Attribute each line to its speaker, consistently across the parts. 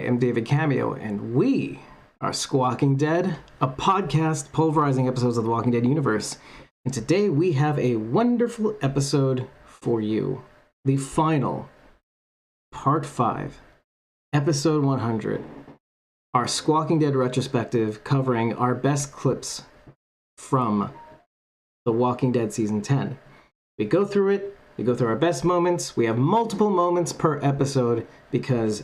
Speaker 1: I'm David Cameo, and we are Squawking Dead, a podcast pulverizing episodes of the Walking Dead universe. And today we have a wonderful episode for you. The final, Part 5, Episode 100, our Squawking Dead retrospective covering our best clips from The Walking Dead Season 10. We go through it, we go through our best moments. We have multiple moments per episode because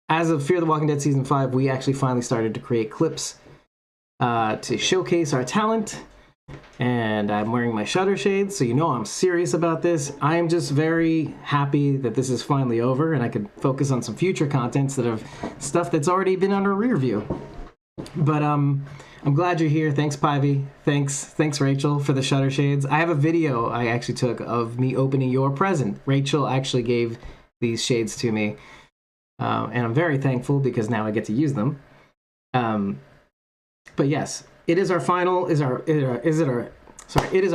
Speaker 1: as of Fear the Walking Dead Season 5, we actually finally started to create clips to showcase our talent. And I'm wearing my shutter shades, so you know I'm serious about this. I am just very happy that this is finally over and I can focus on some future content instead of stuff that's already been on our rear view. But I'm glad you're here. Thanks, Pivy. Thanks, Rachel, for the shutter shades. I have a video I actually took of me opening your present. Rachel actually gave these shades to me. And I'm very thankful because now I get to use them. But yes, it is our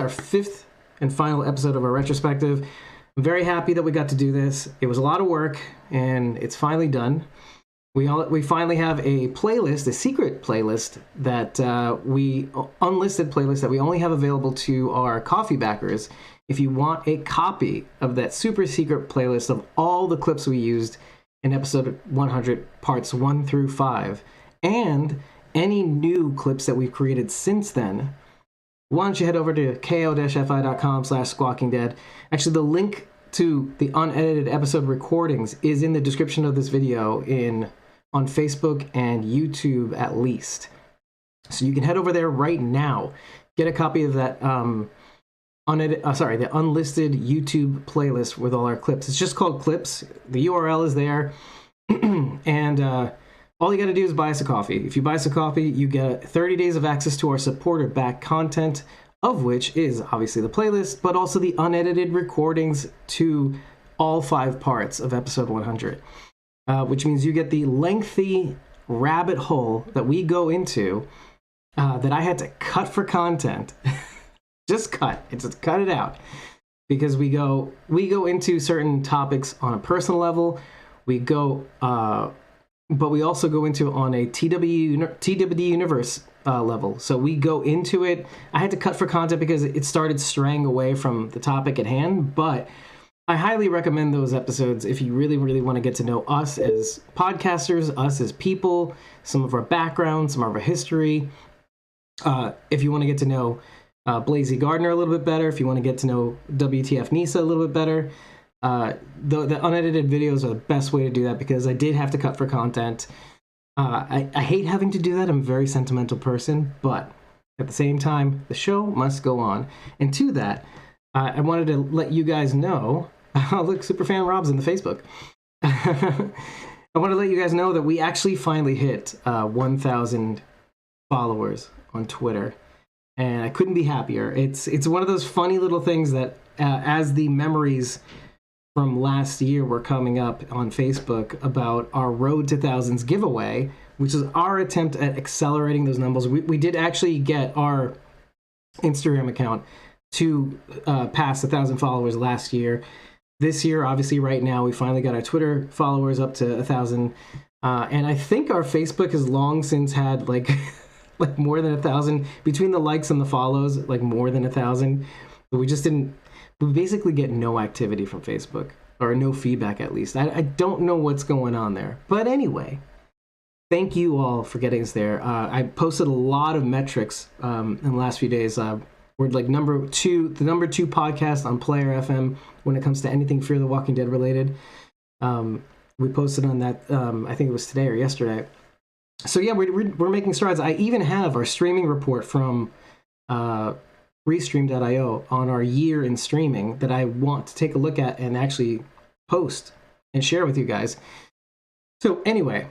Speaker 1: fifth and final episode of our retrospective. I'm very happy that we got to do this. It was a lot of work, and it's finally done. We finally have a playlist, a secret playlist that unlisted playlist that we only have available to our coffee backers. If you want a copy of that super secret playlist of all the clips we used in episode 100, parts 1 through 5, and any new clips that we've created since then, why don't you head over to ko-fi.com/squawkingdead. Actually, the link to the unedited episode recordings is in the description of this video on Facebook and YouTube at least. So you can head over there right now, get a copy of that the unlisted YouTube playlist with all our clips. It's just called Clips. The URL is there. And all you got to do is buy us a coffee. If you buy us a coffee, you get 30 days of access to our supporter-backed content, of which is obviously the playlist, but also the unedited recordings to all 5 parts of episode 100, which means you get the lengthy rabbit hole that we go into that I had to cut for content. Just cut it out, because we go into certain topics on a personal level. But we also go into on a TWD universe level. So we go into it. I had to cut for content because it started straying away from the topic at hand. But I highly recommend those episodes if you really, really want to get to know us as podcasters, us as people, some of our background, some of our history. If you want to get to know Blazy Gardner a little bit better, if you want to get to know WTF Nisa a little bit better, the unedited videos are the best way to do that because I did have to cut for content. I hate having to do that. I'm a very sentimental person, but at the same time, the show must go on. And to that, I wanted to let you guys know. Oh, look, Superfan Rob's in the Facebook. I want to let you guys know that we actually finally hit 1,000 followers on Twitter. And I couldn't be happier. It's one of those funny little things that as the memories from last year were coming up on Facebook about our Road to Thousands giveaway, which is our attempt at accelerating those numbers. We did actually get our Instagram account to pass 1,000 followers last year. This year, obviously, right now, we finally got our Twitter followers up to 1,000. And I think our Facebook has long since had like more than 1,000 between the likes and the follows, like more than 1,000. But we basically get no activity from Facebook, or no feedback at least. I don't know what's going on there. But anyway, thank you all for getting us there. I posted a lot of metrics in the last few days. We're like the number 2 podcast on Player FM when it comes to anything Fear the Walking Dead related. We posted on that, I think it was today or yesterday. So yeah, we're making strides. I even have our streaming report from Restream.io on our year in streaming that I want to take a look at and actually post and share with you guys. So anyway,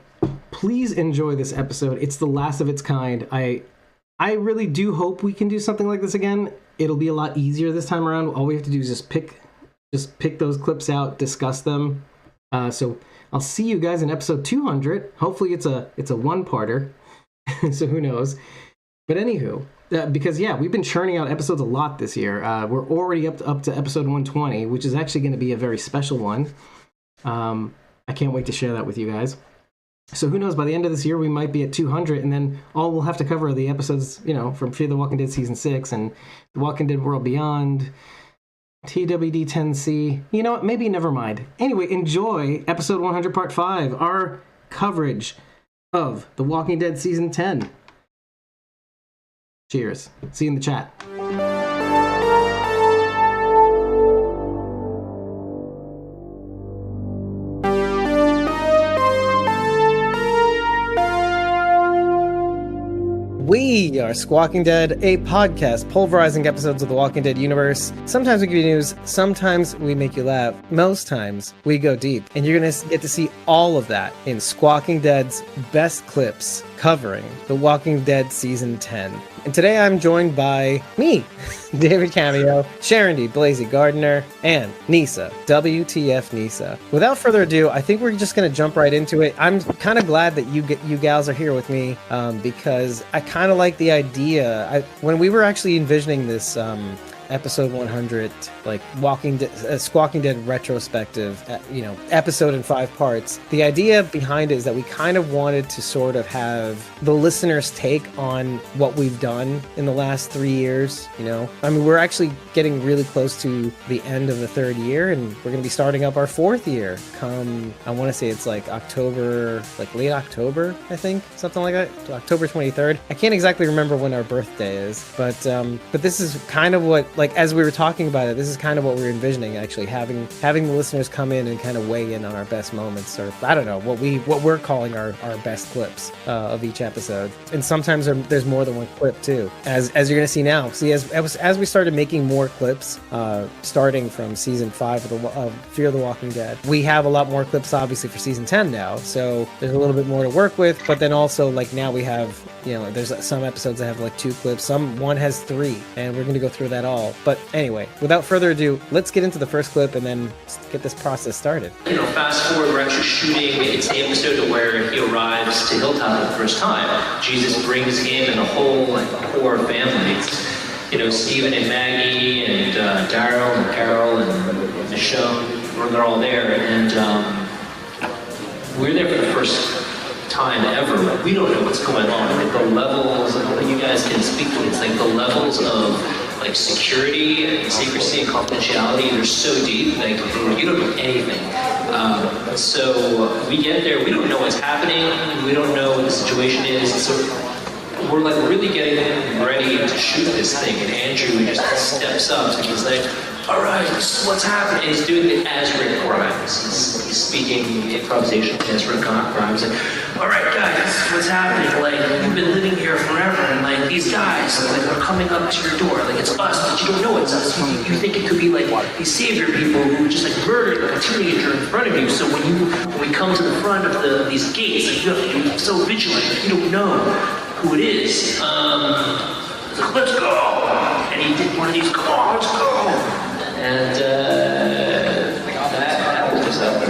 Speaker 1: please enjoy this episode. It's the last of its kind. I really do hope we can do something like this again. It'll be a lot easier this time around. All we have to do is just pick those clips out, discuss them. So I'll see you guys in episode 200. Hopefully it's a one-parter. So who knows? But anywho, because yeah, we've been churning out episodes a lot this year. We're already up to episode 120, which is actually going to be a very special one. I can't wait to share that with you guys. So who knows, by the end of this year, we might be at 200, and then all we'll have to cover are the episodes, from Fear the Walking Dead Season 6 and The Walking Dead World Beyond, TWD 10C. You know what? Maybe never mind. Anyway, enjoy episode 100, part 5, our coverage of The Walking Dead Season 10. Cheers. See you in the chat. We are Squawking Dead, a podcast pulverizing episodes of the Walking Dead universe. Sometimes we give you news, sometimes we make you laugh, most times we go deep. And you're going to get to see all of that in Squawking Dead's best clips covering The Walking Dead Season 10. And today I'm joined by me, David Cameo, Sharon D. Blazy Gardner, and Nisa, WTF Nisa. Without further ado, I think we're just going to jump right into it. I'm kind of glad that you gals are here with me because I kind of like the idea. When we were actually envisioning this episode 100, like Squawking Dead retrospective, episode in 5 parts. The idea behind it is that we kind of wanted to sort of have the listeners' take on what we've done in the last 3 years. I mean, we're actually getting really close to the end of the 3rd year, and we're going to be starting up our 4th year come, I want to say it's like October, like late October, I think, something like that, October 23rd. I can't exactly remember when our birthday is, but this is kind of what, like, as we were talking about it, this is kind of what we're envisioning, actually, having the listeners come in and kind of weigh in on our best moments, or I don't know, what we're calling our best clips of each episode. And sometimes there's more than one clip too, as you're gonna see now. See, as we started making more clips, starting from season 5 of Fear the Walking Dead, we have a lot more clips obviously for season 10 now, so there's a little bit more to work with. But then also, like, now we have, there's some episodes that have like 2 clips, one has 3, and we're gonna go through that all. But anyway, without further ado, let's get into the first clip and then get this process started.
Speaker 2: Fast forward, we're actually shooting, it's the episode to where he arrives to Hilltop for the first time. Jesus brings him and a whole core family. Stephen and Maggie and Daryl and Carol and Michonne, they're all there. And we're there for the first time ever. We don't know what's going on. Like the levels, you guys can speak to, it's like the levels of like security and secrecy and confidentiality, they're so deep, like you don't know anything. So we get there, we don't know what's happening, we don't know what the situation is, so we're like really getting ready to shoot this thing, and Andrew just steps up and he's like, all right, this is what's happening. And he's doing it as Rick Grimes. He's speaking improvisation as Rick Grimes. Like, all right, guys, this is what's happening. Like, you've been living here forever, and like these guys, like, are coming up to your door. Like, it's us, but you don't know it's us. You think it could be like these savior people who just like murdered like a teenager in front of you. So when we come to the front of these gates, like, you have to be so vigilant. You don't know who it is. Like, let's go. And he did one of these. Come on, let's go. And that was up.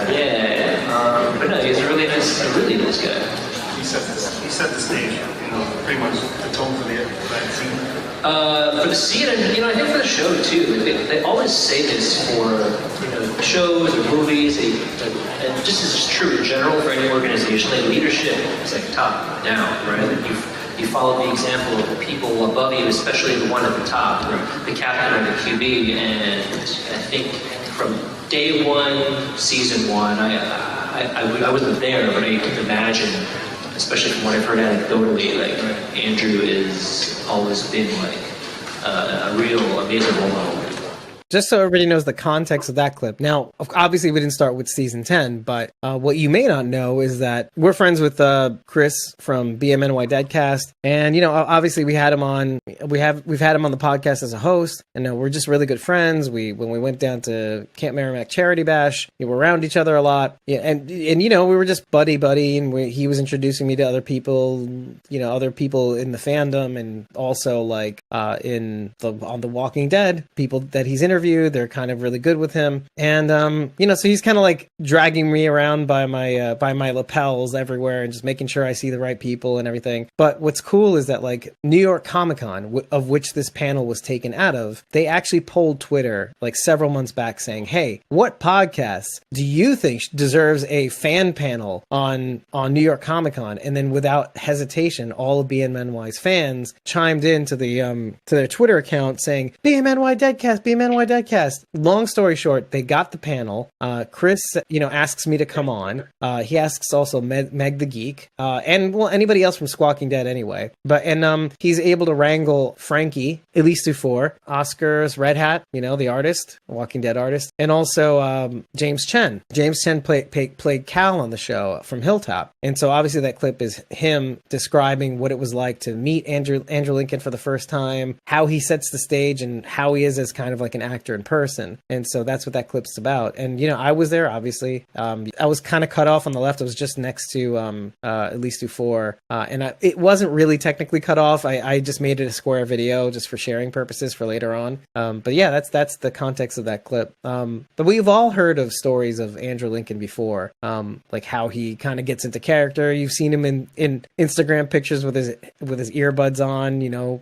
Speaker 2: Yeah, but no, he's a really nice guy.
Speaker 3: He set the stage, pretty much the tone for that scene.
Speaker 2: For the scene, and I think for the show too. They always say this for shows or movies, and just as it's true in general for any organization, like leadership is like top down, right? Like you follow the example of the people above you, especially the one at the top, the captain or the QB. And I think from day 1, season 1, I wasn't there, but I can imagine, especially from what I've heard anecdotally, like Andrew has always been like a real amazing role model.
Speaker 1: Just so everybody knows the context of that clip. Now, obviously, we didn't start with season 10, but what you may not know is that we're friends with Chris from BMNY Deadcast, and obviously, we had him on. We've had him on the podcast as a host, and we're just really good friends. When we went down to Camp Merrimack Charity Bash, we were around each other a lot, and we were just buddy, and he was introducing me to other people, other people in the fandom, and also like on The Walking Dead, people that he's interviewed interview. They're kind of really good with him. And, so he's kind of like dragging me around by my lapels everywhere and just making sure I see the right people and everything. But what's cool is that like New York Comic Con, of which this panel was taken out of, they actually polled Twitter like several months back saying, hey, what podcast do you think deserves a fan panel on New York Comic Con? And then without hesitation, all of BMNY's fans chimed into the to their Twitter account saying, BMNY Deadcast, BMNY Deadcast. Long story short, they got the panel. Chris, asks me to come on. He asks also Meg the Geek, and well, anybody else from Squawking Dead anyway. But he's able to wrangle Frankie, at least Dufour, Oscar's Red Hat, the artist, Walking Dead artist, and also James Chen. James Chen played Cal on the show from Hilltop, and so obviously that clip is him describing what it was like to meet Andrew Lincoln for the first time, how he sets the stage, and how he is as kind of like an actor in person. And so that's what that clip's about. And I was there, obviously. I was kind of cut off on the left. I was just next to at least Dufour, and it wasn't really technically cut off. I just made it a square video just for sharing purposes for later on. But yeah, that's the context of that clip. But we've all heard of stories of Andrew Lincoln before, like how he kind of gets into character. You've seen him in Instagram pictures with his earbuds on,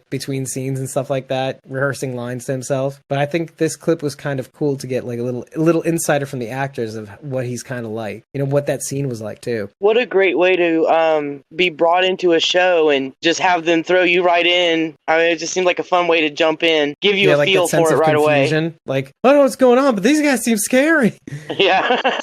Speaker 1: between scenes and stuff like that, rehearsing lines to himself. But I think this clip was kind of cool to get like a little insider from the actors of what he's kind of like, what that scene was like too.
Speaker 4: What a great way to be brought into a show and just have them throw you right in. I mean, it just seemed like a fun way to jump in, give you a feel for it right away. Like, I don't know what's going on, but these guys seem scary. Yeah.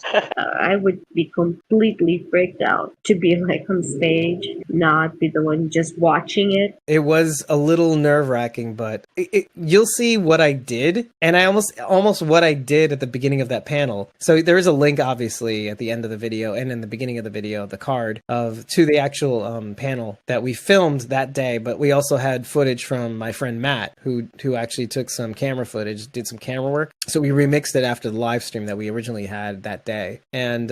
Speaker 5: I would be completely freaked out to be like on stage, not be the one just watching it.
Speaker 1: It was a little nerve-wracking, but you'll see what I did, and I almost what I did at the beginning of that panel. So there is a link, obviously, at the end of the video and in the beginning of the video, the card to the actual panel that we filmed that day. But we also had footage from my friend Matt, who actually took some camera footage, did some camera work. So we remixed it after the live stream that we originally had that day. And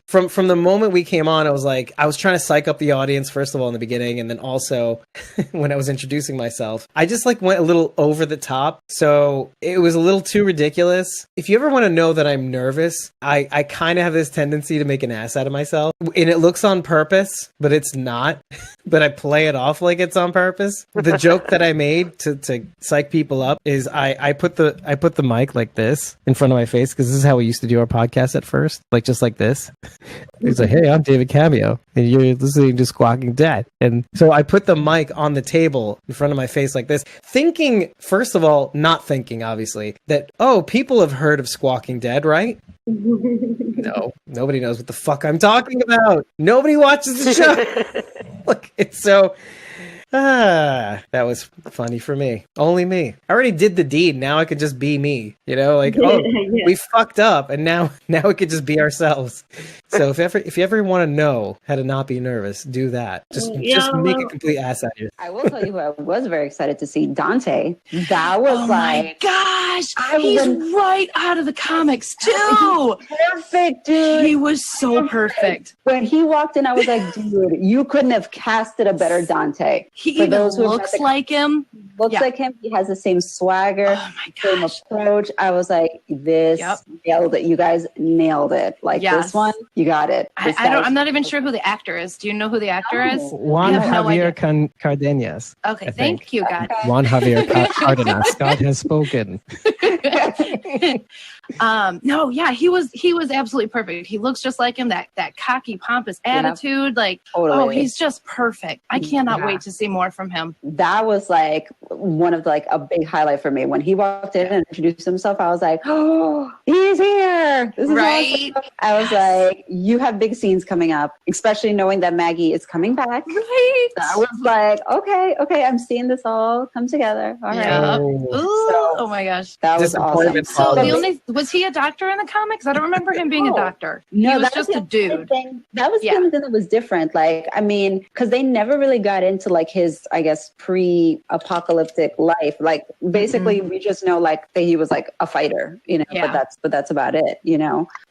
Speaker 1: from the moment we came on, I was trying to psych up the audience, first of all, in the beginning, and then also when I was introducing myself, I just like went a little over the top. So it was a little too ridiculous. If you ever want to know that I'm nervous, I kind of have this tendency to make an ass out of myself. And it looks on purpose, but it's not. But I play it off like it's on purpose. The joke that I made to psych people up is I put the mic like this in front of my face, because this is how we used to do our podcast at first, like just like this. It's like, hey, I'm David Cameo, and you're listening to Squawking Dead. And so I put the mic on the table in front of my face like this, thinking, first of all, not thinking, obviously, that, people have heard of Squawking Dead, right? No, nobody knows what the fuck I'm talking about. Nobody watches the show. Look, it's so... that was funny for me. Only me. I already did the deed. Now I could just be me. We fucked up, and now we could just be ourselves. So if you ever want to know how to not be nervous, do that. Just make a complete ass out of you.
Speaker 6: I will tell you who I was very excited to see, Dante. That was
Speaker 7: my gosh, he's right out of the comics too.
Speaker 6: Perfect, dude.
Speaker 7: He was so perfect.
Speaker 6: When he walked in, I was like, dude, you couldn't have casted a better Dante.
Speaker 7: He even looks like him.
Speaker 6: Looks like him. He has the same swagger, same approach. I was like, this nailed it. You guys nailed it. Like this one, you got it.
Speaker 7: I'm not even sure who the actor is. Do you know who the actor is?
Speaker 1: Juan Javier Cardenas.
Speaker 7: Okay, thank you, God.
Speaker 1: Juan Javier Cardenas. God has spoken.
Speaker 7: He was absolutely perfect. He looks just like him. That cocky, pompous attitude. Like,
Speaker 6: totally.
Speaker 7: He's just perfect. I cannot wait to see more from him.
Speaker 6: That was like one of a big highlight for me. When he walked in and introduced himself, I was like, oh, he's here. This is
Speaker 7: right.
Speaker 6: Awesome. I was like, you have big scenes coming up, especially knowing that Maggie is coming back.
Speaker 7: Right.
Speaker 6: So I was like, okay, I'm seeing this all come together. All right.
Speaker 7: Oh my gosh.
Speaker 6: That was awesome.
Speaker 7: So was he a doctor in the comics? I don't remember him being a doctor.
Speaker 6: No,
Speaker 7: he was just a dude.
Speaker 6: That was the only thing that was different. Like, I mean, because they never really got into his, I guess, pre-apocalyptic life. Like, basically, we just know that he was a fighter, but that's about it,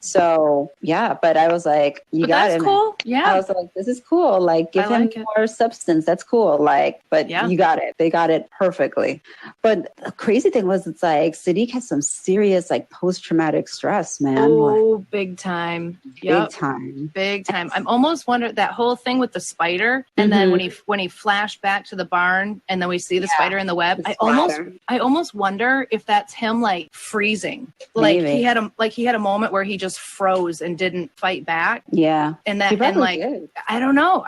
Speaker 6: So but I was like, you got it.
Speaker 7: That's cool. Yeah.
Speaker 6: I was like, this is cool. Like, give him more substance. That's cool. You got it. They got it perfectly. But the crazy thing was, it's like Sadiq has some serious serious like post-traumatic stress, man.
Speaker 7: Oh, big time. Yep.
Speaker 6: Big time.
Speaker 7: I'm almost wondering that whole thing with the spider, and then when he flashed back to the barn, and then we see the spider in the web. I almost wonder if that's him like freezing. Like
Speaker 6: Maybe.
Speaker 7: he had a moment where he just froze and didn't fight back.
Speaker 6: Yeah.
Speaker 7: And that and like
Speaker 6: did.
Speaker 7: I don't know.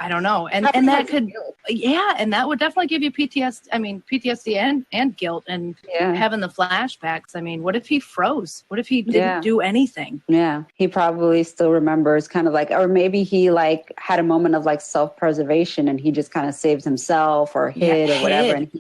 Speaker 7: And that could and that would definitely give you PTSD and guilt and having the flashbacks. I mean, what if he froze? What if he didn't do anything?
Speaker 6: Yeah. He probably still remembers kind of like, or maybe he like had a moment of like self-preservation and he just kind of saved himself or hid or whatever. And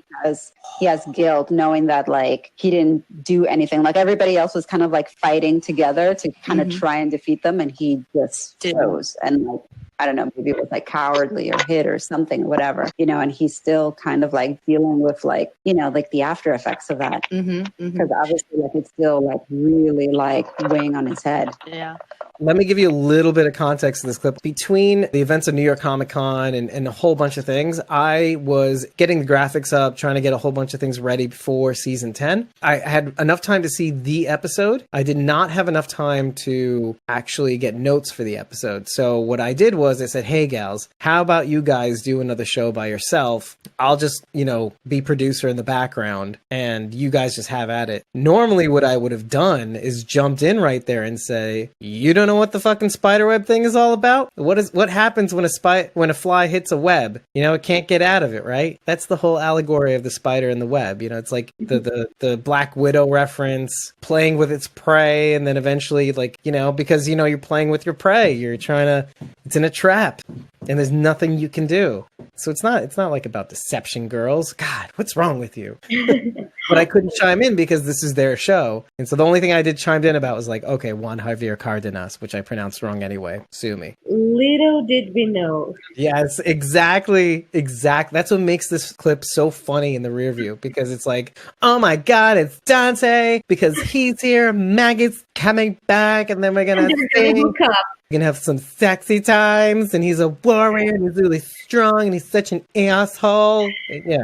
Speaker 6: he has guilt knowing that like he didn't do anything. Like everybody else was kind of like fighting together to kind of try and defeat them. And he just froze and like, I don't know, maybe it was like cowardly or hid or something, whatever, you know, and he's still kind of like dealing with like, you know, like the after effects of that. Because obviously like it's still like really like weighing on his head.
Speaker 7: Yeah.
Speaker 8: Let me give you a little bit of context in this clip. Between the events of New York Comic Con and a whole bunch of things, I was getting the graphics up, trying to get a whole bunch of things ready for season 10. I had enough time to see the episode. I did not have enough time to actually get notes for the episode. So what I did was I said, hey gals, how about you guys do another show by yourself? I'll just, you know, be producer in the background and you guys just have at it. Normally what I would have done is jumped in right there and say, you don't know what the fucking spiderweb thing is all about? What happens when a fly hits a web? You know, it can't get out of it, right? That's the whole allegory of the spider in the web. You know, it's like the Black Widow reference, playing with its prey, and then eventually, like, you know, because you know you're playing with your prey, it's in a trap, and there's nothing you can do. So it's not like about deception, girls. God, what's wrong with you? But I couldn't chime in because this is their show. And so the only thing I did chimed in about was like, okay, Juan Javier Cardenas, which I pronounced wrong anyway. Sue me.
Speaker 5: Little did we know.
Speaker 8: Yes, exactly. That's what makes this clip so funny in the rear view, because it's like, oh my God, it's Dante because he's here. Maggie's coming back, and then we're going to sing. We're gonna have some sexy times, and he's a warrior, and he's really strong, and he's such an asshole. Yeah.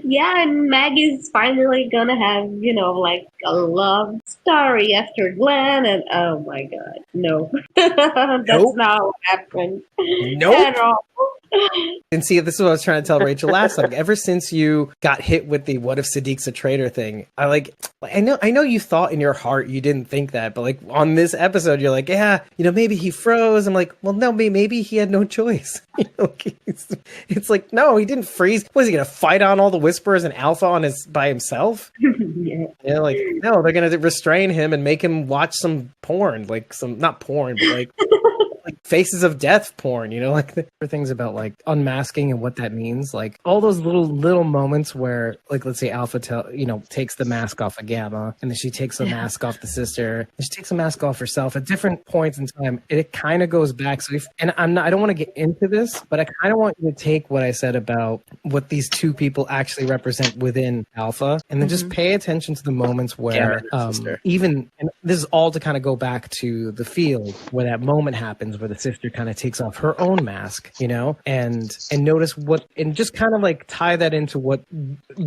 Speaker 5: Yeah, and Maggie's finally gonna have, you know, like a love story after Glenn, and oh my God, no. That's not what happened.
Speaker 8: Nope.
Speaker 5: At all.
Speaker 8: And see, this is what I was trying to tell Rachel last time. Ever since you got hit with the "what if Sadiq's a traitor" thing, I know you thought in your heart you didn't think that, but like on this episode, you're like, yeah, you know, maybe he froze. I'm like, well, no, maybe he had no choice. You know, it's like, no, he didn't freeze. Was he gonna fight on all the Whisperers and Alpha by himself?
Speaker 5: Yeah.
Speaker 8: You know, like, no, they're gonna restrain him and make him watch some porn, like some not porn, but like. Like Faces of Death porn, you know, like the things about like unmasking and what that means, like all those little moments where, like, let's say Alpha takes the mask off of Gamma, and then she takes the mask off the sister, and she takes the mask off herself at different points in time. It kind of goes back. So I don't want to get into this, but I kind of want you to take what I said about what these two people actually represent within Alpha, and then just pay attention to the moments where even, and this is all to kind of go back to the field where that moment happens, where the sister kind of takes off her own mask, you know, and notice and just kind of like tie that into what,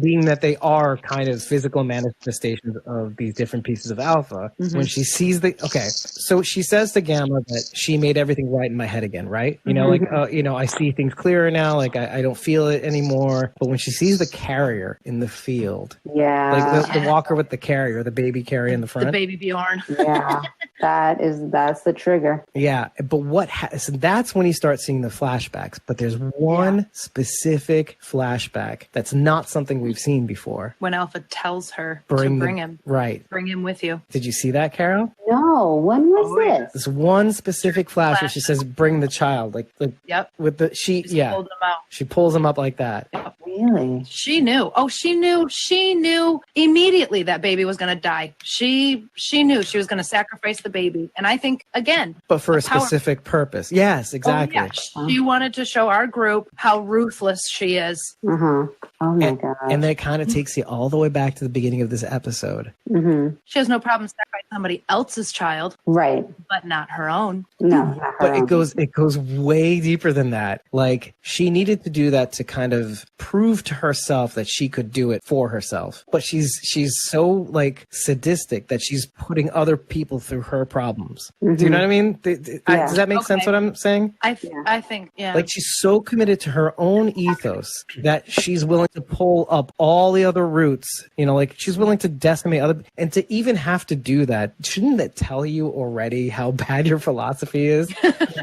Speaker 8: being that they are kind of physical manifestations of these different pieces of Alpha. When she sees so she says to Gamma that she made everything right in my head again, right? You know, like, you know, I see things clearer now, like I don't feel it anymore. But when she sees the carrier in the field, like the walker with the carrier, the baby carrier in the front,
Speaker 7: the baby Bjorn.
Speaker 6: Yeah, that's the trigger.
Speaker 8: Yeah, but so that's when you start seeing the flashbacks. But there's one specific flashback that's not something we've seen before.
Speaker 7: When Alpha tells her to bring him.
Speaker 8: Right.
Speaker 7: Bring him with you.
Speaker 8: Did you see that, Carol?
Speaker 6: No. When was this?
Speaker 8: This one specific flash where she says, "Bring the child." Like
Speaker 7: yep.
Speaker 8: With the she
Speaker 7: pulls him out.
Speaker 8: She pulls him up like that.
Speaker 7: Yep.
Speaker 6: Really?
Speaker 7: She knew. Oh, she knew immediately that baby was going to die. She knew she was going to sacrifice the baby. And I think, again,
Speaker 8: but for a specific specific purpose. Yes, exactly.
Speaker 7: Oh, yeah. She wanted to show our group how ruthless she is.
Speaker 6: Oh my god!
Speaker 8: And that kind of takes you all the way back to the beginning of this episode.
Speaker 7: She has no problem sacrificing somebody else's child,
Speaker 6: right?
Speaker 7: But not her own.
Speaker 6: No, not her
Speaker 8: but
Speaker 6: own.
Speaker 8: it goes way deeper than that. Like, she needed to do that to kind of prove to herself that she could do it for herself. But she's so like sadistic that she's putting other people through her problems. Do you know what I mean? Does that make sense? What I'm saying?
Speaker 7: I think, yeah.
Speaker 8: Like, she's so committed to her own ethos that she's willing to pull up all the other roots. You know, like, she's willing to decimate other, and to even have to do that, shouldn't that tell you already how bad your philosophy is?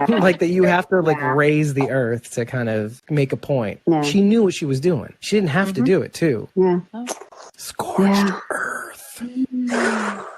Speaker 8: Like, that you have to like raise the earth to kind of make a point. Yeah. She knew what she was doing. She didn't have to do it too.
Speaker 6: Yeah.
Speaker 8: Scorched earth.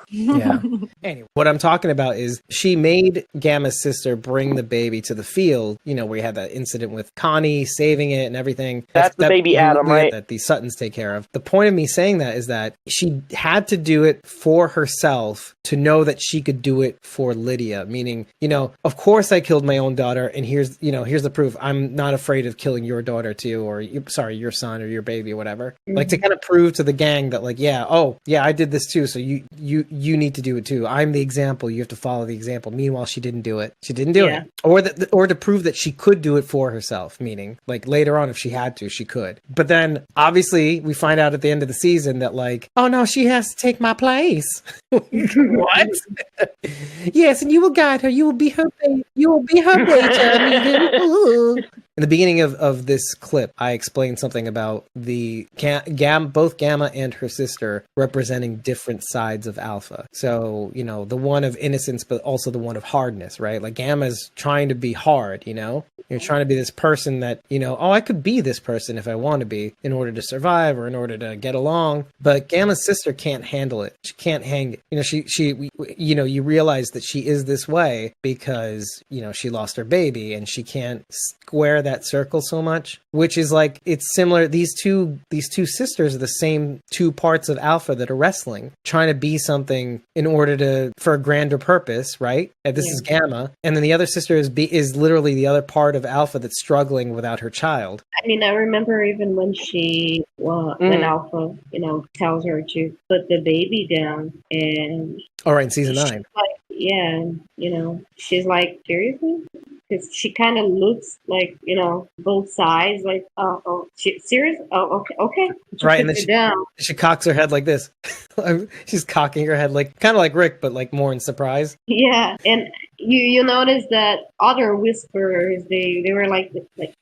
Speaker 8: Yeah. Anyway, what I'm talking about is she made Gamma's sister bring the baby to the field, you know, where you had that incident with Connie saving it and everything.
Speaker 4: That's the baby Adam, right?
Speaker 8: That the Suttons take care of. The point of me saying that is that she had to do it for herself to know that she could do it for Lydia, meaning, you know, of course I killed my own daughter, and here's the proof. I'm not afraid of killing your daughter too, or your son or your baby or whatever. Like, to kind of prove to the gang that, like, I did this too, so you need to do it too. I'm the example. You have to follow the example. Meanwhile, she didn't do it. She didn't do it. Or to prove that she could do it for herself, meaning, like, later on, if she had to, she could. But then, obviously, we find out at the end of the season that, like, oh no, she has to take my place. What? Yes, and you will guide her. You will be her baby. You will be her baby. In the beginning of this clip, I explained something about the both Gamma and her sister representing different sides of Alpha. So, you know, the one of innocence, but also the one of hardness, right? Like, Gamma's trying to be hard, you know? You're trying to be this person that, you know, I could be this person if I want to be in order to survive or in order to get along. But Gamma's sister can't handle it. She can't hang it. You know, you realize that she is this way because, you know, she lost her baby and she can't square that circle so much, which is like, it's similar. These two sisters are the same two parts of Alpha that are wrestling, trying to be something in order for a grander purpose, right? And this is Gamma, and then the other sister is literally the other part of Alpha that's struggling without her child.
Speaker 5: I mean, I remember even when when Alpha, you know, tells her to put the baby down, and
Speaker 8: all right, in season 9.
Speaker 5: Like, yeah, you know, she's like, seriously? Because she kind of looks like, you know, both sides, like, she serious? Oh, okay.
Speaker 8: Right, and then she cocks her head like this. She's cocking her head like, kind of like Rick, but like more in surprise.
Speaker 5: Yeah, and you notice that other whisperers, they were like,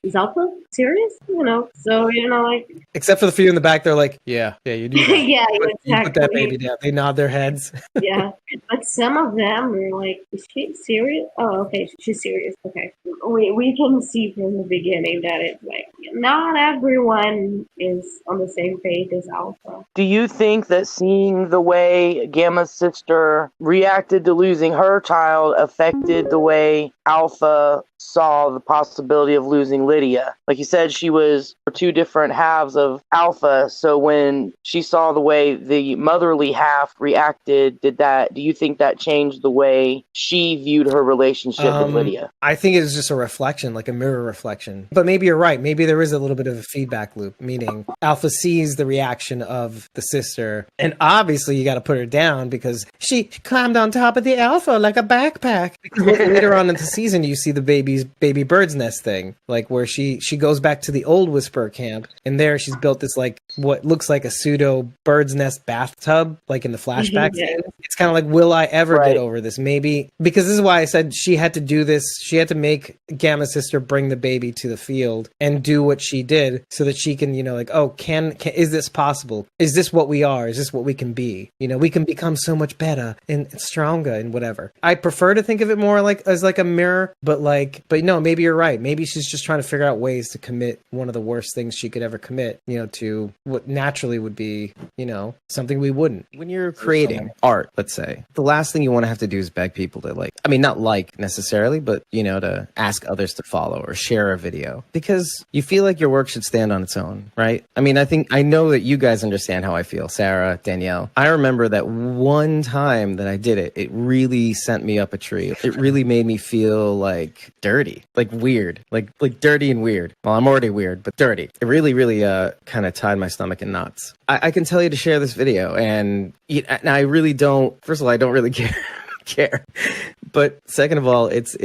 Speaker 5: is Alpha serious? You know, so, you know, like,
Speaker 8: except for the few in the back, they're like, yeah, you do that.
Speaker 5: Yeah, exactly.
Speaker 8: You put that baby down. They nod their heads.
Speaker 5: Yeah, but some of them were like, is she serious? Oh, okay, she's serious. Okay, we can see from the beginning that it's like, not everyone is on the same page as Alpha.
Speaker 4: Do you think that seeing the way Gamma's sister reacted to losing her child affected the way Alpha saw the possibility of losing Lydia? Like you said, she was two different halves of Alpha, so when she saw the way the motherly half reacted, do you think that changed the way she viewed her relationship with Lydia?
Speaker 8: I think it was just a reflection, like a mirror reflection. But maybe you're right. Maybe there is a little bit of a feedback loop, meaning Alpha sees the reaction of the sister, and obviously you got to put her down because she climbed on top of the Alpha like a backpack. Because later on in the season, you see the baby bird's nest thing, like where she goes back to the old Whisperer camp, and there she's built this like what looks like a pseudo bird's nest bathtub, like in the flashbacks. Yeah. It's kind of like, will I ever get over this? Maybe, because this is why I said she had to do this. She had to make Gamma's sister bring the baby to the field and do what she did so that she can, you know, like, oh, can is this possible? Is this what we are? Is this what we can be? You know, we can become so much better and stronger and whatever. I prefer to think of it more like as like a mirror, but no, maybe you're right. Maybe she's just trying to figure out ways to commit one of the worst things she could ever commit, you know, to what naturally would be, you know, something we wouldn't. When you're creating art, let's say, the last thing you want to have to do is beg people to like, I mean, not like necessarily, but, you know, to ask others to follow or share a video, because you feel like your work should stand on its own, right? I mean, I know that you guys understand how I feel, Sarah, Danielle. I remember that one time that I did it, it really sent me up a tree. It really made me feel like dirty, like weird, like dirty and weird. Well, I'm already weird, but dirty. It really, really kind of tied my stomach in knots. I can tell you to share this video, and I really don't. First of all, I don't really care. But second of all, it's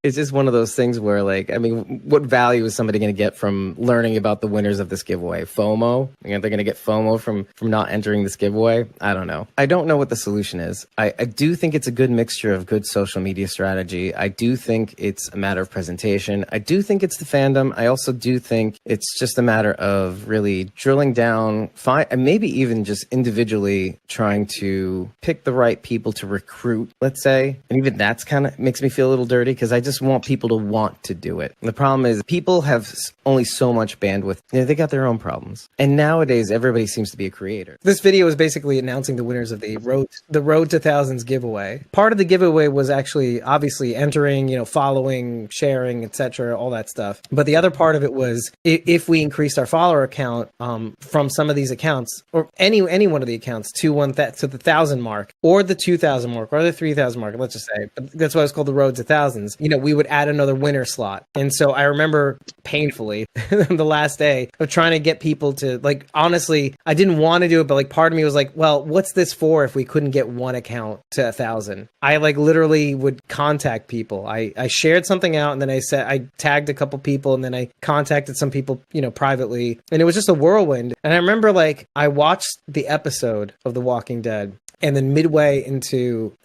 Speaker 8: just one of those things where, like, I mean, what value is somebody going to get from learning about the winners of this giveaway? FOMO? They're going to get FOMO from not entering this giveaway? I don't know. I don't know what the solution is. I do think it's a good mixture of good social media strategy. I do think it's a matter of presentation. I do think it's the fandom. I also do think it's just a matter of really drilling down, and maybe even just individually trying to pick the right people to recruit, let's say. And even that's kind of makes me feel a little dirty, because I just want people to want to do it. And the problem is people have only so much bandwidth. You know, they got their own problems. And nowadays, everybody seems to be a creator. This video is basically announcing the winners of the Road to Thousands giveaway. Part of the giveaway was actually obviously entering, you know, following, sharing, etc., all that stuff. But the other part of it was if we increased our follower count from some of these accounts, or any one of the accounts to the 1,000 mark, or the 2,000 mark, or the 3,000 mark, let's just say, but that's why it's called the Road to Thousands. You know, we would add another winner slot. And so I remember painfully the last day of trying to get people to, like, honestly, I didn't want to do it, but like part of me was like, well, what's this for if we couldn't get one account to 1,000? I like literally would contact people. I shared something out, and then I tagged a couple people, and then I contacted some people, you know, privately, and it was just a whirlwind. And I remember, like, I watched the episode of The Walking Dead, and then midway into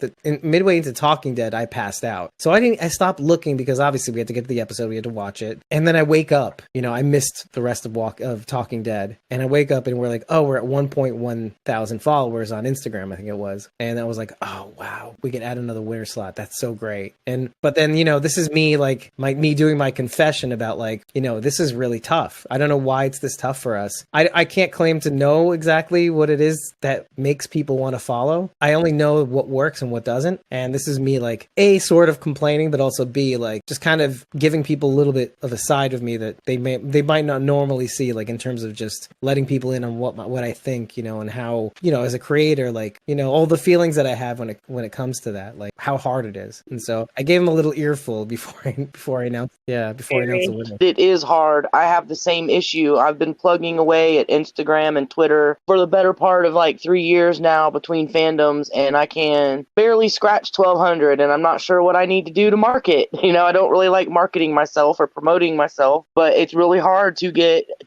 Speaker 8: Talking Dead, I passed out. So I stopped looking, because obviously we had to get to the episode, we had to watch it. And then I wake up, you know, I missed the rest of Talking Dead. And I wake up and we're like, oh, we're at 1.1 thousand followers on Instagram, I think it was. And I was like, oh, wow, we can add another winner slot. That's so great. But then, you know, this is me, like, me doing my confession about, like, you know, this is really tough. I don't know why it's this tough for us. I can't claim to know exactly what it is that makes people want to follow. I only know what works and what doesn't. And this is me, like, A, sort of complaining, but also B, like, just kind of giving people a little bit of a side of me that they might not normally see, like, in terms of just letting people in on what I think, you know, and how, you know, as a creator, like, you know, all the feelings that I have when it comes to that, like, how hard it is. And so I gave him a little earful before I announced the winner.
Speaker 4: It is hard. I have the same issue. I've been plugging away at Instagram and Twitter for the better part of like 3 years now between fandoms, and I can barely scratch 1,200, and I'm not sure what I need to do to market. You know, I don't really like marketing myself or promoting myself, but it's really hard to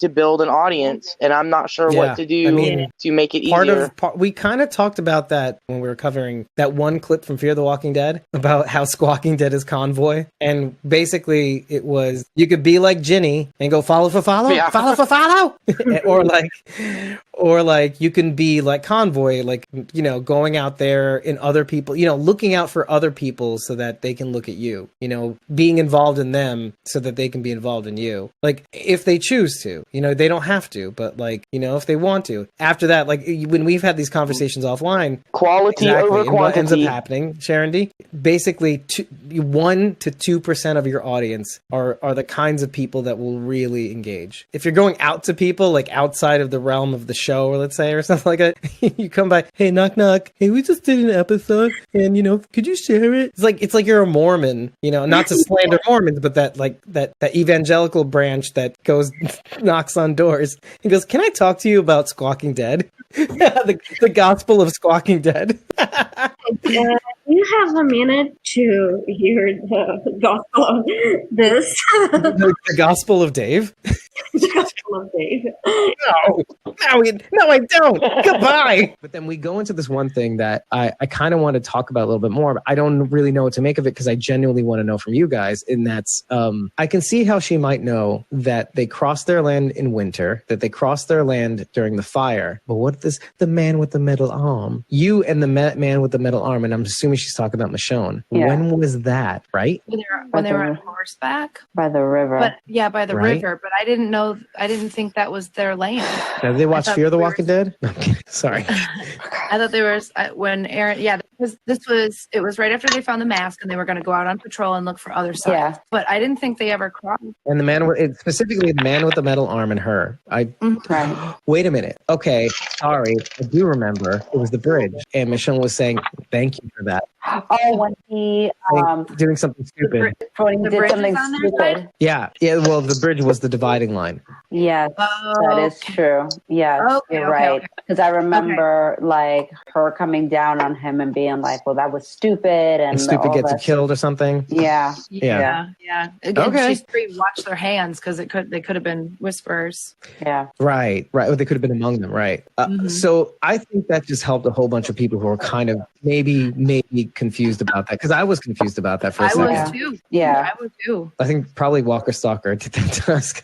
Speaker 4: build an audience, and I'm not sure what to do to make it easier.
Speaker 8: We kind of talked about that when we were covering that one clip from Fear the Walking Dead about how Squawking Dead is Convoy, and basically it was, you could be like Ginny and go follow for follow, follow for follow, or like you can be like Convoy, like, you know, going out there in other people, you know, looking out for other people so that they can look at you, you know, being involved in them so that they can be involved in you. Like, if they choose to, you know, they don't have to, but like, you know, if they want to. After that, like, when we've had these conversations offline,
Speaker 4: quality over quantity.
Speaker 8: What ends up happening, Sharon D, basically 1 to 2% of your audience are the kinds of people that will really engage. If you're going out to people, like, outside of the realm of the show, or let's say, or something like that, you come by, hey, knock knock, hey, we just did an episode, and, you know, could you share it? It's like you're a Mormon, you know, not to slander Mormons, but that evangelical branch that goes knocks on doors and goes, can I talk to you about Squawking Dead? the gospel of Squawking Dead.
Speaker 5: You have a minute to hear the gospel of this.
Speaker 8: The gospel of Dave?
Speaker 5: The gospel of Dave.
Speaker 8: No, I don't. Goodbye. But then we go into this one thing that I kind of want to talk about a little bit more, but I don't really know what to make of it, because I genuinely want to know from you guys. And that's, I can see how she might know that they crossed their land in winter, that they crossed their land during the fire. But what is the man with the metal arm? You and the man with the metal arm, and I'm assuming she's talking about Michonne. Yeah. When was that, right?
Speaker 7: When they were on horseback?
Speaker 6: By the river.
Speaker 7: But yeah, by the river. But I didn't know didn't think that was their land.
Speaker 8: Did they watch Fear the Walking Dead? Sorry.
Speaker 7: I thought they were when Aaron. Yeah, it was right after they found the mask and they were going to go out on patrol and look for other signs. Yeah. But I didn't think they ever crossed.
Speaker 8: And the man with specifically the man with the metal arm and her.
Speaker 6: Right.
Speaker 8: Wait a minute. Okay, sorry. I do remember it was the bridge, and Michonne was saying thank you for that.
Speaker 6: Oh, when he
Speaker 8: doing something stupid.
Speaker 6: When he did something stupid.
Speaker 8: Yeah. Well, the bridge was the dividing line.
Speaker 6: Yes, that is true. Yes, you're right. Because I remember like her coming down on him and being like, "Well, that was stupid," and
Speaker 8: stupid gets you killed or something.
Speaker 6: Yeah.
Speaker 7: Again, she's watch their hands because they could have been whisperers.
Speaker 6: Yeah.
Speaker 8: Right. Or they could have been among them. Right. So I think that just helped a whole bunch of people who were kind of maybe confused about that, because I was confused about that for a second.
Speaker 7: I was too.
Speaker 6: Yeah,
Speaker 7: I was too.
Speaker 8: I think probably Walker Stalker did that to us.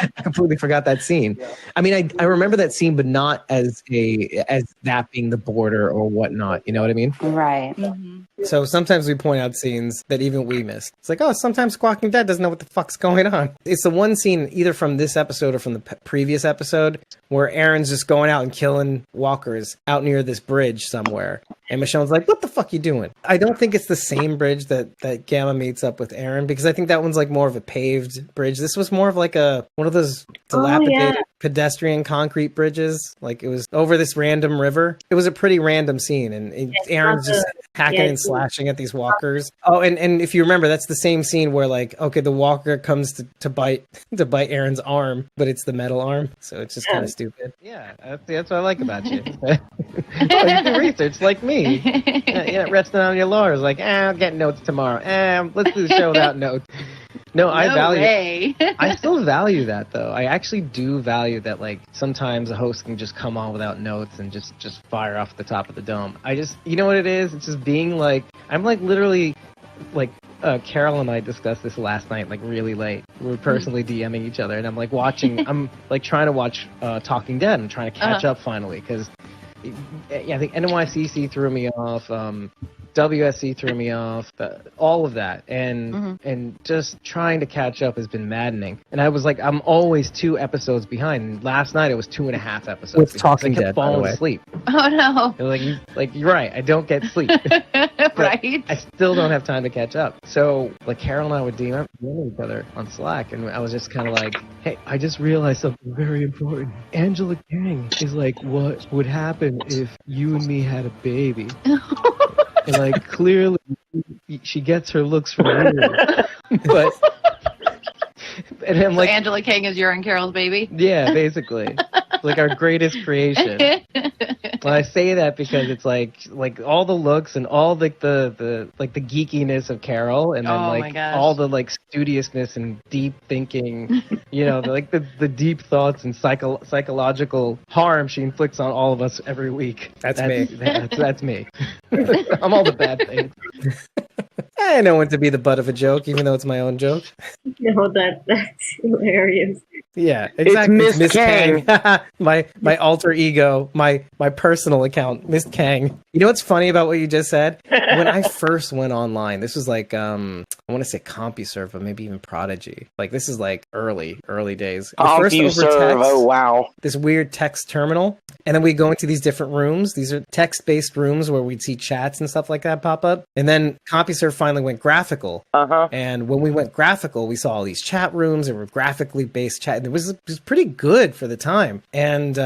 Speaker 8: I completely forgot that scene. I mean, I remember that scene, but not as that being the border or whatnot. You know what I mean?
Speaker 6: Right.
Speaker 8: So sometimes we point out scenes that even we missed. It's like, oh, sometimes Squawking Dead doesn't know what the fuck's going on. It's the one scene either from this episode or from the previous episode where Aaron's just going out and killing walkers out near this bridge somewhere. And Michonne's like, what the fuck you doing? I don't think it's the same bridge that Gamma meets up with Aaron, because I think that one's like more of a paved bridge. This was more of like one of those dilapidated pedestrian concrete bridges. Like it was over this random river. It was a pretty random scene. And Aaron's just hacking and slashing at these walkers. Oh, and if you remember, that's the same scene where like, okay, the walker comes to bite Aaron's arm, but it's the metal arm. So it's just kind of stupid. Yeah, that's what I like about you. You do research like me. Resting on your laurels, like, I'll get notes tomorrow. Let's do the show without notes. No, I value. I still value that, though. I actually do value that. Like sometimes a host can just come on without notes and just fire off the top of the dome. you know what it is? It's just being like, I'm like literally, like. Carol and I discussed this last night, like really late. We were personally DMing each other, and I'm like I'm like trying to watch Talking Dead. I'm trying to catch up finally, because I think NYCC threw me off. WSC threw me off, all of that, and just trying to catch up has been maddening. And I was like, I'm always 2 episodes behind. And last night it was 2.5 episodes. With Talking Dead, falling asleep.
Speaker 7: Oh no!
Speaker 8: Like you're right. I don't get sleep.
Speaker 7: Right.
Speaker 8: I still don't have time to catch up. So like Carol and I would DM each other on Slack, and I was just kind of like, hey, I just realized something very important. Angela Kang is like, what would happen if you and me had a baby? And like clearly she gets her looks from you. But and I'm like,
Speaker 7: Angela Kang is your and Carol's baby?
Speaker 8: Yeah, basically. Like our greatest creation. Well, I say that because it's like all the looks and all like the geekiness of Carol, and then all the like studiousness and deep thinking, the deep thoughts and psychological harm she inflicts on all of us every week. That's me. That's me. I'm all the bad things. I know when to be the butt of a joke, even though it's my own joke.
Speaker 5: No, that's hilarious.
Speaker 8: Yeah, exactly. It's Miss Kang. my alter ego, my personal account, Miss Kang. You know what's funny about what you just said? When I first went online, this was like I want to say CompuServe, but maybe even Prodigy. Like this is like early days.
Speaker 4: CompuServe. Oh wow.
Speaker 8: This weird text terminal, and then we go into these different rooms. These are text-based rooms where we'd see chats and stuff like that pop up. And then CompuServe finally went graphical. And when we went graphical, we saw all these chat rooms that were graphically based chat. And it was pretty good for the time. And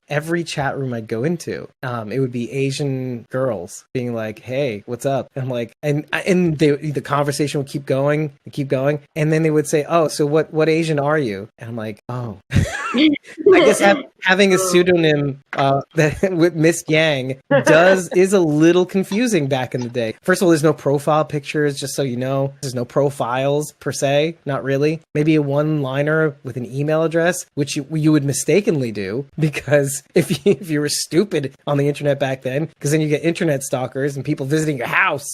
Speaker 8: every chat room I'd go into, it would be Asian girls being like, "Hey, what's up?" And I'm like, and the conversation would keep going, and then they would say, "Oh, so what Asian are you?" And I'm like, "Oh." I guess having a pseudonym that with Miss Yang is a little confusing back in the day. First of all, there's no profile pictures, just so you know. There's no profiles per se, not really. Maybe a one-liner with an email address, which you would mistakenly do, because if you were stupid on the internet back then, because then you get internet stalkers and people visiting your house.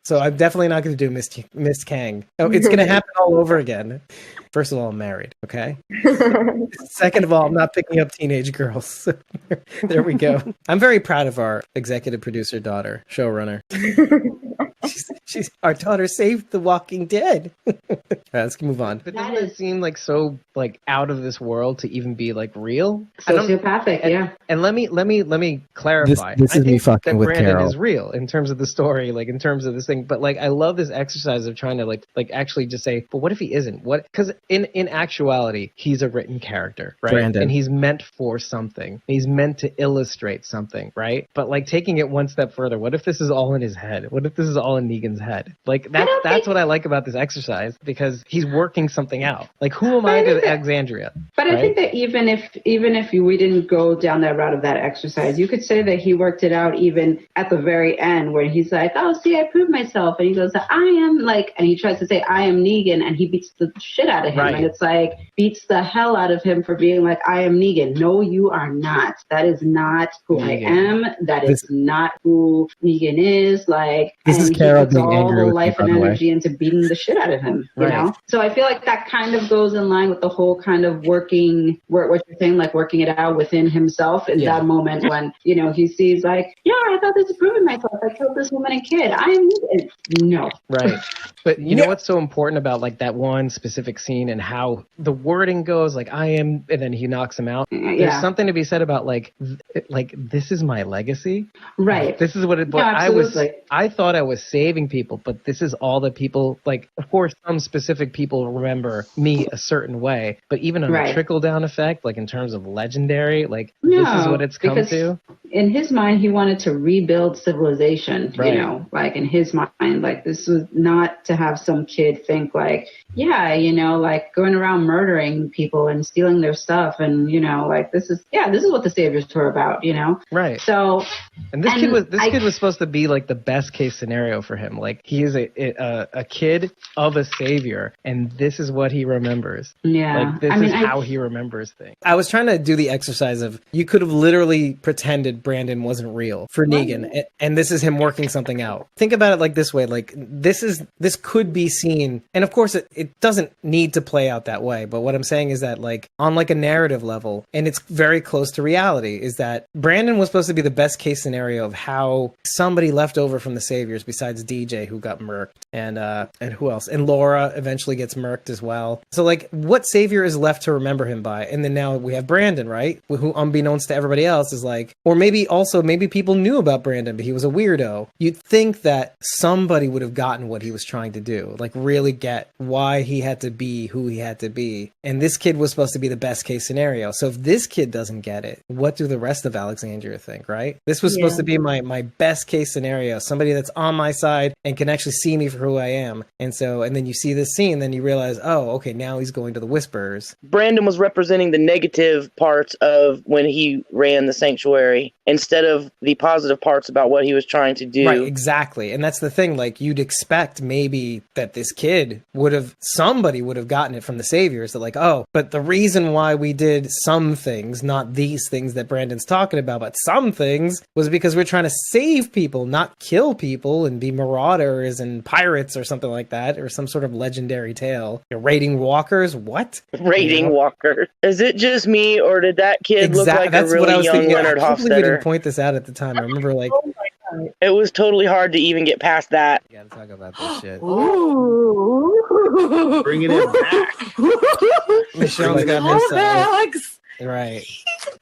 Speaker 8: So I'm definitely not going to do Miss Kang. Oh, it's going to happen all over again. First of all, I'm married, okay? Second of all, I'm not picking up teenage girls. There we go. I'm very proud of our executive producer daughter, showrunner. she's our daughter saved the Walking Dead. Let's move on. But doesn't it seem like so like out of this world to even be like real?
Speaker 9: Sociopathic, yeah.
Speaker 8: And let me clarify.
Speaker 1: This is me fucking with
Speaker 8: Brandon
Speaker 1: Carol.
Speaker 8: is real in terms of the story, like in terms of this thing. But like I love this exercise of trying to like actually just say, but what if he isn't? What? Because in actuality, he's a written character, right?
Speaker 1: Brandon.
Speaker 8: And he's meant for something. He's meant to illustrate something, right? But like taking it one step further, what if this is all in his head? What if this is all in Negan's head? Like that's what I like about this exercise, because he's working something out. Like, who am I to Alexandria?
Speaker 9: But
Speaker 8: right?
Speaker 9: I think that even if we didn't go down that route of that exercise, you could say that he worked it out even at the very end, where he's like, oh, see, I proved myself. And he goes, I am like, and he tries to say, I am Negan, and he beats the shit out of him.
Speaker 8: Right.
Speaker 9: And it's like, beats the hell out of him for being like, I am Negan. No, you are not. That is not who
Speaker 8: Negan.
Speaker 9: I am. That is not who Negan is. Like,
Speaker 1: This is
Speaker 9: and
Speaker 1: Carol
Speaker 9: he puts
Speaker 1: being
Speaker 9: all
Speaker 1: angry
Speaker 9: the
Speaker 1: with
Speaker 9: life
Speaker 1: me,
Speaker 9: and
Speaker 1: by the way.
Speaker 9: energy into beating the shit out of him, you
Speaker 8: Right.
Speaker 9: know? So I feel like that kind of goes in line with the whole kind of working, what you're saying, like working it out within himself in that moment when, you know, he sees like, yeah, I thought this is proving myself. I killed this woman and kid. I am Negan. No.
Speaker 8: Right. But you know what's so important about like that one specific scene and how the wording goes, like I am, and then he knocks him out. There's something to be said about like this is my legacy.
Speaker 9: Right.
Speaker 8: This is what it. But
Speaker 9: No, absolutely.
Speaker 8: I thought I was saving people, but this is all that people like. Of course, some specific people remember me a certain way, but even on a trickle down effect, like in terms of legendary, like this is what it's come to.
Speaker 9: In his mind, he wanted to rebuild civilization,
Speaker 8: Right.
Speaker 9: you know, like in his mind, like this was not to have some kid think like, yeah, you know, like going around murdering people and stealing their stuff. And, you know, like this is what the Saviors were about, you know?
Speaker 8: Right.
Speaker 9: So,
Speaker 8: and this kid was supposed to be like the best case scenario for him. Like he is a kid of a savior, and this is what he remembers.
Speaker 9: Yeah.
Speaker 8: Like this is how he remembers things.
Speaker 1: I was trying to do the exercise of you could have literally pretended Brandon wasn't real for Negan, and this is him working something out. Think about it like this way: like this could be seen, and of course it doesn't need to play out that way. But what I'm saying is that like on like a narrative level, and it's very close to reality, is that Brandon was supposed to be the best case scenario of how somebody left over from the Saviors besides DJ, who got murked, and who else? And Laura eventually gets murked as well. So like, what Savior is left to remember him by? And then now we have Brandon, right? Who, unbeknownst to everybody else, is like, or maybe people knew about Brandon, but he was a weirdo. You'd think that somebody would have gotten what he was trying to do, like really get why he had to be who he had to be. And this kid was supposed to be the best case scenario. So if this kid doesn't get it, what do the rest of Alexandria think, right? This was supposed to be my best case scenario, somebody that's on my side and can actually see me for who I am. And then you see this scene, then you realize, oh, okay, now he's going to the Whisperers.
Speaker 4: Brandon was representing the negative parts of when he ran the sanctuary instead of the positive parts about what he was trying to do.
Speaker 1: Right, exactly. And that's the thing, like you'd expect maybe that this kid somebody would have gotten it from the Saviors, that like, oh, but the reason why we did some things, not these things that Brandon's talking about, but some things, was because we're trying to save people, not kill people and be marauders and pirates or something like that, or some sort of legendary tale. You're raiding walkers? What?
Speaker 4: Raiding walker. Is it just me, or did that kid look like a really young Leonard
Speaker 1: Hopefully we
Speaker 4: Hofstadter?
Speaker 1: didn't point this out at the time. I remember like,
Speaker 4: it was totally hard to even get past that.
Speaker 1: You gotta talk about this shit.
Speaker 3: Bringing it back.
Speaker 1: Michelle's got
Speaker 7: Alex.
Speaker 1: right.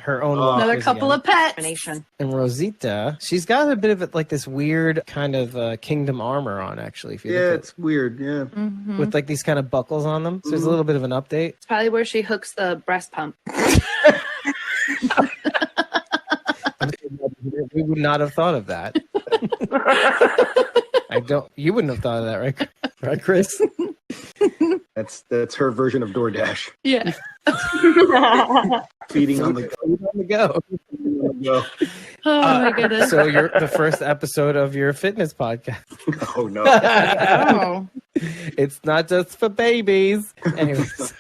Speaker 1: Her own
Speaker 7: Another
Speaker 1: walkers
Speaker 7: couple
Speaker 1: again.
Speaker 7: of pets.
Speaker 1: And Rosita, she's got a bit of like this weird kind of kingdom armor on, actually. If you look
Speaker 3: It's weird, yeah.
Speaker 7: Mm-hmm.
Speaker 1: with like these kind of buckles on them. So there's a little bit of an update.
Speaker 7: It's probably where she hooks the breast pump.
Speaker 1: We would not have thought of that. You wouldn't have thought of that, right? Right, Chris?
Speaker 3: That's her version of DoorDash.
Speaker 7: Yeah.
Speaker 3: Feeding on the
Speaker 1: go.
Speaker 7: Oh my goodness.
Speaker 1: So you're the first episode of your fitness podcast.
Speaker 3: Oh no.
Speaker 7: Oh.
Speaker 1: It's not just for babies. Anyways.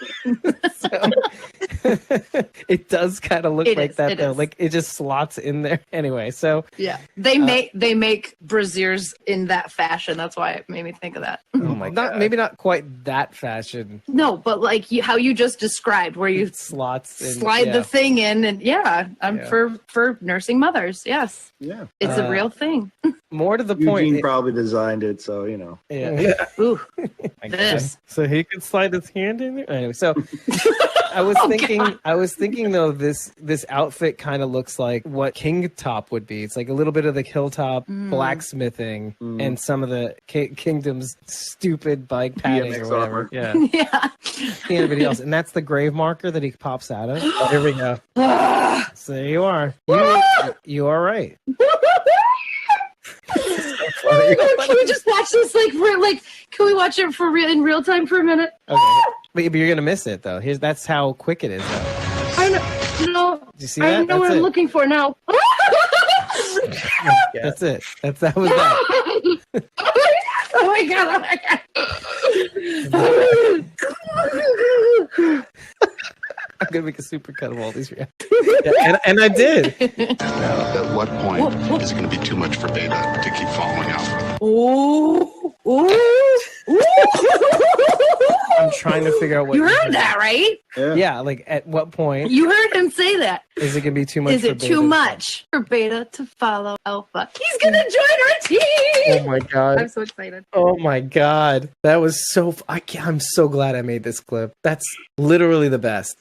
Speaker 8: It does kind of look like that though. Like it just slots in there. Anyway, so
Speaker 7: yeah, they make brassieres in that fashion. That's why it made me think of that.
Speaker 8: Oh my God. Maybe not quite that fashion.
Speaker 7: No, but like how you just described, where you slide the thing in, and for nursing mothers. Yes,
Speaker 10: yeah,
Speaker 7: it's a real thing.
Speaker 8: More to the
Speaker 10: Eugene
Speaker 8: point,
Speaker 10: probably designed it, so you know.
Speaker 8: Yeah.
Speaker 7: Ooh,
Speaker 8: this. So he could slide his hand in there. Anyway, so I was thinking though, this outfit kind of looks like what King Top would be. It's like a little bit of the hilltop blacksmithing and some of the Kingdom's stupid bike padding or whatever. Yeah.
Speaker 7: Yeah.
Speaker 8: Anybody else? And that's the grave marker that he pops out of. Oh, here we go. So there you are. You are right.
Speaker 7: Can we just watch this can we watch it in real time for a minute?
Speaker 8: Okay. But you're gonna miss it though. That's how quick it is though.
Speaker 7: I know.
Speaker 8: Did you see that?
Speaker 7: I know what I'm looking for now.
Speaker 8: That's it. That was that.
Speaker 7: Oh my god!
Speaker 8: I'm gonna make a super cut of all these reactions. Yeah, and I did.
Speaker 11: At what point is it going to be too much for Beta to keep following Alpha?
Speaker 8: I'm trying to figure out what
Speaker 7: you heard that, right?
Speaker 8: Yeah, like at what point
Speaker 7: you heard him say that?
Speaker 8: Is it gonna be too much?
Speaker 7: Is it too much for Beta to follow Alpha? He's gonna join our team.
Speaker 8: Oh my god!
Speaker 7: I'm so excited.
Speaker 8: Oh my god, that was so. I'm so glad I made this clip. That's literally the best.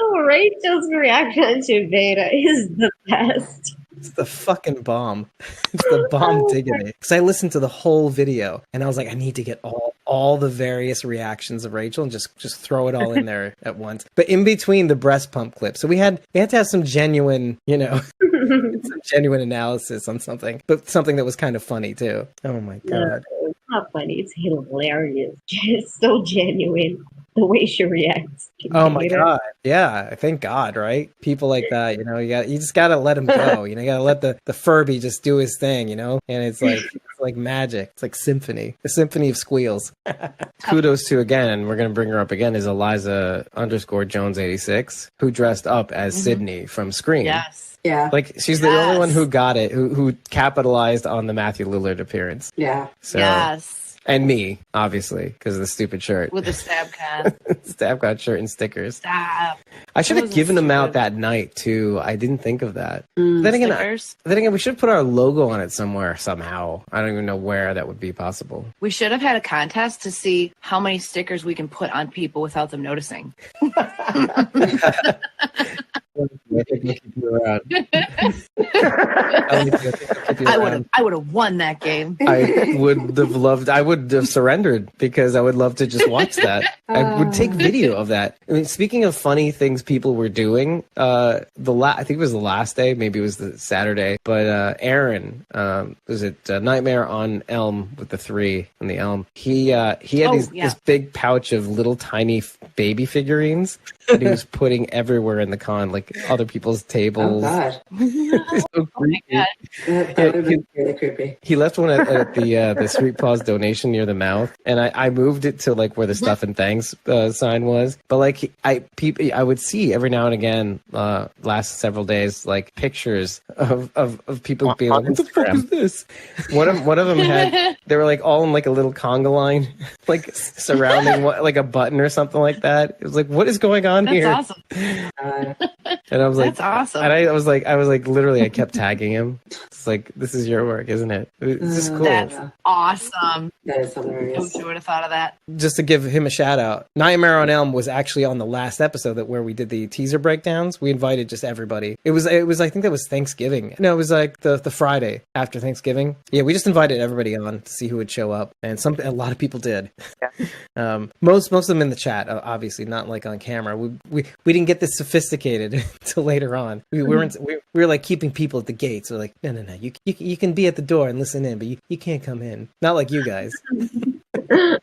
Speaker 5: Oh, Rachel's reaction to Beta is the best.
Speaker 8: It's the fucking bomb. It's the bomb diggity. Because I listened to the whole video and I was like, I need to get all the various reactions of Rachel and just throw it all in there at once. But in between the breast pump clip, so we had to have some genuine, some genuine analysis on something, but something that was kind of funny too. Oh my god.
Speaker 5: No, it's not funny. It's hilarious. It's so genuine. The way she reacts.
Speaker 8: Oh my god! Yeah, thank God, right? People like that, you just gotta let him go. You gotta let the Furby just do his thing, and it's like magic. It's like symphony, the symphony of squeals. Kudos to again, we're gonna bring her up again, is Eliza_Jones86, who dressed up as Sydney from Scream.
Speaker 7: Yes.
Speaker 9: Yeah.
Speaker 8: Like she's the only one who got it, who capitalized on the Matthew Lillard appearance.
Speaker 9: Yeah.
Speaker 8: So,
Speaker 7: yes.
Speaker 8: And me, obviously, because of the stupid shirt.
Speaker 7: With the stab cat.
Speaker 8: Stab cat shirt and stickers.
Speaker 7: Stop.
Speaker 8: I should have given them out that night, too. I didn't think of that. Then again, we should put our logo on it somewhere, somehow. I don't even know where that would be possible.
Speaker 7: We should have had a contest to see how many stickers we can put on people without them noticing. I would have won that game.
Speaker 8: I would have surrendered because I would love to just watch that. I would take video of that. I mean, speaking of funny things people were doing, I think it was the last day, maybe it was the Saturday, but Aaron, was it Nightmare on Elm with the 3 and the Elm? He had this big pouch of little tiny baby figurines that he was putting everywhere in the con, like other people's tables.
Speaker 9: Oh god.
Speaker 8: So creepy.
Speaker 9: Oh that would be really creepy.
Speaker 8: He left one at the Sweet Paws donation near the mouth, and I moved it to like where the Stuff and Thanks sign was. But like I would see every now and again, last several days, like pictures of people being like, "What the fuck is this?" One of them had, they were like all in like a little conga line, like surrounding like a button or something like that. It was like, what is going on here?
Speaker 7: That's awesome.
Speaker 8: And I was like,
Speaker 7: that's awesome.
Speaker 8: And I was like, literally, I kept tagging him. It's like, this is your work, isn't it? It's just cool.
Speaker 7: That's awesome.
Speaker 9: That is hilarious.
Speaker 7: Who would have thought of that?
Speaker 8: Just to give him a shout out, Nightmare on Elm was actually on the last episode where we did the teaser breakdowns. We invited just everybody. It was I think that was Thanksgiving. No, it was like the Friday after Thanksgiving. Yeah, we just invited everybody on to see who would show up, and a lot of people did. Yeah. Most of them in the chat, obviously not like on camera. We didn't get this sophisticated until later on. We were like keeping people at the gates. We're like, no, you can be at the door and listen in, but you can't come in. Not like you guys. No.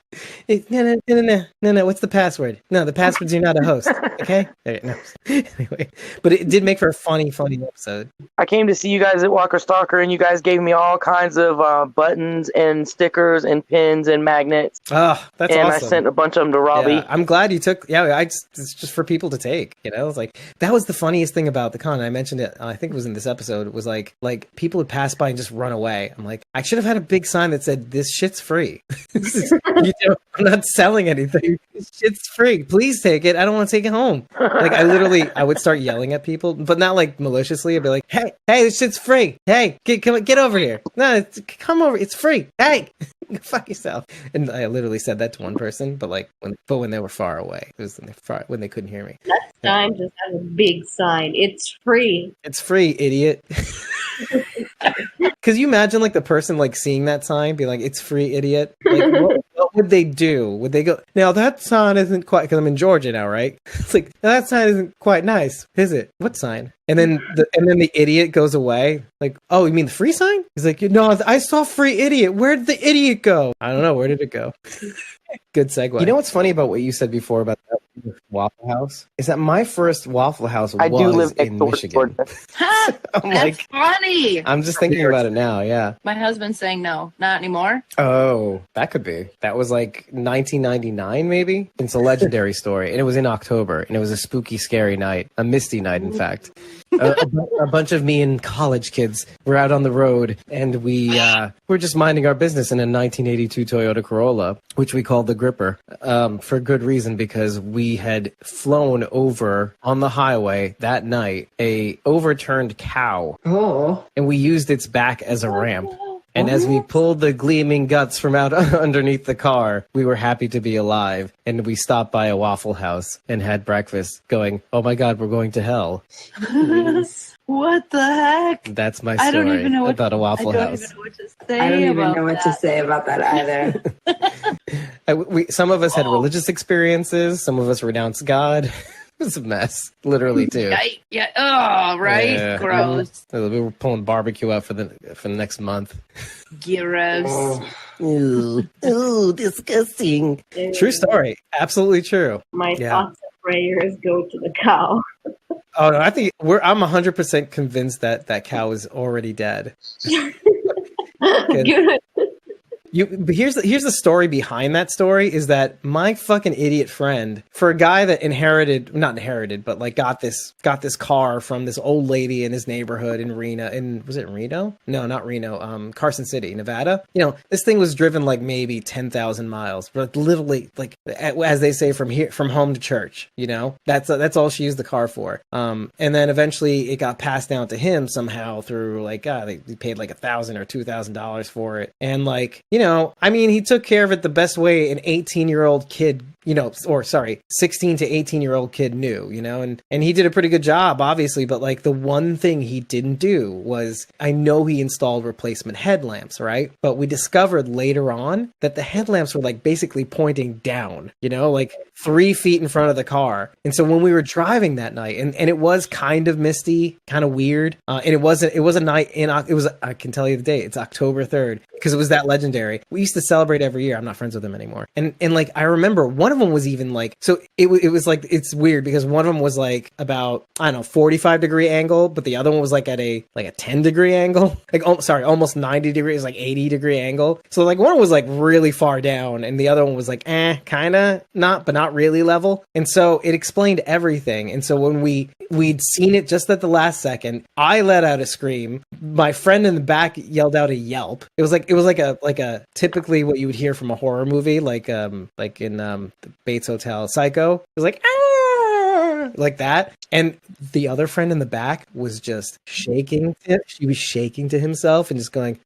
Speaker 8: What's the password? No, the password's you're not a host. Okay. No. Anyway, but it did make for a funny episode.
Speaker 4: I came to see you guys at Walker Stalker, and you guys gave me all kinds of buttons and stickers and pins and magnets.
Speaker 8: Oh, that's awesome.
Speaker 4: And I sent a bunch of them to Robbie.
Speaker 8: Yeah, I'm glad you took. Yeah, it's just for people to take. You know, it's like that was the funniest thing about the con. I mentioned it. I think it was in this episode. It was like people would pass by and just run away. I'm like, I should have had a big sign that said, "This shit's free." I'm not selling anything. This shit's free. Please take it. I don't want to take it home. Like I would start yelling at people, but not like maliciously. I'd be like, hey, this shit's free. Hey, get over here. No, come over. It's free. Hey, fuck yourself. And I literally said that to one person, but when they were far away, it was when they couldn't hear me.
Speaker 5: That sign just has a big sign. It's free.
Speaker 8: It's free, idiot. Because you imagine like the person like seeing that sign, be like, "It's free, idiot." Like, what would they do? Would they go, "Now that sign isn't quite," because I'm in Georgia now, right? It's like, that sign isn't quite nice, is it? What sign? And then the idiot goes away. Like, "Oh, you mean the free sign?" He's like, "No, I saw free idiot. Where did the idiot go?" I don't know. Where did it go? Good segue. You know what's funny about what you said before about that Waffle House is that my first Waffle House was in Michigan.
Speaker 7: That's funny.
Speaker 8: I'm just thinking about it now. Yeah.
Speaker 7: My husband's saying no, not anymore.
Speaker 8: Oh, that could be. That was like 1999, maybe. It's a legendary story, and it was in October, and it was a spooky, scary night, a misty night, in fact. A bunch of me and college kids were out on the road, and we were just minding our business in a 1982 Toyota Corolla, which we called the Gripper, for good reason, because we had flown over on the highway that night a overturned cow, and we used its back as a ramp. And as we pulled the gleaming guts from out underneath the car, we were happy to be alive. And we stopped by a Waffle House and had breakfast going, "Oh my God, we're going to hell."
Speaker 7: What the heck?
Speaker 8: That's my story about a Waffle House.
Speaker 9: I don't even know what to say about that either.
Speaker 8: Some of us had religious experiences. Some of us renounced God. It was a mess, literally, too.
Speaker 7: Yeah. Oh, right. Yeah. Gross.
Speaker 8: We were pulling barbecue out for the next month.
Speaker 7: Gross.
Speaker 8: Ooh, disgusting. True story. Absolutely true.
Speaker 5: My thoughts and prayers go to the cow.
Speaker 8: Oh no, I think I'm 100% convinced that cow is already dead.
Speaker 5: Good.
Speaker 8: But here's the story behind that story is that my fucking idiot friend, for a guy that but like got this car from this old lady in his neighborhood in Reno, was it Reno? No, not Reno. Carson City, Nevada. You know, this thing was driven like maybe 10,000 miles, but literally like, as they say, from home to church, you know, that's all she used the car for. And then eventually it got passed down to him somehow through like, they paid like $1,000 or $2,000 for it. And like, you know, I mean, he took care of it the best way an 18-year-old kid, 16 to 18-year-old kid knew, you know, and he did a pretty good job, obviously, but like the one thing he didn't do was, I know he installed replacement headlamps, right? But we discovered later on that the headlamps were like basically pointing down, you know, like 3 feet in front of the car. And so when we were driving that night, and it was kind of misty, kind of weird, and it was a night I can tell you the date, it's October 3rd, because it was that legendary. We used to celebrate every year. I'm not friends with them anymore. And like, I remember one of them was even like, so it was like, it's weird because one of them was like about, I don't know, 45-degree angle, but the other one was like at a 10-degree angle, almost 90 degrees, like 80-degree angle. So like one was like really far down and the other one was like, kind of not, but not really level. And so it explained everything. And so when we'd seen it just at the last second, I let out a scream. My friend in the back yelled out a yelp. It was like a typically what you would hear from a horror movie, like in the Bates Hotel Psycho. It was like, like that. And the other friend in the back was just shaking. She was shaking to himself and just going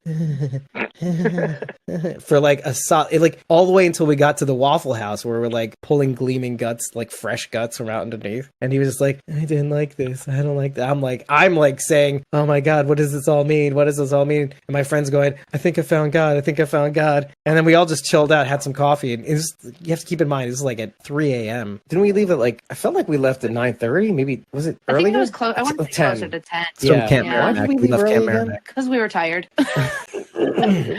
Speaker 8: for like a solid, like all the way until we got to the Waffle House where we're like pulling gleaming guts, like fresh guts from out underneath. And he was just like, "I didn't like this. I don't like that." I'm like saying, "Oh my God, what does this all mean? What does this all mean?" And my friend's going, "I think I found God. I think I found God." And then we all just chilled out, had some coffee. And you have to keep in mind, this is like at 3 a.m. Didn't we leave at I felt like we left at 9:30. Maybe, was it earlier?
Speaker 7: I think it was close. I want to say closer to 10.
Speaker 8: So Camp Merrimack.
Speaker 7: We left Camp Merrimack. Because we were tired.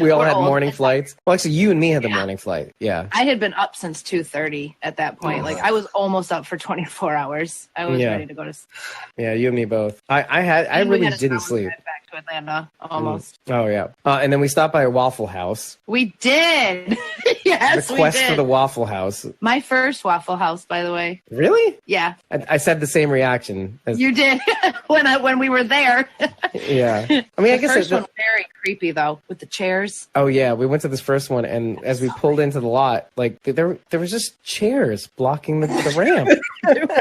Speaker 8: We all had morning flights. Well, actually, you and me had the morning flight. Yeah.
Speaker 7: I had been up since 2:30 at that point. Like, I was almost up for 24 hours. I was ready to go to sleep.
Speaker 8: Yeah, you and me both. I really didn't sleep.
Speaker 7: Back to Atlanta, almost.
Speaker 8: Oh, yeah. And then we stopped by a Waffle House.
Speaker 7: We did. Yes,
Speaker 8: the quest
Speaker 7: we did.
Speaker 8: for the Waffle House.
Speaker 7: My first Waffle House, by the way.
Speaker 8: Really?
Speaker 7: Yeah.
Speaker 8: I said the same reaction.
Speaker 7: You did when we were there.
Speaker 8: Yeah. I mean, I guess
Speaker 7: the first one very creepy though, with the chairs.
Speaker 8: Oh yeah, we went to this first one, and as we pulled into the lot, like there was just chairs blocking the ramp.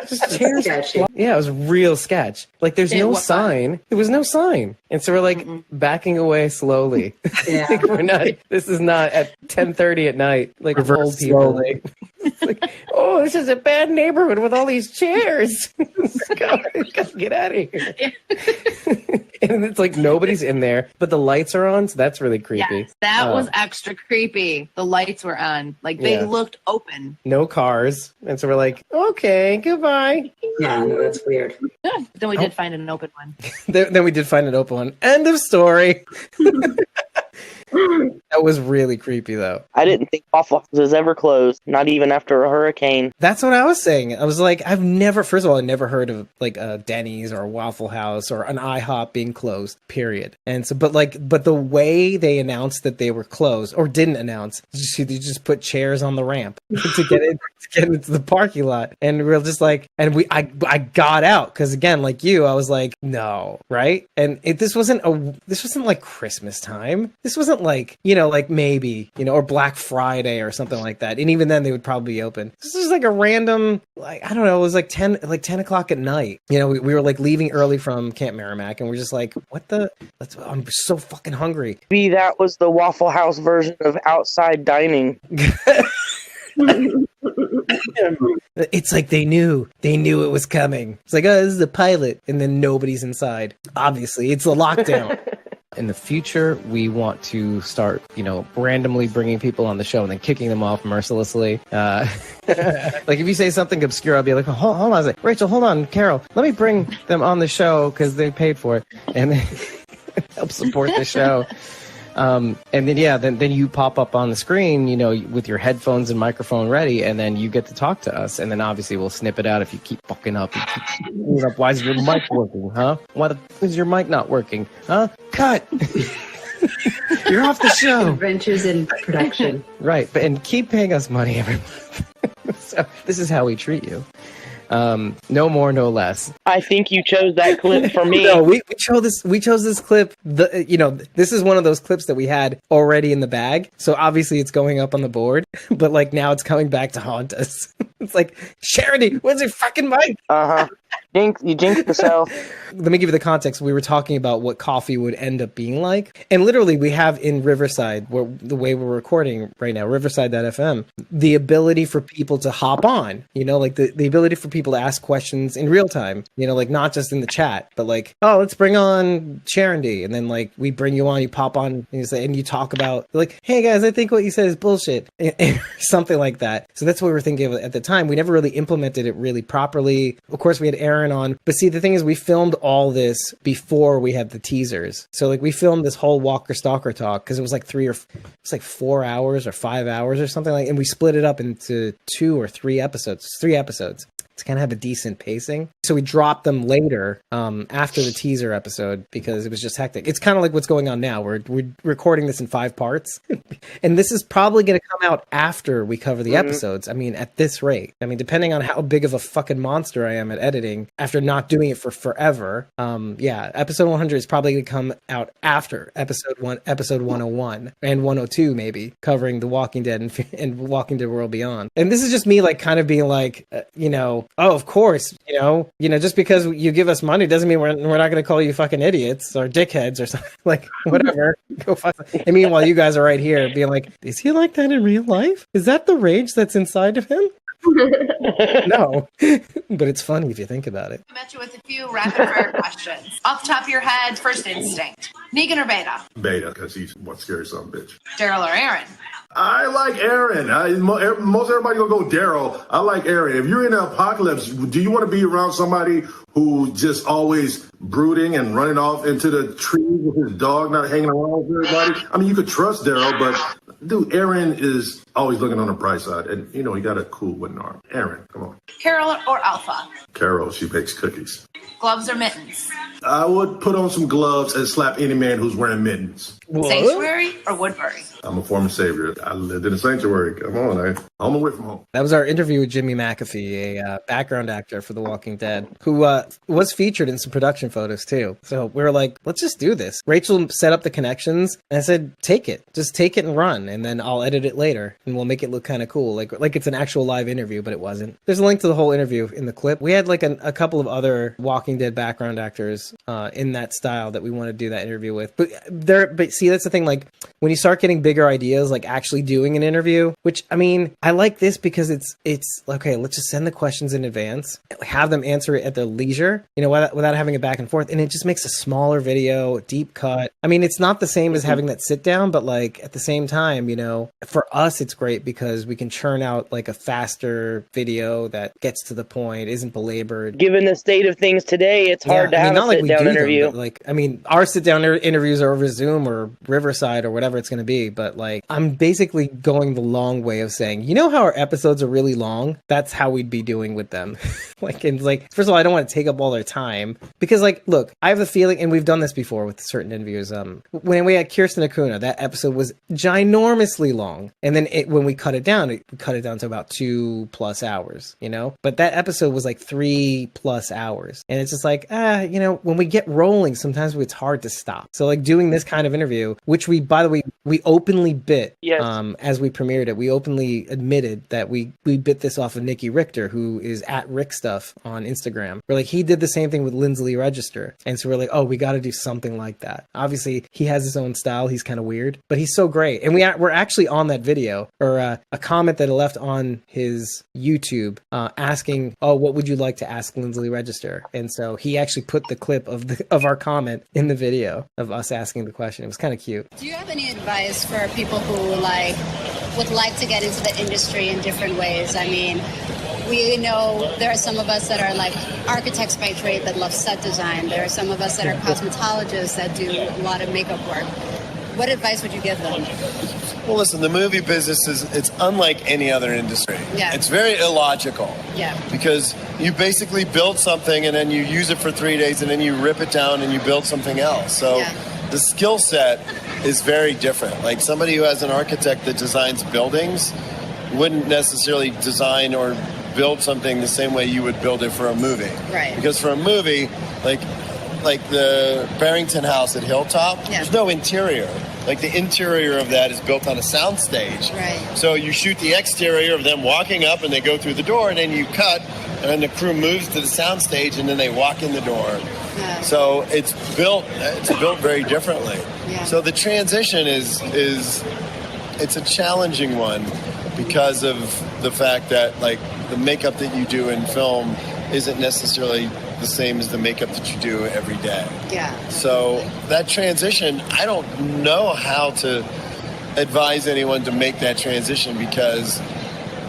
Speaker 8: Just chairs. Yeah, it was real sketch. Like there's no sign. There was no sign, and so we're like backing away slowly.
Speaker 6: Yeah.
Speaker 8: Like we're not. This is not at 10:30 at night. Like old people. Like, oh, this is a bad neighborhood with all these chairs. Gotta get out of here. And it's like nobody's in there, but the lights are on, so that's really creepy.
Speaker 7: Yes, that was extra creepy. The lights were on. Like they looked open.
Speaker 8: No cars. And so we're like, okay, goodbye.
Speaker 6: Yeah, no, that's weird.
Speaker 7: But then we did find an open one.
Speaker 8: Then we did find an open one. End of story. That was really creepy, though.
Speaker 4: I didn't think Waffle House was ever closed, not even after a hurricane.
Speaker 8: That's what I was saying. I was like, I've never heard of like a Denny's or a Waffle House or an IHOP being closed, period. And so, but the way they announced that they were closed or didn't announce, they just put chairs on the ramp to get into the parking lot. And we were just like, I got out. Cause again, like you, I was like, no, right. And this wasn't like Christmas time. This wasn't like, like maybe, or Black Friday or something like that. And even then they would probably be open. This is like a random, like, I don't know, it was like 10 o'clock at night. We were like leaving early from Camp Merrimack and we're just like, I'm so fucking hungry.
Speaker 4: Maybe that was the Waffle House version of outside dining.
Speaker 8: It's like they knew it was coming. It's like, oh, this is a pilot. And then nobody's inside. Obviously, it's a lockdown. In the future, we want to start, randomly bringing people on the show and then kicking them off mercilessly. Like if you say something obscure, I'll be like, hold on a second. Rachel, hold on. Carol, let me bring them on the show because they paid for it and help support the show. And then you pop up on the screen, with your headphones and microphone ready, and then you get to talk to us. And then obviously we'll snip it out if you keep fucking up. Why is your mic working, huh? Why is your mic not working, huh? Cut. You're off the show.
Speaker 6: Adventures in production.
Speaker 8: Right, and keep paying us money every month. So this is how we treat you. No more, no less.
Speaker 4: I think you chose that clip for me.
Speaker 8: No, we chose this clip. This is one of those clips that we had already in the bag. So obviously it's going up on the board, but like now it's coming back to haunt us. It's like, Charity, where's your fucking mic?
Speaker 4: You jinxed yourself.
Speaker 8: Let me give you the context. We were talking about what coffee would end up being like. And literally we have in Riverside, the way we're recording right now, Riverside.fm, the ability for people to hop on, like the ability for people to ask questions in real time, like not just in the chat, but like, oh, let's bring on Charity. And then like we bring you on, you pop on and you talk about like, hey guys, I think what you said is bullshit. Something like that. So that's what we were thinking of at the time. We never really implemented it really properly. Of course, we had Aaron on, but see, the thing is, we filmed all this before we had the teasers. So like we filmed this whole Walker Stalker talk because it was like 4 hours or 5 hours or something like, and we split it up into 2 or 3 episodes. 3 episodes to kind of have a decent pacing. So we dropped them later after the teaser episode because it was just hectic. It's kind of like what's going on now. We're recording this in 5 parts. And this is probably going to come out after we cover the episodes. I mean, at this rate. I mean, depending on how big of a fucking monster I am at editing after not doing it for forever. Episode 100 is probably going to come out after episode 101 and 102 maybe, covering The Walking Dead and Walking Dead World Beyond. And this is just me like kind of being like, oh, of course, just because you give us money doesn't mean we're not going to call you fucking idiots or dickheads or something. Like, whatever. Go fuck. And meanwhile, you guys are right here being like, is he like that in real life? Is that the rage that's inside of him? No, but it's funny if you think about it.
Speaker 12: I met you with a few rapid fire questions. Off the top of your head, first instinct. Negan or Beta?
Speaker 13: Beta, because he's one scary son of a bitch.
Speaker 12: Daryl or Aaron?
Speaker 13: I like Aaron. Most everybody gonna go Daryl. I like Aaron. If you're in an apocalypse, do you want to be around somebody who just always brooding and running off into the trees with his dog, not hanging around with everybody? I mean, you could trust Daryl, but dude, Aaron is always looking on the bright side, and you know he got a cool wooden arm. Aaron, come on.
Speaker 12: Carol or Alpha?
Speaker 13: Carol, she bakes cookies.
Speaker 12: Gloves or mittens?
Speaker 13: I would put on some gloves and slap any man who's wearing mittens.
Speaker 12: What? Sanctuary or Woodbury?
Speaker 13: I'm a former savior. I lived in a sanctuary. Come on, I'm away from home.
Speaker 8: That was our interview with Jimmy McAfee, a background actor for The Walking Dead, who was featured in some production photos too. So we were like, let's just do this. Rachel set up the connections, and I said, take it. Just take it and run, and then I'll edit it later, and we'll make it look kind of cool, like it's an actual live interview, but it wasn't. There's a link to the whole interview in the clip. We had like a couple of other Walking Dead background actors in that style that we want to do that interview with. But see, that's the thing. Like when you start getting bigger ideas, like actually doing an interview, which I mean, I like this because it's okay. Let's just send the questions in advance, have them answer it at their leisure, you know, without having it back and forth, and it just makes a smaller video, deep cut. I mean, it's not the same as having that sit down, but like at the same time, you know, for us, it's great because we can churn out like a faster video that gets to the point, isn't belabored.
Speaker 4: Given the state of things today, it's hard to have a sit-down interview.
Speaker 8: Them, like, I mean, our sit-down interviews are over Zoom or Riverside or whatever it's going to be, but like, I'm basically going the long way of saying, you know how our episodes are really long? That's how we'd be doing with them. Like, first of all, I don't want to take up all their time because, like, look, I have the feeling, and we've done this before with certain interviews. When we had Kirsten Acuna, that episode was ginormously long, and then when we cut it down to about 2+ hours, you know. But that episode was like 3+ hours, and it's just like, you know, when we get rolling, sometimes it's hard to stop. So, like, doing this kind of interview, which we, by the way, we openly bit, yes. As we premiered it, we openly admitted that we bit this off of Nikki Richter, who is at Rick Stuff on Instagram. We're like, he did the same thing with Lindsley Register. And so we're like, oh, we got to do something like that. Obviously, he has his own style. He's kind of weird, but he's so great. And we're actually on that video, or a comment that I left on his YouTube asking, oh, what would you like to ask Lindsley Register? And so he actually put the clip of our comment in the video of us asking the question. It was kind of cute.
Speaker 14: Do you have any advice for people who would like to get into the industry in different ways? I mean, we know there are some of us that are like architects by trade that love set design. There are some of us that are cosmetologists that do a lot of makeup work. What advice would you give them?
Speaker 15: Well, listen, the movie business it's unlike any other industry.
Speaker 14: Yeah.
Speaker 15: It's very illogical.
Speaker 14: Yeah.
Speaker 15: Because you basically build something and then you use it for 3 days and then you rip it down and you build something else. So the skill set is very different. Like somebody who has an architect that designs buildings wouldn't necessarily design or build something the same way you would build it for a movie.
Speaker 14: Right.
Speaker 15: Because for a movie, like the Barrington House at Hilltop, there's no interior. Like the interior of that is built on a soundstage.
Speaker 14: Right.
Speaker 15: So you shoot the exterior of them walking up and they go through the door and then you cut and then the crew moves to the soundstage and then they walk in the door. Yeah. So it's built very differently. Yeah. So the transition is it's a challenging one because of the fact that like the makeup that you do in film isn't necessarily the same as the makeup that you do every day.
Speaker 14: Yeah.
Speaker 15: So that transition, I don't know how to advise anyone to make that transition because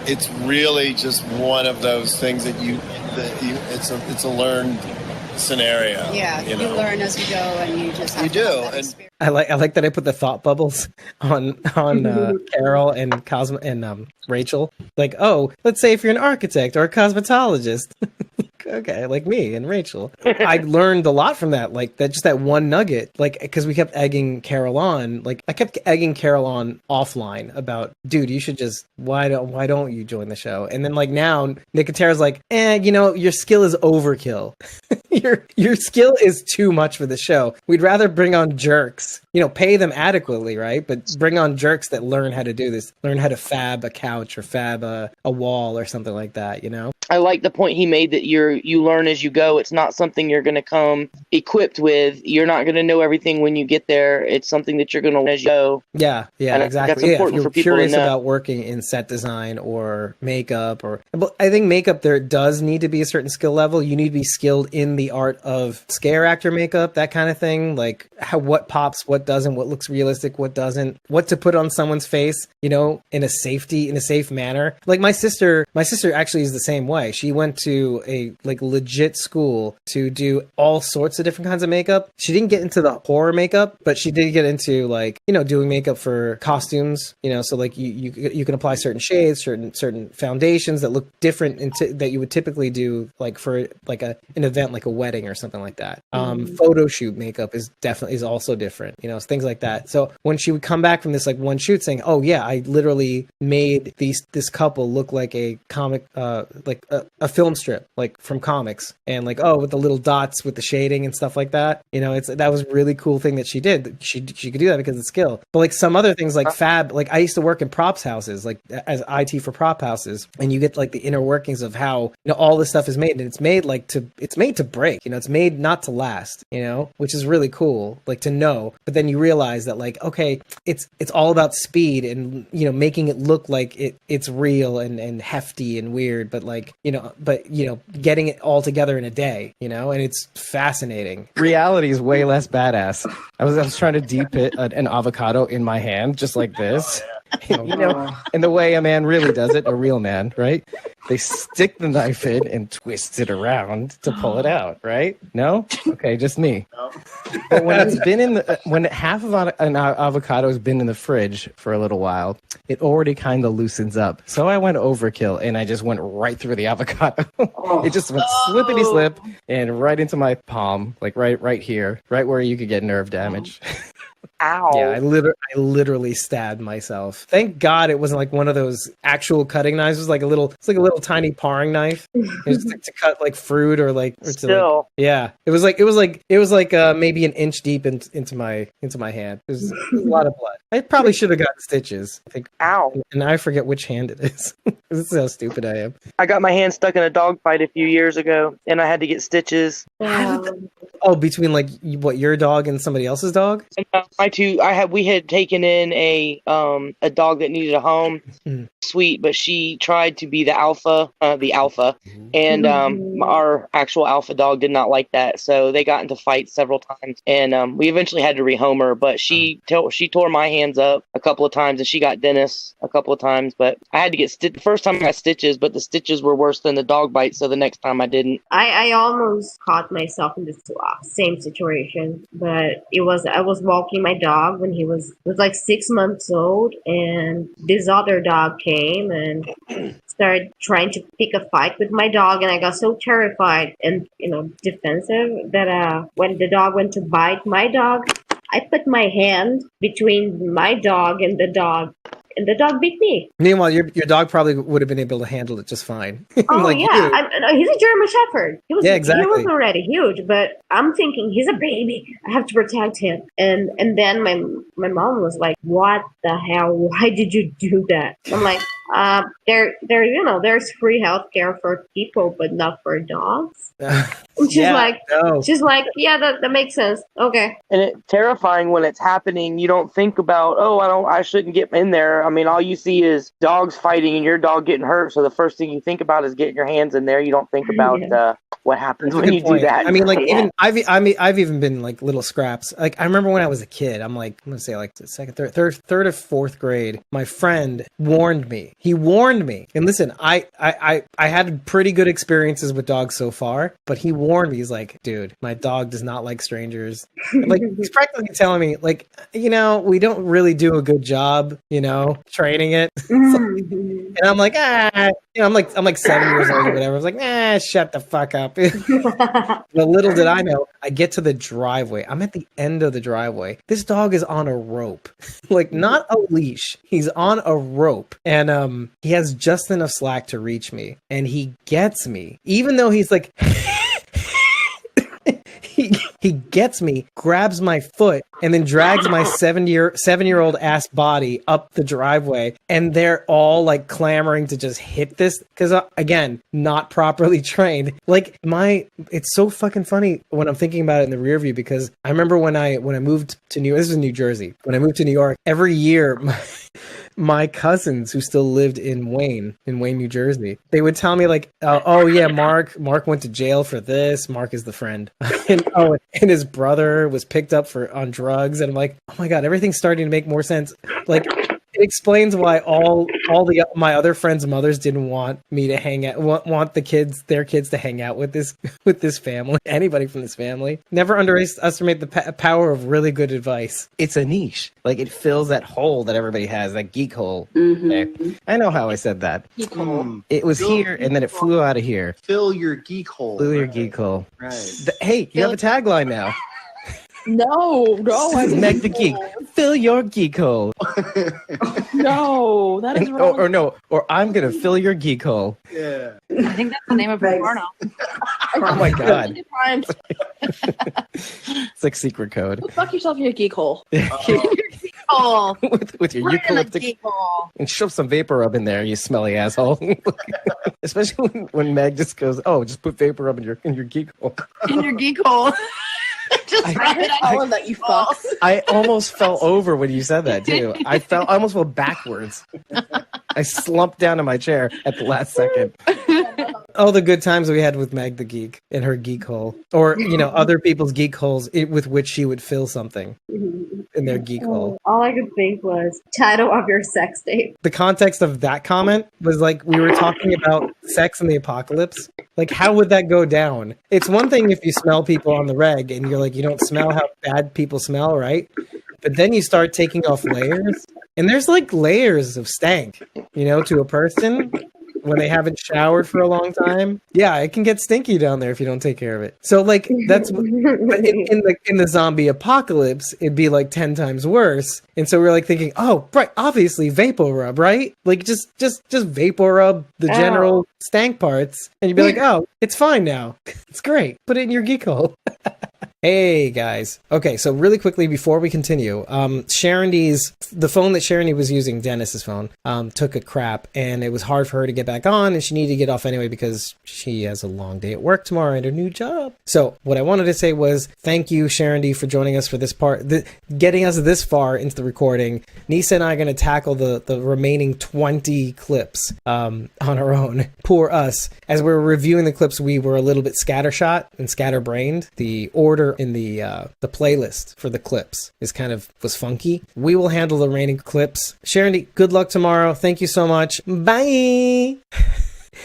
Speaker 15: it's really just one of those things that it's a learned scenario.
Speaker 14: Yeah, you learn as you go, and you just have
Speaker 15: and
Speaker 8: I like that I put the thought bubbles on Carol and Cosmo and Rachel. Like, oh, let's say if you're an architect or a cosmetologist. Okay, like me and Rachel. I learned a lot from that, like that one nugget, like because we kept egging Carol on. Like I kept egging Carol on offline about, dude, you should just why don't you join the show? And then like now Nicotera's like, you know, your skill is overkill. your skill is too much for the show. We'd rather bring on jerks pay them adequately, right? But bring on jerks that learn how to do this, learn how to fab a couch or fab a wall or something like that,
Speaker 4: I like the point he made that you learn as you go. It's not something you're going to come equipped with. You're not going to know everything when you get there. It's something that you're going to learn as you go.
Speaker 8: Yeah,
Speaker 4: and
Speaker 8: exactly.
Speaker 4: That's important
Speaker 8: if
Speaker 4: for
Speaker 8: you're
Speaker 4: people
Speaker 8: curious
Speaker 4: to know.
Speaker 8: about working in set design or makeup, but I think makeup, there does need to be a certain skill level. You need to be skilled in the art of scare actor makeup, that kind of thing. Like what pops, what doesn't, what looks realistic, what doesn't, what to put on someone's face, in a safe manner. Like my sister actually is the same way. She went to a legit school to do all sorts of different kinds of makeup. She didn't get into the horror makeup, but she did get into doing makeup for costumes, so like you can apply certain shades, certain foundations that look different that you would typically do for an event like a wedding or something like that. Photo shoot makeup is also different, things like that. So when she would come back from this one shoot saying, oh yeah, I literally made this couple look like a comic, like a film strip, like from comics, and with the little dots with the shading and stuff like that. That was a really cool thing that she did. She could do that because of skill. But some other things like fab, I used to work in props houses, as IT for prop houses, and you get the inner workings of how all this stuff is made, and it's made to break. It's made not to last. Which is really cool, to know. But then you realize that okay, it's all about speed and making it look like it's real and hefty and weird, but getting it all together in a day, and it's fascinating.
Speaker 16: Reality is way less badass. I was trying to deep it an avocado in my hand, just like this. And the way a man really does it, a real man, right? They stick the knife in and twist it around to pull it out, right? No? Okay, just me. But when it's been when half of an avocado has been in the fridge for a little while, it already kind of loosens up. So I went overkill and I just went right through the avocado. It just went slippity slip and right into my palm, right here, right where you could get nerve damage.
Speaker 4: Ow.
Speaker 8: Yeah, I literally stabbed myself. Thank God it wasn't one of those actual cutting knives. It was a little tiny paring knife. It was to cut fruit or
Speaker 4: Still.
Speaker 8: Yeah. It was maybe an inch deep into my hand. It was a lot of blood. I probably should have gotten stitches. I think.
Speaker 4: Ow.
Speaker 8: And I forget which hand it is. This is how stupid I am.
Speaker 4: I got my hand stuck in a dog fight a few years ago, and I had to get stitches.
Speaker 8: Oh, between your dog and somebody else's dog?
Speaker 4: We had taken in a dog that needed a home. Sweet, but she tried to be the alpha, and our actual alpha dog did not like that, so they got into fights several times, and we eventually had to rehome her. But she tore my hands up a couple of times, and she got dentists a couple of times. But I had to get the first time I got stitches, but the stitches were worse than the dog bite, so the next time I didn't.
Speaker 5: I almost caught myself in this same situation, but I was walking my dog when he was 6 months old, and this other dog came and started trying to pick a fight with my dog, and I got so terrified and defensive that when the dog went to bite my dog, I put my hand between my dog and the dog, and the dog bit me.
Speaker 8: Meanwhile, your dog probably would have been able to handle it just fine.
Speaker 5: Oh yeah, he's a German Shepherd.
Speaker 8: Exactly.
Speaker 5: He was already huge, but I'm thinking he's a baby. I have to protect him. And then my mom was like, "What the hell? Why did you do that?" I'm like, there's free healthcare for people, but not for dogs. And she's like, yeah, that makes sense. Okay.
Speaker 4: And it's terrifying when it's happening. You don't think about, I shouldn't get in there. I mean, all you see is dogs fighting and your dog getting hurt. So the first thing you think about is getting your hands in there. You don't think about what happens when you do that.
Speaker 8: I mean, even I've even been little scraps. I remember when I was a kid. I'm gonna say the second, third or fourth grade. My friend warned me. He warned me. And listen, I had pretty good experiences with dogs so far, but he warned me. He's like, dude, my dog does not like strangers. He's practically telling me, we don't really do a good job, training it. And I'm like, I'm like 7 years old or whatever. I was like, shut the fuck up. But little did I know, I get to the driveway. I'm at the end of the driveway. This dog is on a rope, not a leash. He's on a rope, and he has just enough slack to reach me, and he gets me, even though he's He gets me, grabs my foot, and then drags my 7-year-old ass body up the driveway. And they're all like clamoring to just hit this because, again, not properly trained. Like it's so fucking funny when I'm thinking about it in the rear view, because I remember when I moved to this is New Jersey. When I moved to New York, every year my cousins who still lived in Wayne, New Jersey, they would tell me like, oh yeah, Mark went to jail for this. Mark is the friend. and his brother was picked up on drugs. And I'm like, oh my God, everything's starting to make more sense. Like, it explains why all my other friends' mothers didn't want me to hang out, want their kids to hang out with this family, anybody from this family. Never underestimate the power of really good advice.
Speaker 16: It's a niche. Like, it fills that hole that everybody has, that geek hole. Okay. I know how I said that.
Speaker 17: Geek hole.
Speaker 16: It was here, and then it flew out of here.
Speaker 17: Fill your geek hole.
Speaker 16: Fill your geek hole.
Speaker 17: Right.
Speaker 16: Hey, you have a tagline now.
Speaker 18: No,
Speaker 16: Meg the Geek. Fill your geek hole.
Speaker 18: No, that is wrong.
Speaker 16: Or I'm gonna fill your geek hole.
Speaker 17: Yeah.
Speaker 7: I think that's the name of a porno.
Speaker 16: Oh my God.
Speaker 18: It's
Speaker 16: It's like secret code.
Speaker 18: fuck yourself in your geek hole.
Speaker 7: Oh,
Speaker 16: with your
Speaker 7: right in the
Speaker 16: eucalyptic
Speaker 7: geek hole.
Speaker 16: and shove some vapor rub in there, you smelly asshole. Especially when Meg just goes, "Oh, just put vapor rub in your geek hole."
Speaker 7: In your geek hole. Just
Speaker 18: that you fuck.
Speaker 16: I almost fell over when you said that too. I almost fell backwards. I slumped down in my chair at the last second.
Speaker 8: Oh, the good times we had with Meg the Geek in her geek hole, or other people's geek holes with which she would fill something in their geek hole.
Speaker 5: All I could think was title of your sex tape.
Speaker 8: The context of that comment was like we were talking about sex in the apocalypse. Like, how would that go down? It's one thing if you smell people on the reg and you're like, you don't smell how bad people smell, right? But then you start taking off layers, and there's like layers of stank, to a person when they haven't showered for a long time. Yeah, it can get stinky down there if you don't take care of it. So like that's in the zombie apocalypse, it'd be like 10 times worse. And so we're like thinking, oh, right, obviously vapor rub, right? Like just vapor rub the general stank parts, and you'd be like, oh, it's fine now. It's great. Put it in your geek hole. Hey guys. Okay, so really quickly before we continue, the phone that Sharon D was using, Dennis's phone, took a crap, and it was hard for her to get back on, and she needed to get off anyway because she has a long day at work tomorrow and her new job. So what I wanted to say was thank you, Sharon D, for joining us for this part, getting us this far into the recording. Nisa and I are going to tackle the remaining 20 clips on our own. Poor us. As we were reviewing the clips, we were a little bit scattershot and scatterbrained. The order in the playlist for the clips was funky. We will handle the remaining clips. Sharon D, good luck tomorrow. Thank you so much. Bye.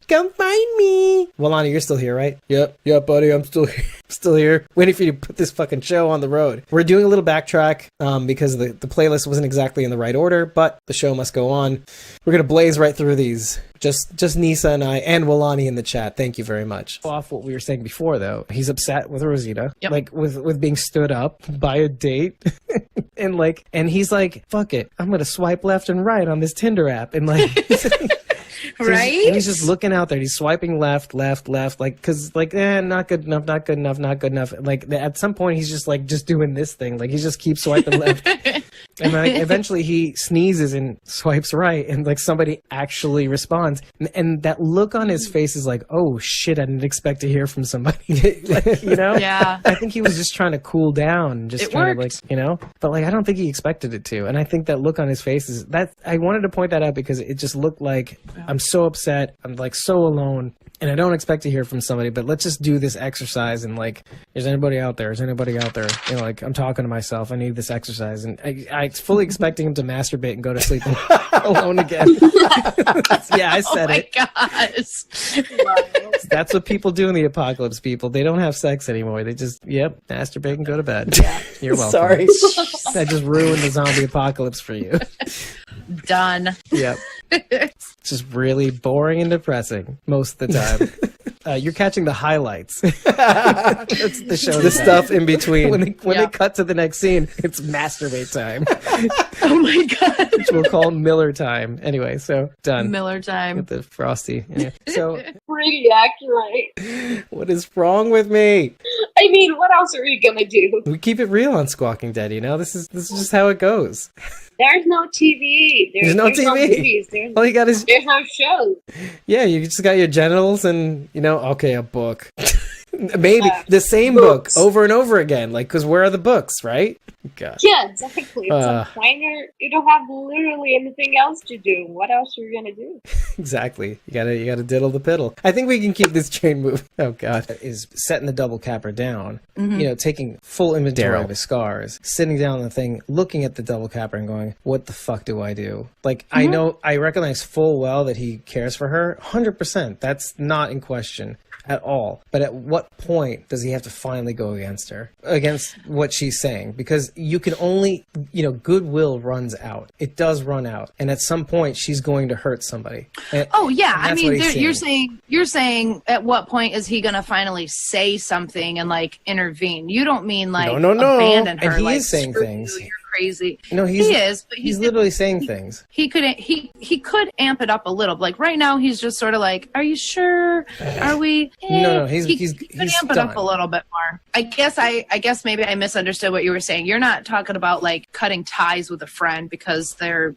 Speaker 8: Come find me. Walani, you're still here, right? Yep, buddy, I'm still here. Still here, waiting for you to put this fucking show on the road. We're doing a little backtrack because the playlist wasn't exactly in the right order, but the show must go on. We're gonna blaze right through these. Just Nisa and I and Walani in the chat. Thank you very much.
Speaker 16: Off what we were saying before, though, he's upset with Rosita,
Speaker 7: Yep.
Speaker 16: like with being stood up by a date, and he's like, "Fuck it, I'm gonna swipe left and right on this Tinder app," and like.
Speaker 7: Right?
Speaker 16: And he's just looking out there. He's swiping left, like, because, like, not good enough. Like, at some point, he's just doing this thing. Like, he just keeps swiping left. And, like, eventually he sneezes and swipes right, and, like, somebody actually responds. And that look on his face is like, oh, shit, I didn't expect to hear from somebody. Like,
Speaker 7: Yeah.
Speaker 16: I think he was just trying to cool down. Just
Speaker 7: It
Speaker 16: trying
Speaker 7: worked.
Speaker 16: to, like, But, like, I don't think he expected it to. And I think that look on his face is... I wanted to point that out because it just looked like... I'm so upset. I'm like so alone, and I don't expect to hear from somebody. But let's just do this exercise and like, is anybody out there? Like I'm talking to myself. I need this exercise, and I fully expecting him to masturbate and go to sleep alone again. Yeah, I said it.
Speaker 7: Oh my gosh.
Speaker 16: That's what people do in the apocalypse. People, they don't have sex anymore. They just masturbate and go to bed. You're welcome.
Speaker 8: Sorry.
Speaker 16: I just ruined the zombie apocalypse for you.
Speaker 7: Done.
Speaker 16: Yep. It's just really boring and depressing most of the time. You're catching the highlights. That's the show.
Speaker 8: The stuff in between.
Speaker 16: When they cut to the next scene, it's masturbate time.
Speaker 7: Oh my god.
Speaker 16: Which we'll call Miller time. Anyway, so done.
Speaker 7: Miller time.
Speaker 16: With the frosty. Anyway, so
Speaker 5: Pretty accurate.
Speaker 8: What is wrong with me?
Speaker 5: I mean, what else are we gonna do?
Speaker 8: We keep it real on Squawking Dead, you know? This is just how it goes.
Speaker 5: There's no TV. There's
Speaker 8: no TV.
Speaker 5: No movies.
Speaker 8: All you got is...
Speaker 5: There's no shows.
Speaker 8: Yeah, you just got your genitals and, you know, okay, a book. Maybe the same book over and over again, like, because where are the books, right? God.
Speaker 5: Yeah, exactly. It's a minor. You don't have literally anything else to do. What else are you gonna do?
Speaker 8: Exactly. You gotta diddle the piddle. I think we can keep this train moving. Oh God, is setting the double capper down.
Speaker 7: Mm-hmm.
Speaker 8: You know, taking full inventory of his scars, sitting down on the thing, looking at the double capper, and going, "What the fuck do I do?" Like, I recognize full well that he cares for her, 100%. That's not in question at all. But at what point does he have to finally go against her, against what she's saying? Because you can only, you know, goodwill runs out. It does run out, and at some point she's going to hurt somebody.
Speaker 7: Oh yeah, I mean, you're saying at what point is he going to finally say something and like intervene? You don't mean like abandon her.
Speaker 8: And he
Speaker 7: like,
Speaker 8: is saying things.
Speaker 7: You're crazy.
Speaker 8: No,
Speaker 7: he is, but
Speaker 8: he's literally saying things.
Speaker 7: He could amp it up a little. Like right now, he's just sort of like, "Are you sure? Are we?"
Speaker 8: No,
Speaker 7: he's amp it up a little bit more. I guess maybe I misunderstood what you were saying. You're not talking about like cutting ties with a friend because they're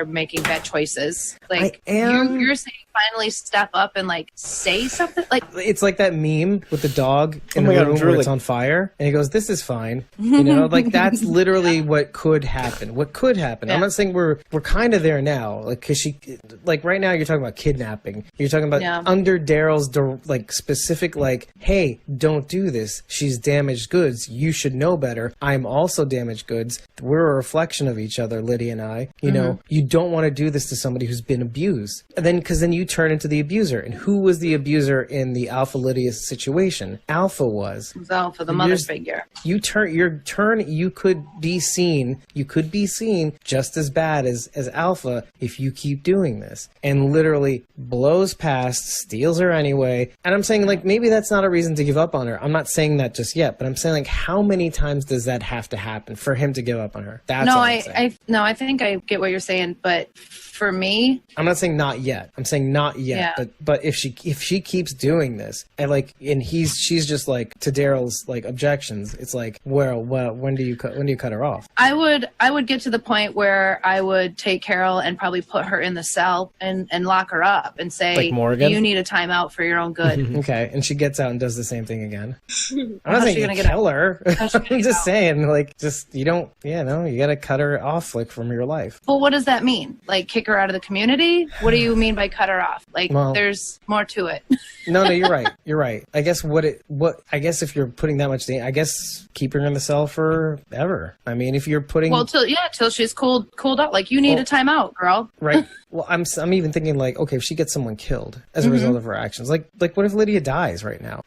Speaker 7: making bad choices. Like you're saying finally step up and like say something. Like
Speaker 8: it's like that meme with the dog in the room where it's on fire, and he goes, "This is fine." You know, like that's literally what could happen. What could happen? Yeah. I'm not saying we're kind of there now, like because she, like right now you're talking about kidnapping. You're talking about under Daryl's like specific like, hey, don't do this. She's damaged goods. You should know better. I'm also damaged goods. We're a reflection of each other, Lydia and I. You know, you don't want to do this to somebody who's been abused. And then because then you turn into the abuser. And who was the abuser in the Alpha Lydia situation? Alpha was.
Speaker 7: It was Alpha, the mother figure.
Speaker 8: You could be seen. You could be seen just as bad as Alpha if you keep doing this. And literally blows past, steals her anyway. And I'm saying like maybe that's not a reason to give up on her. I'm not saying that just yet, but I'm saying like how many times does that have to happen for him to give up on her? That's
Speaker 7: I think I get what you're saying, but for me,
Speaker 8: I'm not saying not yet. I'm saying not yet. Yeah. But if she keeps doing this and she's just like to Daryl's like objections, it's like when do you cut her off?
Speaker 7: I would get to the point where I would take Carol and probably put her in the cell and lock her up and say,
Speaker 8: like Morgan?
Speaker 7: You need a timeout for your own good.
Speaker 8: Okay, and she gets out and does the same thing again. I'm not saying you kill her. I'm just saying like you gotta cut her off like from your life.
Speaker 7: Well, what does that mean? Like kick her out of the community? What do you mean by cut her off? Like there's more to it.
Speaker 8: No, you're right. You're right. I guess I guess if you're putting that much I guess keep her in the cell forever. I mean, if you're putting
Speaker 7: till she's cooled out. Like you need a timeout, girl.
Speaker 8: Right. Well, I'm even thinking like, okay, if she gets someone killed as a result of her actions, like what if Lydia dies right now?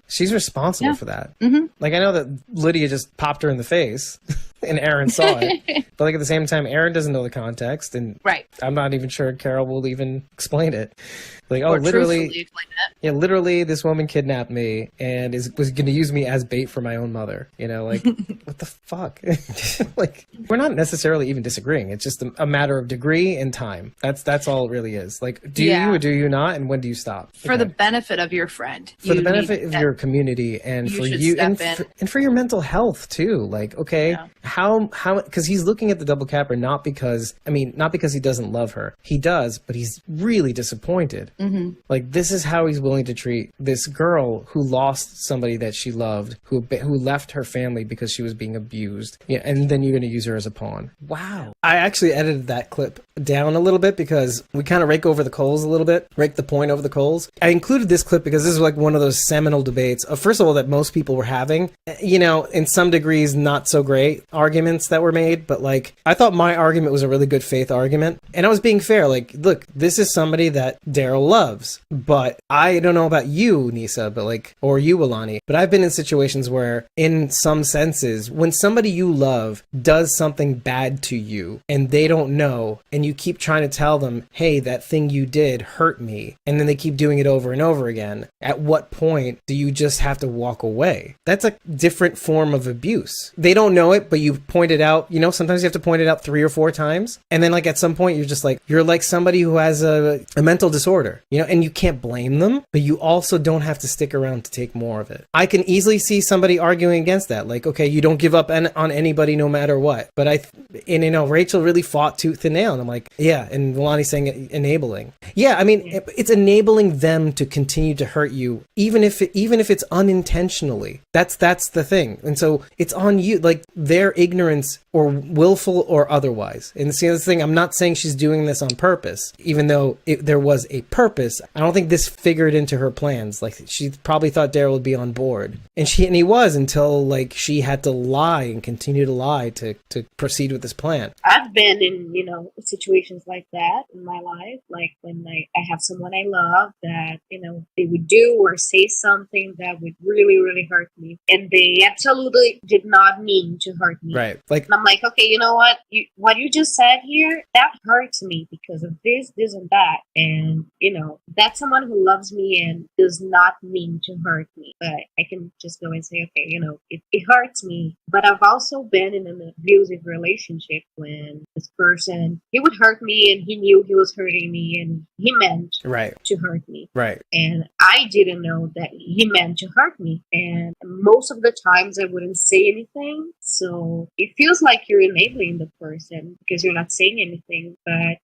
Speaker 8: She's responsible for that. Like I know that Lydia just popped her in the face, and Aaron saw it, but like at the same time, Aaron doesn't know the context, and I'm not even sure Carol will even explain it. Like,
Speaker 7: or
Speaker 8: literally, this woman kidnapped me and was going to use me as bait for my own mother. You know, like, what the fuck? Like, we're not necessarily even disagreeing. It's just a matter of degree and time. That's all it really is. Like, do you or do you not? And when do you stop?
Speaker 7: For the benefit of your friend.
Speaker 8: For the benefit of your community and for you and for your mental health too. Like, okay, how, because he's looking at the double capper not because he doesn't love her. He does, but he's really disappointed. Like this is how he's willing to treat this girl who lost somebody that she loved, who left her family because she was being abused. Yeah, and then you're going to use her as a pawn. Wow. I actually edited that clip down a little bit because we kind of rake over the coals a little bit, rake the point over the coals. I included this clip because this is like one of those seminal debates of, first of all, that most people were having, you know, in some degrees, not so great arguments that were made, but like, I thought my argument was a really good faith argument. And I was being fair. Like, look, this is somebody that Daryl loves, but I don't know about you, Nisa, but like, or you, Alani, but I've been in situations where in some senses, when somebody you love does something bad to you and they don't know, and you keep trying to tell them, hey, that thing you did hurt me, and then they keep doing it over and over again, at what point do you just have to walk away? That's a different form of abuse. They don't know it, but you point it out, you know, sometimes you have to point it out 3 or 4 times, and then like at some point you're like somebody who has a mental disorder, you know, and you can't blame them. but you also don't have to stick around to take more of it. I can easily see somebody arguing against that. Like, okay, you don't give up on anybody no matter what. But Rachel really fought tooth and nail. And I'm like, yeah. And Milani's saying enabling. Yeah, I mean, it's enabling them to continue to hurt you, even if it's unintentionally. That's the thing. And so it's on you, like their ignorance or willful or otherwise. And see, the thing, I'm not saying she's doing this on purpose, even though there was a purpose. I don't think this figured into her plans. Like, she probably thought Daryl would be on board, and he was, until like she had to lie and continue to lie to proceed with this plan.
Speaker 5: I've been in, situations like that in my life, like when I have someone I love that, they would do or say something that would really, really hurt me. And they absolutely did not mean to hurt me.
Speaker 8: Right. Like,
Speaker 5: and I'm like, okay, you know what? What you just said here, that hurts me because of this, this, and that. And, that's someone who loves me and does not mean to hurt me. But I can just go and say, okay, it hurts me. But I've also been in an abusive relationship when this person, he would hurt me and he knew he was hurting me and he meant to hurt me.
Speaker 8: Right.
Speaker 5: And I didn't know that he meant to hurt me. And most of the times I wouldn't say anything. So it feels like you're enabling the person because you're not saying anything. But,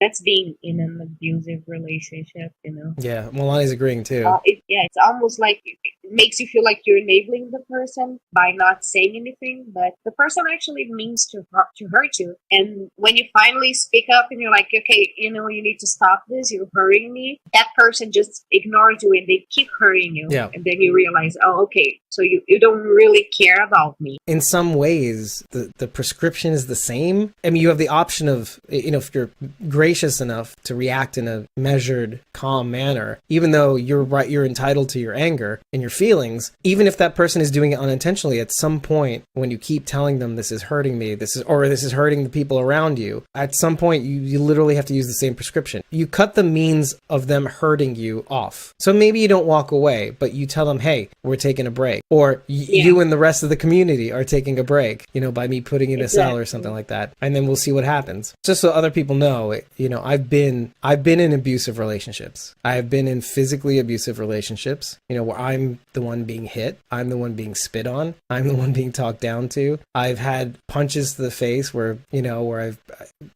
Speaker 5: that's being in an abusive relationship,
Speaker 8: Yeah, Milani's agreeing too.
Speaker 5: It's almost like it makes you feel like you're enabling the person by not saying anything, but the person actually means to hurt you. And when you finally speak up and you're like, okay, you need to stop this, you're hurting me, that person just ignores you and they keep hurting you.
Speaker 8: Yeah.
Speaker 5: And then you realize, oh, okay, so you don't really care about me.
Speaker 8: In some ways, the prescription is the same. I mean, you have the option of, if you're gracious enough to react in a measured, calm manner, even though you're right, you're entitled to your anger and your feelings, even if that person is doing it unintentionally, at some point, when you keep telling them this is hurting me, this is hurting the people around you, at some point, you literally have to use the same prescription. You cut the means of them hurting you off. So maybe you don't walk away, but you tell them, hey, we're taking a break. Or you and the rest of the community are taking a break, by me putting you in a cell or something like that. And then we'll see what happens. Just so other people know, I've been in abusive relationships. I have been in physically abusive relationships, where I'm the one being hit. I'm the one being spit on. I'm the one being talked down to. I've had punches to the face where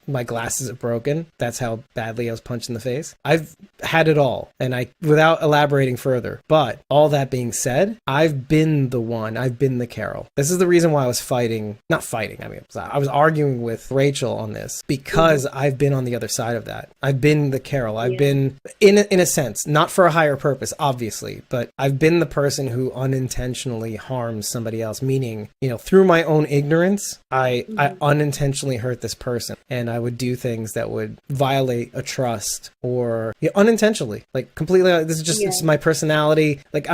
Speaker 8: my glasses are broken. That's how badly I was punched in the face. I've had it all. And without elaborating further, but all that being said, I've been the Carol. This is the reason why I was not fighting. I mean, I was arguing with Rachel on this because I've been on the other side of that. I've been the Carol. I've been, in a sense, not for a higher purpose, obviously, but I've been the person who unintentionally harms somebody else, meaning, through my own ignorance, I unintentionally hurt this person, and I would do things that would violate a trust or unintentionally, like completely. This is just my personality. Like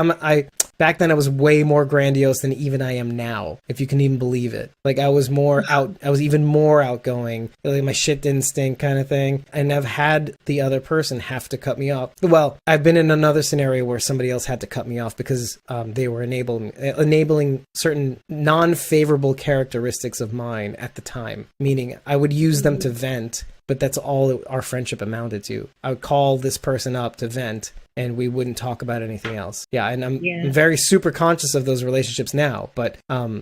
Speaker 8: back then I was way more grandiose than even I am now, if you can even believe it. Like I was even more outgoing, like my shit didn't stink kind of thing. And I've had the other person have to cut me off. Well, I've been in another scenario where somebody else had to cut me off because they were enabling certain non-favorable characteristics of mine at the time, meaning I would use them to vent, but that's all our friendship amounted to. I would call this person up to vent, and we wouldn't talk about anything else. Yeah, and I'm very super conscious of those relationships now, but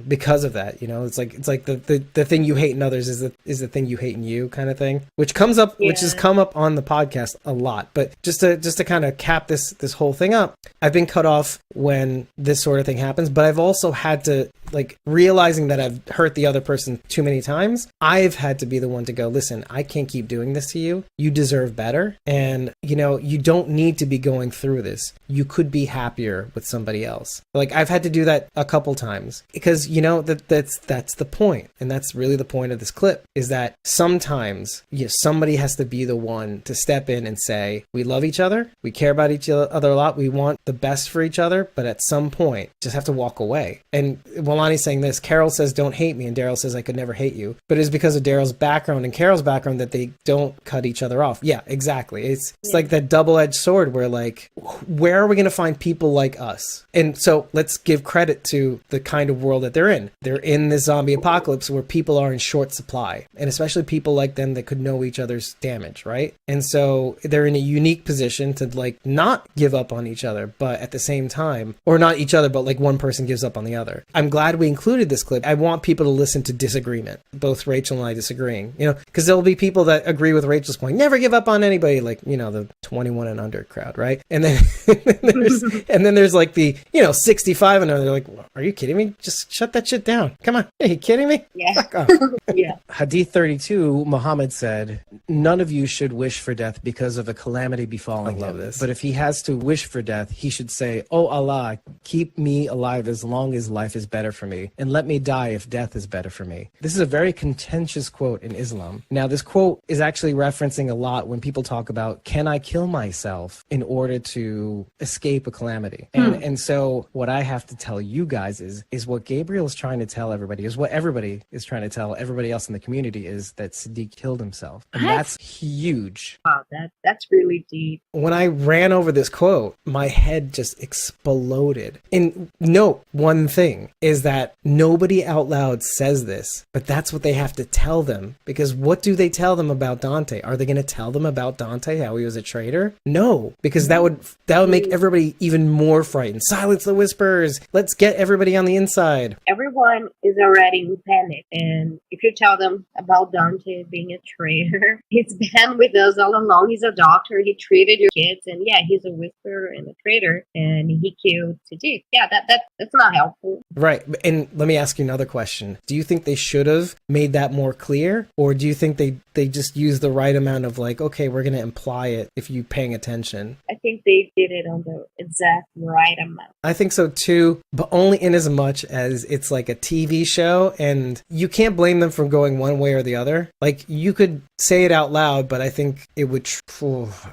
Speaker 8: because of that, it's like the thing you hate in others is the thing you hate in you kind of thing, which has come up on the podcast a lot. But just to kind of cap this whole thing up, I've been cut off when this sort of thing happens, but I've also had to, like, realizing that I've hurt the other person too many times, I've had to be the one to go, listen, I can't keep doing this to you. You deserve better. And, you don't need to be going through this. You could be happier with somebody else. Like, I've had to do that a couple times because, that's the point. And that's really the point of this clip, is that sometimes somebody has to be the one to step in and say, we love each other. We care about each other a lot. We want the best for each other. But at some point, just have to walk away. And Milani's saying this, Carol says, don't hate me. And Daryl says, I could never hate you. But it's because of Daryl's background and Carol's background that they don't cut each other off. Yeah, exactly. It's like that double-edged sword where, like, like, where are we going to find people like us? And so let's give credit to the kind of world that they're in. They're in this zombie apocalypse where people are in short supply, and especially people like them that could know each other's damage, right? And so they're in a unique position to like not give up on each other, but at the same time, or not each other, but like one person gives up on the other. I'm glad we included this clip. I want people to listen to disagreement, both Rachel and I disagreeing, you know, because there'll be people that agree with Rachel's point, never give up on anybody, like, you know, the 21 and under crowd, right? And then and then there's like the, you know, 65 and under, they're like, are you kidding me? Just shut that shit down. Come on. Are you kidding me?
Speaker 5: Yeah.
Speaker 8: Fuck off.
Speaker 5: Yeah.
Speaker 16: Hadith 32, Muhammad said, none of you should wish for death because of a calamity befalling
Speaker 8: I love
Speaker 16: him.
Speaker 8: this.
Speaker 16: But if he has to wish for death, he should say, oh Allah, keep me alive as long as life is better for me, and let me die if death is better for me. This is a very contentious quote in Islam. Now, this quote is actually referencing a lot when people talk about, can I kill myself in order to escape a calamity? And so what I have to tell you guys is what Gabriel is trying to tell everybody, is what everybody is trying to tell everybody else in the community, is that Siddiq killed himself. And that's huge.
Speaker 5: Wow, that's really deep.
Speaker 8: When I ran over this quote, my head just exploded. And note one thing is that nobody out loud says this, but that's what they have to tell them. Because what do they tell them about Dante? Are they going to tell them about Dante, how he was a traitor? No, because that would make everybody even more frightened. Silence the whispers. Let's get everybody on the inside.
Speaker 5: Everyone is already in panic, and if you tell them about Dante being a traitor, he's been with us all along. He's a doctor. He treated your kids, and yeah, he's a whisperer and a traitor, and he killed Siddiq. Yeah, that's not helpful.
Speaker 8: Right. And let me ask you another question. Do you think they should have made that more clear, or do you think they just used the right amount of like, okay, we're going to imply it if you're paying attention?
Speaker 5: I think they did it on the exact right amount.
Speaker 8: I think so too, but only in as much as it's like a TV show, and you can't blame them for going one way or the other. Like, you could say it out loud, but I think it would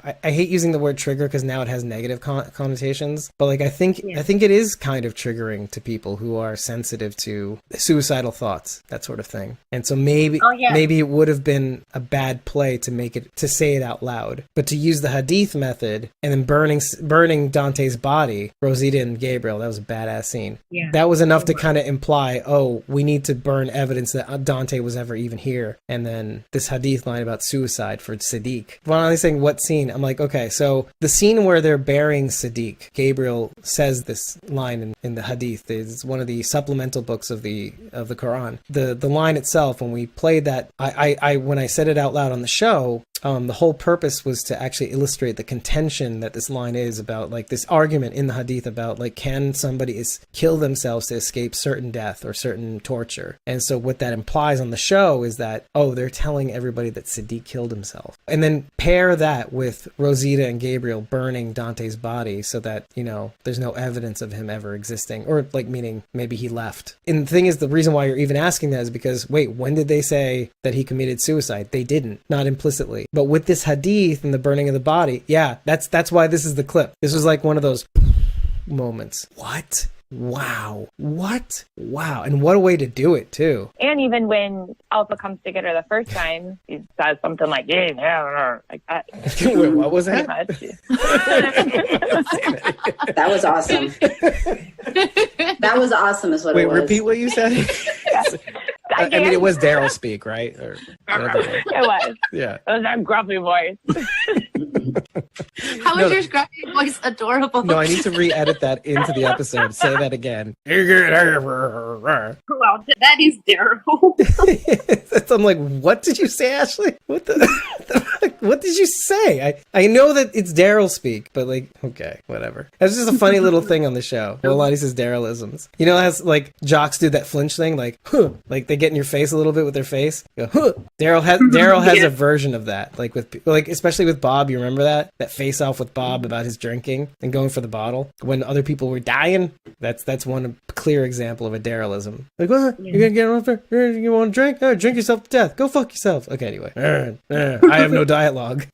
Speaker 8: I hate using the word trigger because now it has negative connotations, but like I think it is kind of triggering to people who are sensitive to suicidal thoughts, that sort of thing. And so maybe it would have been a bad play to say it out loud, but to use the Hadith method and then burning Dante's body, Rosita and Gabriel, that was a badass scene.
Speaker 5: Yeah.
Speaker 8: That was enough to kind of imply, oh, we need to burn evidence that Dante was ever even here. And then this Hadith line about suicide for Siddiq. When I was saying what scene, I'm like, okay, so the scene where they're burying Siddiq, Gabriel says this line in the Hadith. It's one of the supplemental books of the Quran. The line itself, when we played that, when I said it out loud on the show, the whole purpose was to actually illustrate the contention that this line is about, like this argument in the Hadith about like, can somebody kill themselves to escape certain death or certain torture? And so what that implies on the show is that, oh, they're telling everybody that Siddiq killed himself. And then pair that with Rosita and Gabriel burning Dante's body so that, you know, there's no evidence of him ever existing, or like meaning maybe he left. And the thing is, the reason why you're even asking that is because, wait, when did they say that he committed suicide? They didn't, not implicitly. But with this Hadith and the burning of the body, yeah, that's why this is the clip. This was like one of those moments. What? Wow. What? Wow. And what a way to do it, too.
Speaker 17: And even when Alpha comes to get her the first time, he says something like, yeah, like that.
Speaker 8: Wait, what was that?
Speaker 6: That was awesome. That was awesome is what it was.
Speaker 16: Wait, repeat what you said? I mean, it was Daryl speak, right? Or
Speaker 17: it was.
Speaker 16: Yeah.
Speaker 17: It was that grumpy voice.
Speaker 12: How is your scruffy voice adorable?
Speaker 16: No, I need to re-edit that into the episode. Say that again.
Speaker 5: Wow, that is Daryl.
Speaker 8: I'm like, what did you say, Ashley? What did you say? I know that it's Daryl speak, but like, okay, whatever. That's just a funny little thing on the show. Nolani says Darylisms. You know, as like jocks do that flinch thing, like, huh, like they get in your face a little bit with their face. You go, huh. Daryl has a version of that, like especially with Bob. You remember that face off with Bob about his drinking and going for the bottle when other people were dying. That's one clear example of a Darylism. Like, what? You're gonna get over? You want to drink? Oh, drink yourself to death. Go fuck yourself. Okay, anyway. I have no dialogue.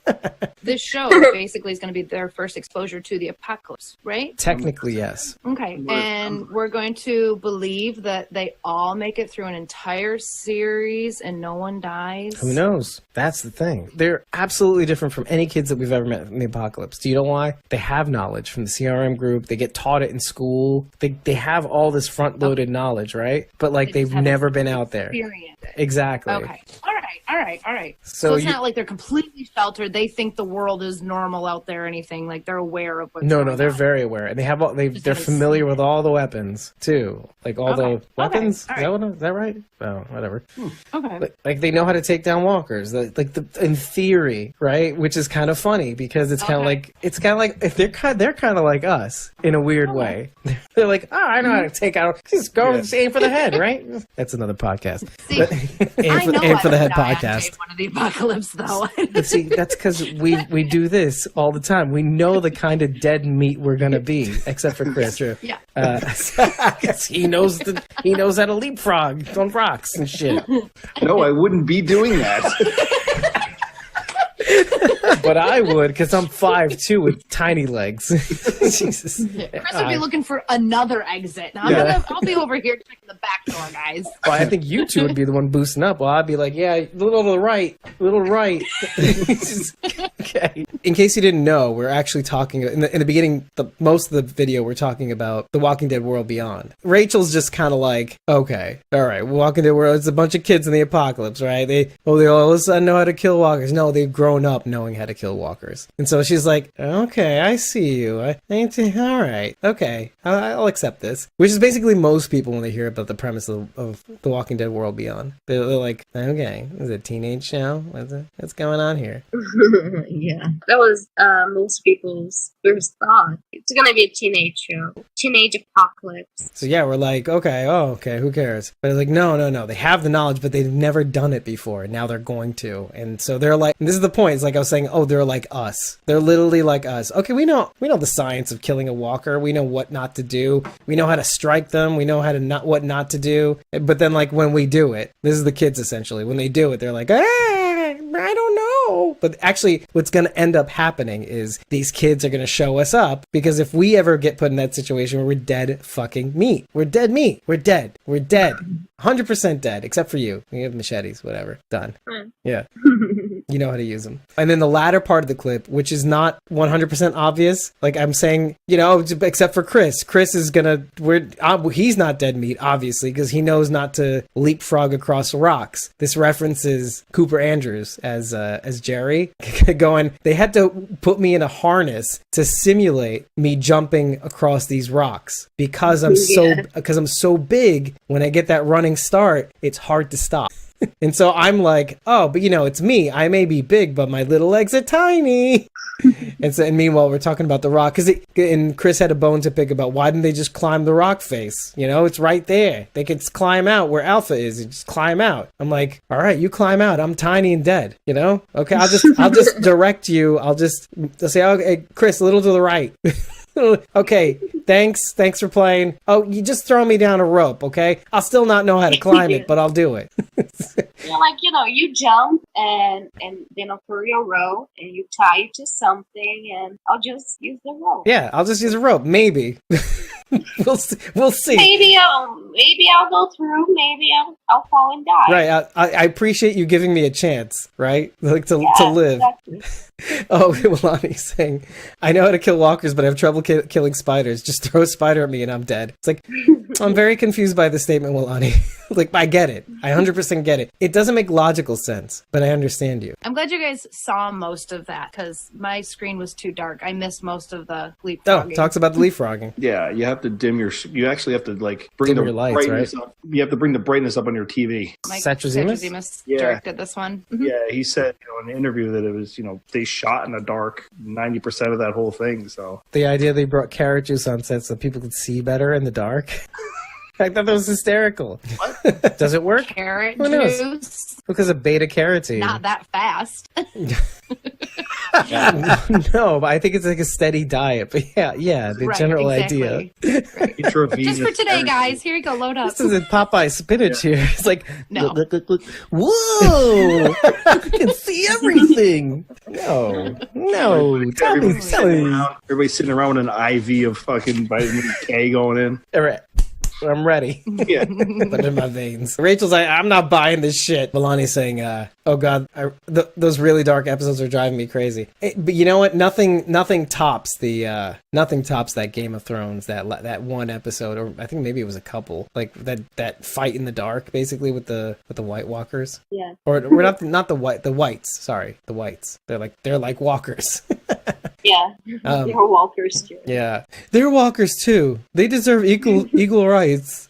Speaker 7: this show basically is going to be their first exposure to the apocalypse, right?
Speaker 8: Technically, yes.
Speaker 7: Okay, and we're going to believe that they all make it through an entire series and no one dies.
Speaker 8: Who knows? That's the thing. They're absolutely different from any kids that we've ever met in the apocalypse. Do you know why? They have knowledge from the CRM group. They get taught it in school. They have all this front-loaded knowledge, right? But like they've never been out there. Exactly.
Speaker 7: Okay. All right. So it's not like they're completely sheltered. They think the world is normal out there or anything. Like they're aware of what's going on.
Speaker 8: They're very aware. And they have all they're familiar with all the weapons too. Like all the weapons. Is that right? Oh, whatever.
Speaker 7: Okay.
Speaker 8: Like they know how to take down walkers. In theory, right? Which is kind of funny because it's kind of like if they're kind of like us in a weird way. They're like, oh, I know how to take out. Just go and aim for the head, right? That's another podcast.
Speaker 7: See,
Speaker 8: aim for the head podcast.
Speaker 7: One of the apocalypse, though.
Speaker 8: But see, that's because we do this all the time. We know the kind of dead meat we're gonna be, except for Chris.
Speaker 7: Yeah.
Speaker 8: He knows how to leapfrog on rocks and shit.
Speaker 10: No, I wouldn't be doing that.
Speaker 8: But I would, because I'm 5'2" with tiny legs. Jesus.
Speaker 7: Chris would be looking for another exit. I'll be over here checking the back door, guys.
Speaker 8: Well, I think you two would be the one boosting up. Well, I'd be like, yeah, a little to the right, a little right. Okay. In case you didn't know, we're actually talking in the beginning. Most of the video we're talking about The Walking Dead World Beyond. Rachel's just kind of like, okay, all right, Walking Dead World. It's a bunch of kids in the apocalypse, right? They all of a sudden know how to kill walkers. No, they've grown up knowing how to kill walkers, and so she's like, okay, I see you. All right, okay, I'll accept this. Which is basically most people when they hear about the premise of The Walking Dead World Beyond. They're like, okay, is it a teenage show? What's going on here?
Speaker 5: Yeah, that was most people's first thought. It's gonna be a teenage show, teenage apocalypse.
Speaker 8: So yeah, we're like, okay, who cares? But it's like, no, they have the knowledge, but they've never done it before. Now they're going to, and so they're like, and this is the point. It's like I was saying, they're like us. They're literally like us. Okay, we know the science of killing a walker. We know what not to do. We know how to strike them. We know how to what not to do. But then, like when we do it, this is the kids essentially. When they do it, they're like, I don't know. But actually, what's going to end up happening is these kids are going to show us up, because if we ever get put in that situation where we're dead fucking meat, we're dead meat. We're dead. 100% dead, except for you. We have machetes, whatever. Done. Yeah. You know how to use them. And then the latter part of the clip, which is not 100% obvious, like I'm saying, except for Chris. Chris is he's not dead meat, obviously, because he knows not to leapfrog across rocks. This references Cooper Andrews as Jerry, going, they had to put me in a harness to simulate me jumping across these rocks because I'm so big. When I get that running start, it's hard to stop. And so I'm like, but it's me. I may be big, but my little legs are tiny. And meanwhile, we're talking about the rock, and Chris had a bone to pick about why didn't they just climb the rock face? It's right there. They could climb out where Alpha is. Just climb out. I'm like, all right, you climb out. I'm tiny and dead. Okay, I'll just direct you. I'll say, okay, Chris, a little to the right. Okay, thanks for playing. Oh, you just throw me down a rope, okay? I'll still not know how to climb it, but I'll do it.
Speaker 5: You jump and then I'll throw you a rope and you tie it to something and I'll just use the rope.
Speaker 8: Yeah, I'll just use a rope, maybe. We'll see.
Speaker 5: Maybe I'll go through. Maybe I'll fall and die.
Speaker 8: Right. I appreciate you giving me a chance. Right. Like to live. Exactly. Oh, Milani's saying, I know how to kill walkers, but I have trouble killing spiders. Just throw a spider at me and I'm dead. It's like, I'm very confused by the statement, Milani. Like, I get it. I 100% get it. It doesn't make logical sense, but I understand you.
Speaker 7: I'm glad you guys saw most of that because my screen was too dark. I missed most of the leapfrogging.
Speaker 8: Oh, talks about the leapfrogging.
Speaker 10: Yeah, you have to you actually have to bring the
Speaker 8: lights,
Speaker 10: brightness
Speaker 8: right?
Speaker 10: up. You have to bring the brightness up on your TV.
Speaker 7: Mike Satrazimus directed this one. Mm-hmm.
Speaker 10: Yeah, he said in an interview that it was, they shot in the dark 90% of that whole thing. So
Speaker 8: the idea they brought carrot juice on set so people could see better in the dark. I thought that was hysterical. What? Does it work?
Speaker 7: Carrot juice?
Speaker 8: Because of beta carotene.
Speaker 7: Not that fast.
Speaker 8: No, but I think it's like a steady diet. But yeah, the general idea.
Speaker 7: Right. Just for today, guys. Here you go. Load up.
Speaker 8: This is a Popeye spinach here. It's like,
Speaker 7: no.
Speaker 8: Look. Whoa! You can see everything. No. Tell me.
Speaker 10: Everybody's sitting around with an IV of fucking vitamin K going in.
Speaker 8: All right. I'm ready.
Speaker 10: Yeah.
Speaker 8: Put it in my veins. Rachel's like, I'm not buying this shit. Milani's saying, oh God, those really dark episodes are driving me crazy. But you know what? Nothing tops that Game of Thrones, that one episode, or I think maybe it was a couple, like that fight in the dark, basically with the White Walkers.
Speaker 5: Yeah.
Speaker 8: Or not the whites. Sorry, the whites. They're like walkers.
Speaker 5: Yeah, they're walkers too.
Speaker 8: Yeah, they're walkers too. They deserve equal rights.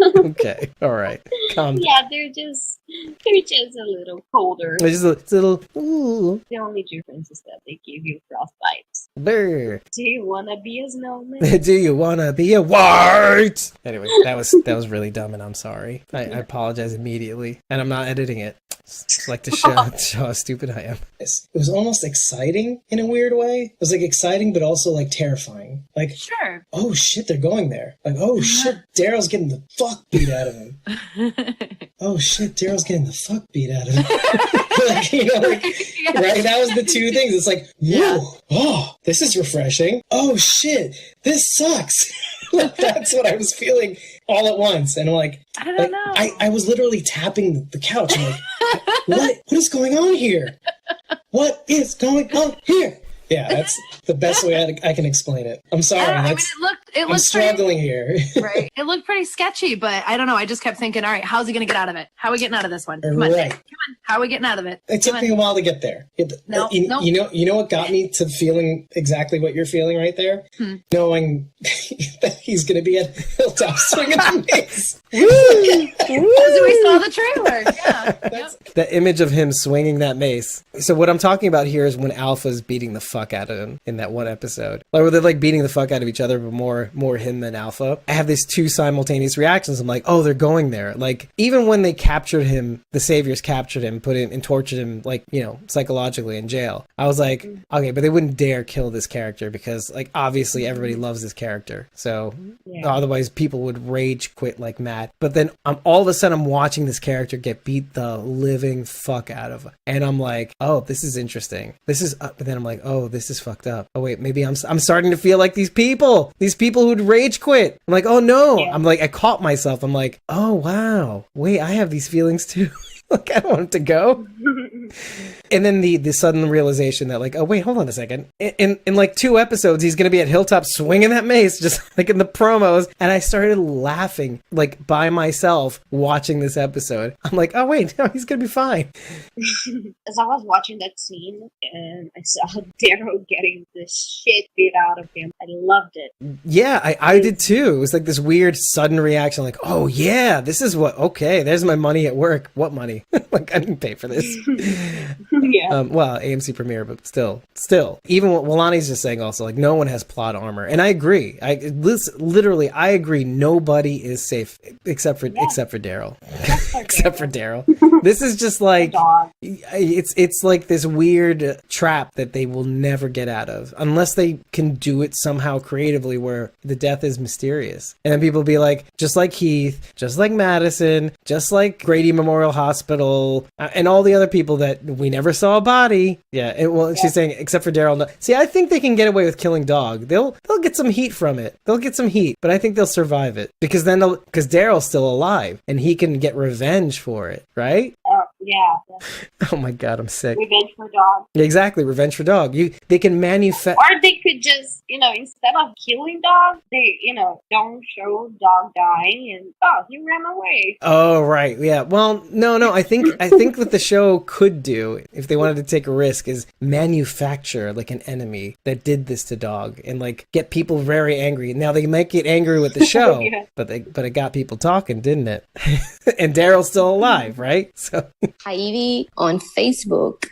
Speaker 8: Okay, all right. Calm down.
Speaker 5: Yeah, they're just a little colder.
Speaker 8: They're just a little. Ooh.
Speaker 5: The only difference is that they give you frostbites.
Speaker 8: Brr.
Speaker 5: Do you wanna be a snowman?
Speaker 8: Do you wanna be a white? Anyway, that was really dumb, and I'm sorry. I apologize immediately, and I'm not editing it. It's like to show how stupid I am. It was almost exciting in a weird way. It was like exciting, but also like terrifying. Like,
Speaker 7: sure.
Speaker 8: Oh shit, they're going there. Like, oh shit, Daryl's getting the fuck beat out of him. Oh shit, Daryl's getting the fuck beat out of him. Like, right? That was the two things. It's like, whoa, oh, this is refreshing. Oh shit, this sucks. That's what I was feeling all at once. And I'm like,
Speaker 7: I don't know.
Speaker 8: I was literally tapping the couch. I'm like, what is going on here? What is going on here? Yeah, that's the best way I can explain it. I'm sorry.
Speaker 7: It looked
Speaker 8: I'm struggling here.
Speaker 7: Right. It looked pretty sketchy, but I don't know. I just kept thinking, all right, how's he going to get out of it? How are we getting out of this one? Come on.
Speaker 8: Right.
Speaker 7: Come on. How are we getting out of it?
Speaker 8: It took me a while to get there. You know what got me to feeling exactly what you're feeling right there? Knowing that he's going to be at Hilltop swinging the mace.
Speaker 7: Because we saw the trailer. Yeah.
Speaker 8: The image of him swinging that mace. So what I'm talking about here is when Alpha's beating the fuck out of him in that one episode. Like, where they're like beating the fuck out of each other, but more him than Alpha. I have these two simultaneous reactions. I'm like, oh, they're going there. Like, even when they captured him, the Saviors captured him, put him and tortured him, like, psychologically in jail. I was like, okay, but they wouldn't dare kill this character because, like, obviously everybody loves this character. So otherwise people would rage quit like mad. But then all of a sudden I'm watching this character get beat the living fuck out of. And I'm like, oh, this is interesting. But then I'm like, oh, this is fucked up. Oh wait, maybe I'm starting to feel like these people who'd rage quit. I'm like, oh no. I'm like, I caught myself. I'm like, oh wow, wait, I have these feelings too. Like, I don't want it to go. And then the sudden realization that, like, oh wait, hold on a second. In like 2 episodes, he's gonna be at Hilltop swinging that mace, just like in the promos. And I started laughing, like, by myself watching this episode. I'm like, oh wait, no, he's gonna be fine.
Speaker 5: As I was watching that scene and I saw Daryl getting the shit beat out of him, I loved it.
Speaker 8: Yeah, I did too. It was like this weird sudden reaction, like, oh yeah, this is okay, there's my money at work. What money? Like, I didn't pay for this.
Speaker 5: Yeah.
Speaker 8: Well, AMC Premiere, but still. Even what Walani's just saying also, like, no one has plot armor. And I agree. I agree. Nobody is safe except for Daryl. Except for Daryl. This is just like, it's like this weird trap that they will never get out of unless they can do it somehow creatively where the death is mysterious. And then people be like, just like Heath, just like Madison, just like Grady Memorial Hospital, and all the other people that we never saw a body. Yeah. She's saying, except for Daryl. No. See, I think they can get away with killing Dog. They'll get some heat from it. They'll get some heat, but I think they'll survive it because Daryl's still alive and he can get revenge for it, right?
Speaker 5: Yeah.
Speaker 8: Oh my God, I'm sick.
Speaker 5: Revenge for Dog.
Speaker 8: Exactly, revenge for Dog. They can manufacture.
Speaker 5: Or they could just, instead of killing Dog, they, don't show Dog dying and, he ran away.
Speaker 8: Oh, right. Yeah. Well, no. I think what the show could do, if they wanted to take a risk, is manufacture like an enemy that did this to Dog and like get people very angry. Now they might get angry with the show, but it got people talking, didn't it? And Daryl's still alive, right? So
Speaker 19: Ivy on Facebook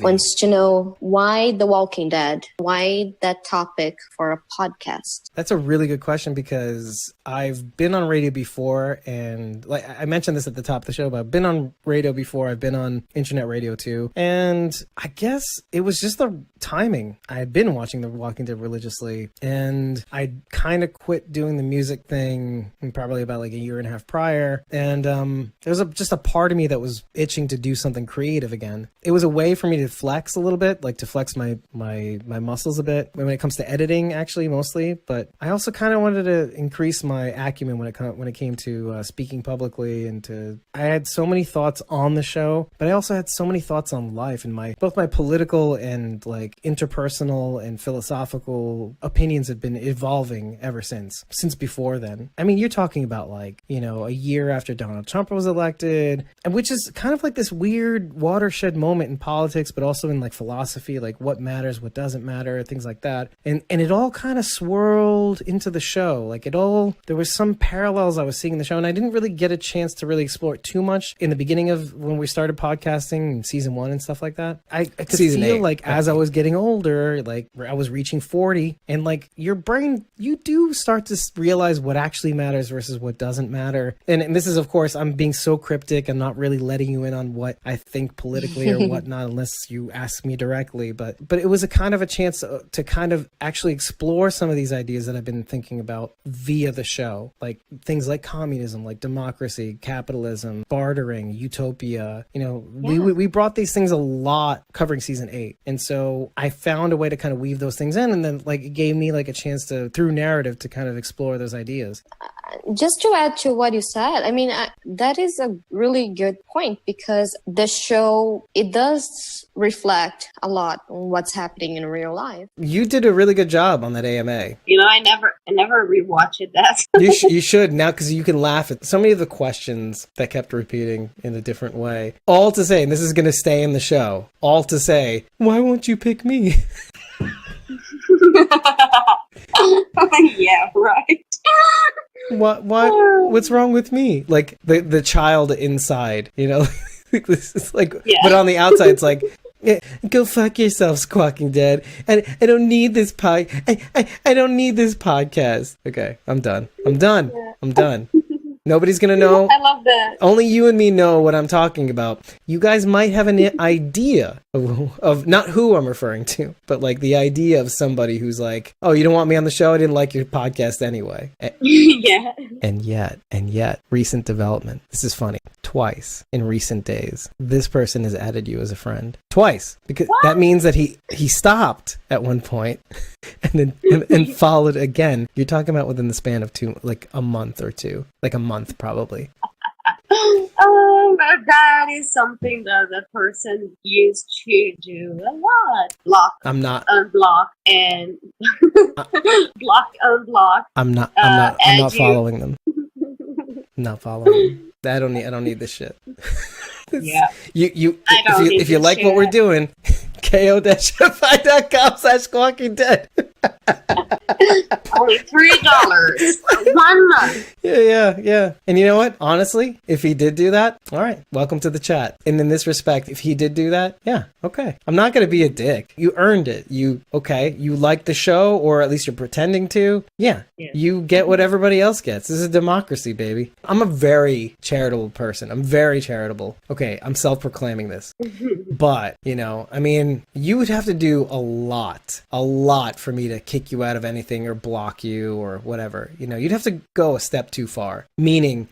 Speaker 19: wants to know why The Walking Dead? Why that topic for a podcast?
Speaker 8: That's a really good question because I've been on radio before, and like I mentioned this at the top of the show, but I've been on radio before. I've been on internet radio too. And I guess it was just the timing. I had been watching The Walking Dead religiously, and I kind of quit doing the music thing probably about like a year and a half prior. And there was just a part of me that was itching to do something creative again. It was a way for me to flex a little bit, like to flex my muscles a bit when it comes to editing, actually, mostly. But I also kind of wanted to increase my acumen when it came to speaking publicly, and I had so many thoughts on the show, but I also had so many thoughts on life, and both my political and like interpersonal and philosophical opinions have been evolving ever since before then. I mean, you're talking about like, you know, a year after Donald Trump was elected, and which is kind of like this weird watershed moment in politics, but also in like philosophy, like what matters, what doesn't matter, things like that. And it all kind of swirled into the show. Like there was some parallels I was seeing in the show, and I didn't really get a chance to really explore it too much in the beginning of when we started podcasting in season 1 and stuff like that. I could feel like as I was getting older, like I was reaching 40, and like your brain, you do start to realize what actually matters versus what doesn't matter. And this is, of course, I'm being so cryptic. I'm not really letting you in on what I think politically or whatnot unless you ask me directly. But it was a kind of a chance to kind of actually explore some of these ideas that I've been thinking about via the show, like things like communism, like democracy, capitalism, bartering, utopia. You know, we brought these things a lot covering season 8, and so I found a way to kind of weave those things in, and then like it gave me like a chance to, through narrative, to kind of explore those ideas.
Speaker 19: Just to add to what you said, I mean, that is a really good point, because the show, it does reflect a lot on what's happening in real life.
Speaker 8: You did a really good job on that AMA.
Speaker 5: You know, I never rewatched that.
Speaker 8: You should now, because you can laugh at so many of the questions that kept repeating in a different way. All to say, and this is going to stay in the show, all to say, why won't you pick me?
Speaker 5: Yeah, right.
Speaker 8: What's wrong with me? Like the child inside, you know? This is like, yeah. But on the outside, it's like, go fuck yourself, Squawking Dead. I don't need this I don't need this podcast. Okay, I'm done. Yeah. I'm done. Nobody's gonna know.
Speaker 5: I love that.
Speaker 8: Only you and me know what I'm talking about. You guys might have an idea of not who I'm referring to, but like the idea of somebody who's like, oh, you don't want me on the show? I didn't like your podcast anyway.
Speaker 5: Yeah.
Speaker 8: And yet, recent development. This is funny. Twice in recent days, this person has added you as a friend. Twice. Because that means that he stopped at one point and then followed again. You're talking about within the span of a month or two. Like a month, probably.
Speaker 5: That is something that the person used to do a lot. Block.
Speaker 8: I'm not.
Speaker 5: Unblock and block, unblock.
Speaker 8: I'm not following them. I'm not following them. I don't need this shit.
Speaker 5: Yeah.
Speaker 8: If you like what we're doing, ko-fi.com/Squawking Dead.
Speaker 5: Only $3 1 month.
Speaker 8: Yeah. And you know what? Honestly, if he did do that, all right, welcome to the chat. And in this respect, if he did do that, yeah, okay. I'm not going to be a dick. You earned it. You like the show, or at least you're pretending to. Yeah. You get what everybody else gets. This is democracy, baby. I'm a very charitable person. I'm very charitable. Okay, I'm self-proclaiming this. But, you know, I mean, you would have to do a lot for me to kick you out of anything or block you or whatever. You know, you'd have to go a step too far, meaning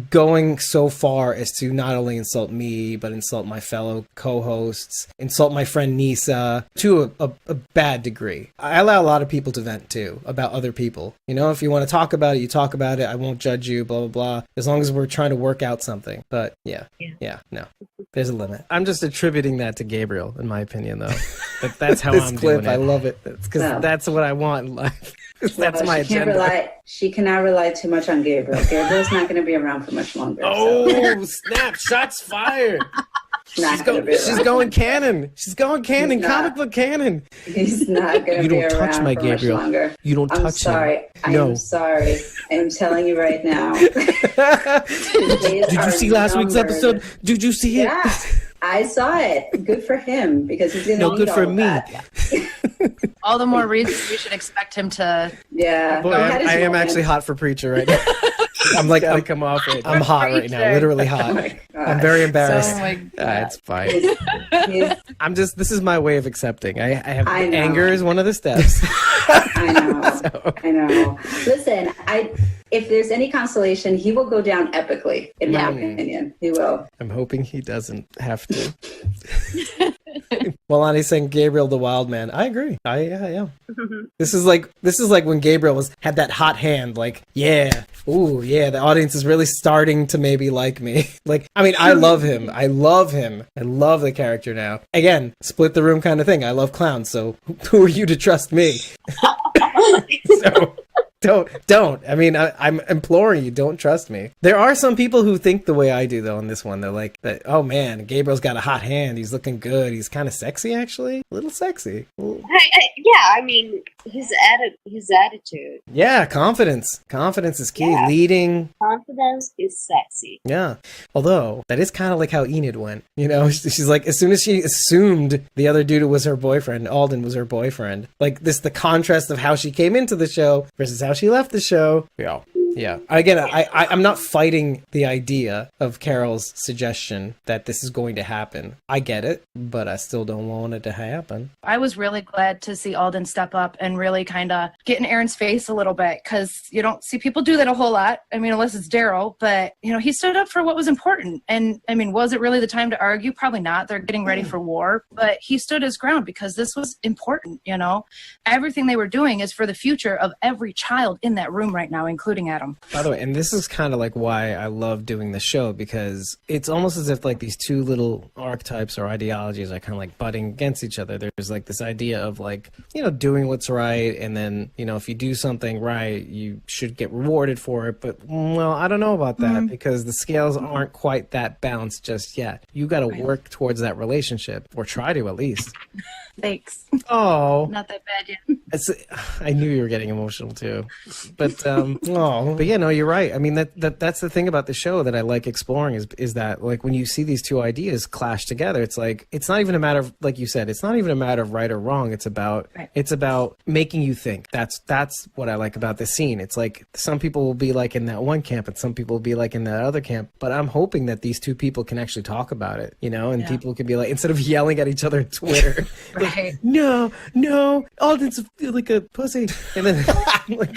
Speaker 8: going so far as to not only insult me, but insult my fellow co-hosts, insult my friend Nisa to a bad degree. I allow a lot of people to vent too about other people. You know, if you want to talk about it, you talk about it. I won't judge you, blah, blah, blah, as long as we're trying to work out something. But yeah, no. There's a limit. I'm just attributing that to Gabriel, in my opinion, though. That's how I'm doing it. I love it. Because that's what I want in life. That's my agenda.
Speaker 6: She cannot rely too much on Gabriel. Gabriel's not going to be around for much longer.
Speaker 8: Oh, snap. Shots fired.
Speaker 6: She's
Speaker 8: going canon. She's going canon. Comic book canon.
Speaker 6: He's not going to be around
Speaker 8: touch my
Speaker 6: for
Speaker 8: Gabriel.
Speaker 6: much longer.
Speaker 8: You don't touch
Speaker 6: I'm sorry.
Speaker 8: him.
Speaker 6: I'm sorry. I'm telling you right now.
Speaker 8: Did you see last week's episode? Did you see it?
Speaker 6: Yeah, I saw it. Good for him because he's going to
Speaker 8: good for me.
Speaker 7: All the more reason we should expect him to.
Speaker 6: Yeah.
Speaker 8: Boy, I am actually hot for Preacher right now. I'm like, come off it. I'm hot right now, literally hot. I'm very embarrassed. It's fine. This is my way of accepting. I have anger is one of the steps.
Speaker 6: I know. Listen, if there's any consolation, he will go down epically, in my opinion. He will.
Speaker 8: I'm hoping he doesn't have to. Well, Lonnie's saying Gabriel the Wild Man. I agree. Yeah. This is like when Gabriel had that hot hand. Like, yeah, ooh, yeah. The audience is really starting to maybe like me. Like, I mean, I love him. I love the character now. Again, split the room kind of thing. I love clowns. So who are you to trust me? Don't. I mean, I'm imploring you, don't trust me. There are some people who think the way I do, though, on this one. They're like, oh man, Gabriel's got a hot hand. He's looking good. He's kind of sexy, actually. A little sexy.
Speaker 5: Yeah, I mean, his attitude.
Speaker 8: Yeah, confidence. Confidence is key. Yeah. Leading.
Speaker 5: Confidence is sexy.
Speaker 8: Yeah. Although, that is kind of like how Enid went. You know, she's like, as soon as she assumed the other dude was her boyfriend, Alden was her boyfriend. Like, the contrast of how she came into the show versus how she left the show. Yeah. Again, I'm not fighting the idea of Carol's suggestion that this is going to happen. I get it, but I still don't want it to happen.
Speaker 7: I was really glad to see Alden step up and really kind of get in Aaron's face a little bit, because you don't see people do that a whole lot. I mean, unless it's Daryl, but he stood up for what was important. And I mean, was it really the time to argue? Probably not. They're getting ready for war, but he stood his ground because this was important. Everything they were doing is for the future of every child in that room right now, including Adam.
Speaker 8: By the way, and this is kind of like why I love doing the show, because it's almost as if like these two little archetypes or ideologies are kind of like butting against each other. There's like this idea of like, doing what's right, and then, if you do something right, you should get rewarded for it. But, well, I don't know about that, because the scales aren't quite that balanced just yet. You got to work towards that relationship, or try to at least.
Speaker 7: Thanks.
Speaker 8: Oh.
Speaker 7: Not that bad yet.
Speaker 8: I knew you were getting emotional too. But yeah, no, you're right. I mean, that's the thing about the show that I like exploring is that, like, when you see these two ideas clash together, it's like, it's not even a matter of, like you said, it's not even a matter of right or wrong. It's about making you think. That's what I like about this scene. It's like some people will be like in that one camp and some people will be like in that other camp, but I'm hoping that these two people can actually talk about it, and people can be like, instead of yelling at each other on Twitter, like, no, Alden's like a pussy, and then I'm like,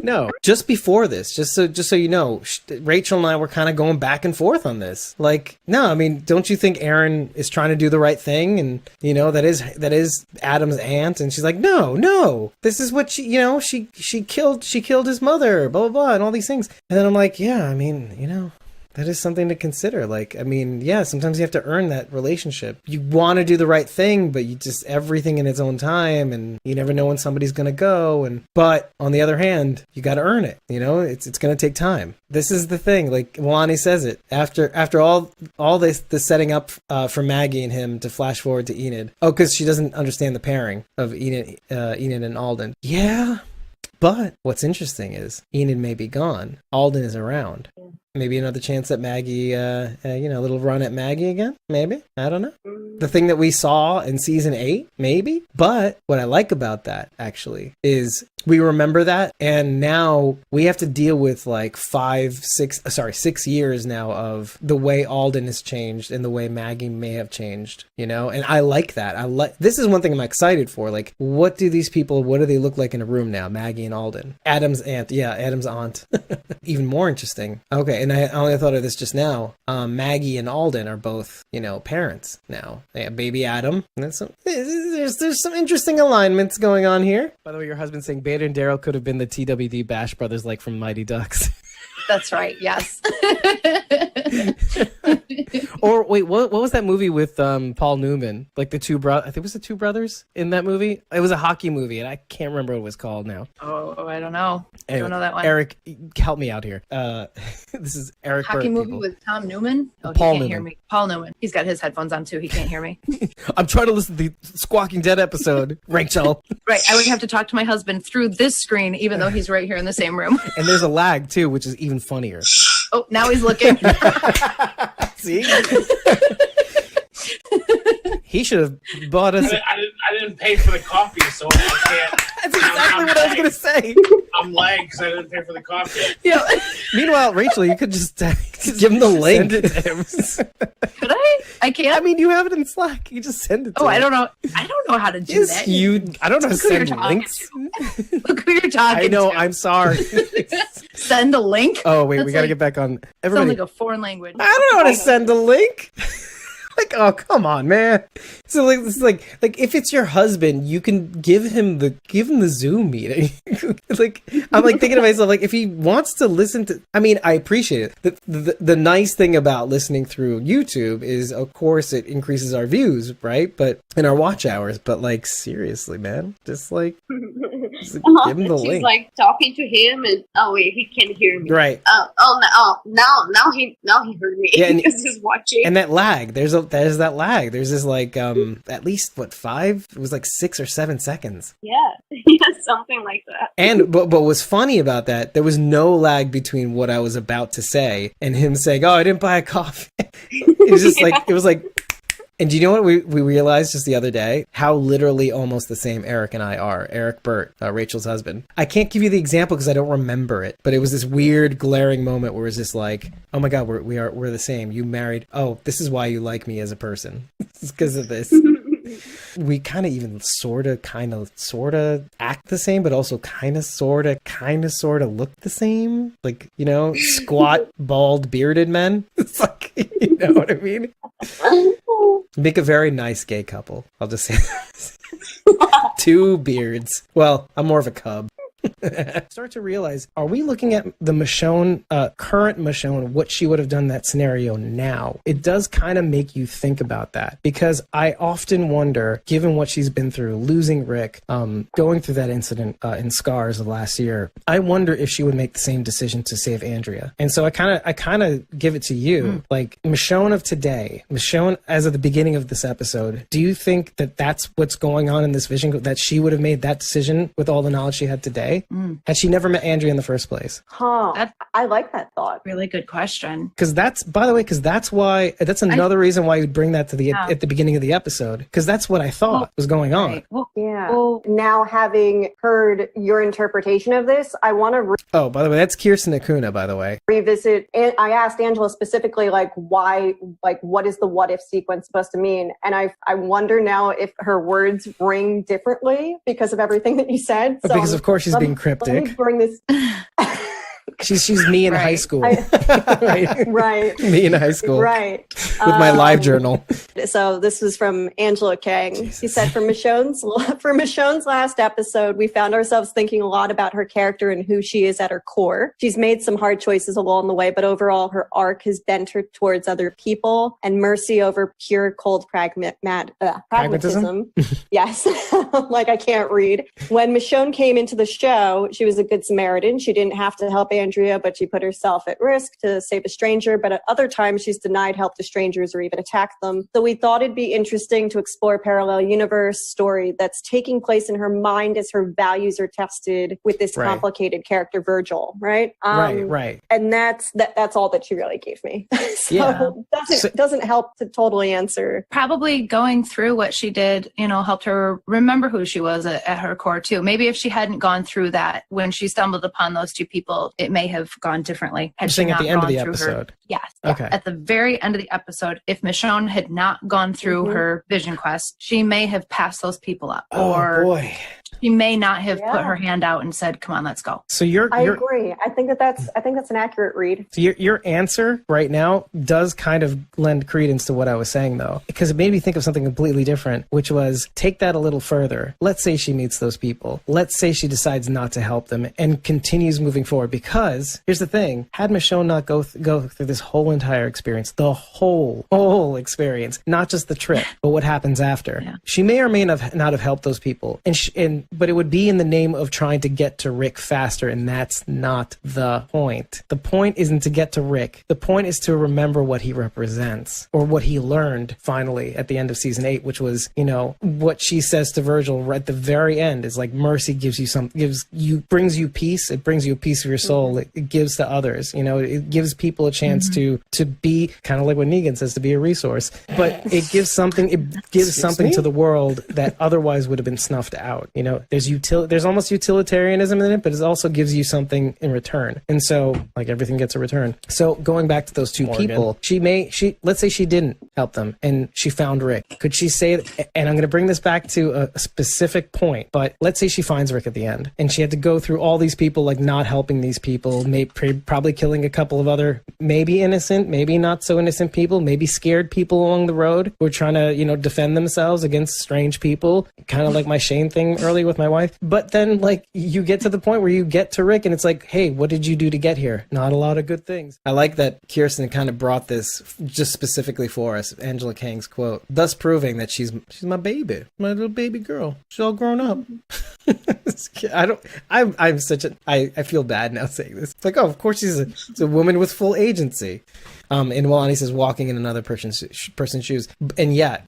Speaker 8: no. Just before this, just so you know, Rachel and I were kind of going back and forth on this. Like, no, I mean, don't you think Aaron is trying to do the right thing? And that is Adam's aunt, and she's like, no, this is what she killed his mother, blah blah blah, and all these things. And then I'm like, yeah, I mean, that is something to consider. Like, I mean, yeah, sometimes you have to earn that relationship. You want to do the right thing, but you just, everything in its own time, and you never know when somebody's going to go. But on the other hand, you got to earn it. It's going to take time. This is the thing. Like Milani says it, after all this setting up for Maggie and him to flash forward to Enid. Oh, because she doesn't understand the pairing of Enid and Alden. Yeah. But what's interesting is Enid may be gone. Alden is around. Maybe another chance at Maggie, a little run at Maggie again? Maybe. I don't know. The thing that we saw in season 8, maybe. But what I like about that, actually, is we remember that, and now we have to deal with like 6 years now of the way Alden has changed and the way Maggie may have changed, and I like that. This is one thing I'm excited for. Like, what do they look like in a room now? Maggie and Alden. Adam's aunt. Even more interesting. Okay, and I only thought of this just now. Maggie and Alden are both, parents now. They have baby Adam. And there's some interesting alignments going on here. By the way, your husband's saying Beta and Daryl could have been the TWD Bash brothers, like from Mighty Ducks.
Speaker 7: That's right. Yes.
Speaker 8: Or wait, what was that movie with Paul Newman? Like the two brothers? I think it was the two brothers in that movie. It was a hockey movie, and I can't remember what it was called now.
Speaker 7: Oh, I don't know.
Speaker 8: Anyway,
Speaker 7: I don't know that one.
Speaker 8: Eric, help me out here. This is Eric.
Speaker 7: Hockey
Speaker 8: Burt,
Speaker 7: movie
Speaker 8: people.
Speaker 7: with Tom Newman. Oh,
Speaker 8: Paul
Speaker 7: he can't
Speaker 8: Newman.
Speaker 7: hear me. Paul Newman. He's got his headphones on too. He can't hear me.
Speaker 8: I'm trying to listen to the Squawking Dead episode, Rachel.
Speaker 7: Right. I would have to talk to my husband through this screen, even though he's right here in the same room.
Speaker 8: And there's a lag too, which is even funnier.
Speaker 7: Oh, now he's looking.
Speaker 8: See? He should have bought us.
Speaker 20: I didn't pay for the coffee, so I can't.
Speaker 8: That's exactly what I was going to say.
Speaker 20: I'm lagged because I didn't pay for the coffee.
Speaker 7: Yeah.
Speaker 8: Meanwhile, Rachel, you could just give him the link. Send it to him.
Speaker 7: Could I? I can't.
Speaker 8: I mean, you have it in Slack. You just send it to him.
Speaker 7: I don't know. I don't know how to do that.
Speaker 8: I don't know how to send links.
Speaker 7: Look who you're talking
Speaker 8: I know.
Speaker 7: to.
Speaker 8: I'm sorry.
Speaker 7: Send a link?
Speaker 8: Oh, wait.
Speaker 7: That's
Speaker 8: we got to
Speaker 7: like-
Speaker 8: get back on.
Speaker 7: Sounds
Speaker 8: Everybody.
Speaker 7: like a foreign language.
Speaker 8: I don't know how to send a link. Like, oh, come on, man. So like, it's like if it's your husband, you can give him the Zoom meeting. Like, I'm like thinking to myself, like, if he wants to listen to, I mean, I appreciate it. The nice thing about listening through YouTube is, of course, it increases our views, right? But in our watch hours. But like, seriously, man, just like give him the
Speaker 5: She's
Speaker 8: link.
Speaker 5: like talking to him, and wait, he can't hear me.
Speaker 8: Right.
Speaker 5: Now he heard me.
Speaker 8: Yeah, and-
Speaker 5: because he's watching.
Speaker 8: And that lag, there's that lag. There's this like at least what 5? It was like 6 or 7 seconds.
Speaker 5: Yeah, something like that.
Speaker 8: And but what's funny about that, there was no lag between what I was about to say and him saying, "Oh, I didn't buy a coffee." It was just like it was like. And do you know what we realized just the other day? How literally almost the same Eric and I are. Eric Burt, Rachel's husband. I can't give you the example because I don't remember it, but it was this weird glaring moment where it's just like, oh my God, we're the same. You married. Oh, this is why you like me as a person. It's because of this. We kind of even sort of act the same, but also kind of sort of look the same. Like, you know, squat, bald, bearded men. It's like, you know what I mean? Make a very nice gay couple. I'll just say 2 beards. Well, I'm more of a cub. Start to realize, are we looking at the Michonne, current Michonne, what she would have done in that scenario now? It does kind of make you think about that, because I often wonder, given what she's been through, losing Rick, going through that incident in Scars of last year, I wonder if she would make the same decision to save Andrea. And so I kind of give it to you, like Michonne of today, Michonne as of the beginning of this episode, do you think that that's what's going on in this vision, that she would have made that decision with all the knowledge she had today? Had she never met Andrea in the first place?
Speaker 21: I like that thought.
Speaker 7: Really good question.
Speaker 8: Because that's another reason why you'd bring that to at the beginning of the episode. Because that's what I thought was going on.
Speaker 7: Right. Well,
Speaker 21: Well, now having heard your interpretation of this, I want to
Speaker 8: Oh, by the way, that's Kirsten Acuna, by the way.
Speaker 21: revisit. And I asked Angela specifically, like, why, like, what is the what if sequence supposed to mean? And I wonder now if her words ring differently because of everything that you said. So
Speaker 8: Because of course she's being cryptic.
Speaker 21: Let me bring this.
Speaker 8: She's me in high school. Right.
Speaker 21: Right.
Speaker 8: Me in high school.
Speaker 21: Right.
Speaker 8: With my live journal.
Speaker 21: So this was from Angela Kang. He said, for Michonne's last episode, we found ourselves thinking a lot about her character and who she is at her core. She's made some hard choices along the way, but overall her arc has bent her towards other people and mercy over pure cold pragmatism. Yes. Like I can't read. When Michonne came into the show, she was a good Samaritan. She didn't have to help Andrea, but she put herself at risk to save a stranger. But at other times, she's denied help to strangers or even attacked them. So we thought it'd be interesting to explore a parallel universe story that's taking place in her mind as her values are tested with this complicated character, Virgil, right?
Speaker 8: Right.
Speaker 21: And that's all that she really gave me. So doesn't help to totally answer.
Speaker 7: Probably going through what she did, helped her remember who she was at her core too. Maybe if she hadn't gone through that, when she stumbled upon those 2 people, it may have gone differently.
Speaker 8: You're saying at the end of the episode.
Speaker 7: Yes.
Speaker 8: Okay.
Speaker 7: At the very end of the episode, if Michonne had not gone through her vision quest, she may have passed those people up.
Speaker 8: Oh boy.
Speaker 7: She may not have put her hand out and said, "Come on, let's go."
Speaker 8: So
Speaker 21: I agree. I think that's an accurate read.
Speaker 8: So your answer right now does kind of lend credence to what I was saying, though, because it made me think of something completely different, which was take that a little further. Let's say she meets those people. Let's say she decides not to help them and continues moving forward. Because here's the thing: had Michonne not go through this whole entire experience, the whole experience, not just the trip, but what happens after, she may or may not have helped those people, but it would be in the name of trying to get to Rick faster, and that's not the point. The point isn't to get to Rick. The point is to remember what he represents, or what he learned finally at the end of season 8, which was, what she says to Virgil right at the very end is like, mercy brings you peace. It brings you a piece of your soul. It gives to others. It gives people a chance to be kind of like what Negan says, to be a resource. But it gives something. It gives something to the world that otherwise would have been snuffed out. There's almost utilitarianism in it, but it also gives you something in return. And so, like, everything gets a return. So going back to those two people, let's say she didn't help them and she found Rick. Could she say, and I'm going to bring this back to a specific point, but let's say she finds Rick at the end and she had to go through all these people, like not helping these people, probably killing a couple of other, maybe innocent, maybe not so innocent people, maybe scared people along the road who are trying to, defend themselves against strange people, kind of like my Shane thing earlier with my wife. But then, like, you get to the point where you get to Rick and it's like, hey, what did you do to get here? Not a lot of good things. I like that Kirsten kind of brought this just specifically for us, Angela Kang's quote, thus proving that she's my baby, my little baby girl. She's all grown up. I feel bad now saying this. It's like, oh, of course she's a woman with full agency. And Milani says walking in another person's shoes, and yet,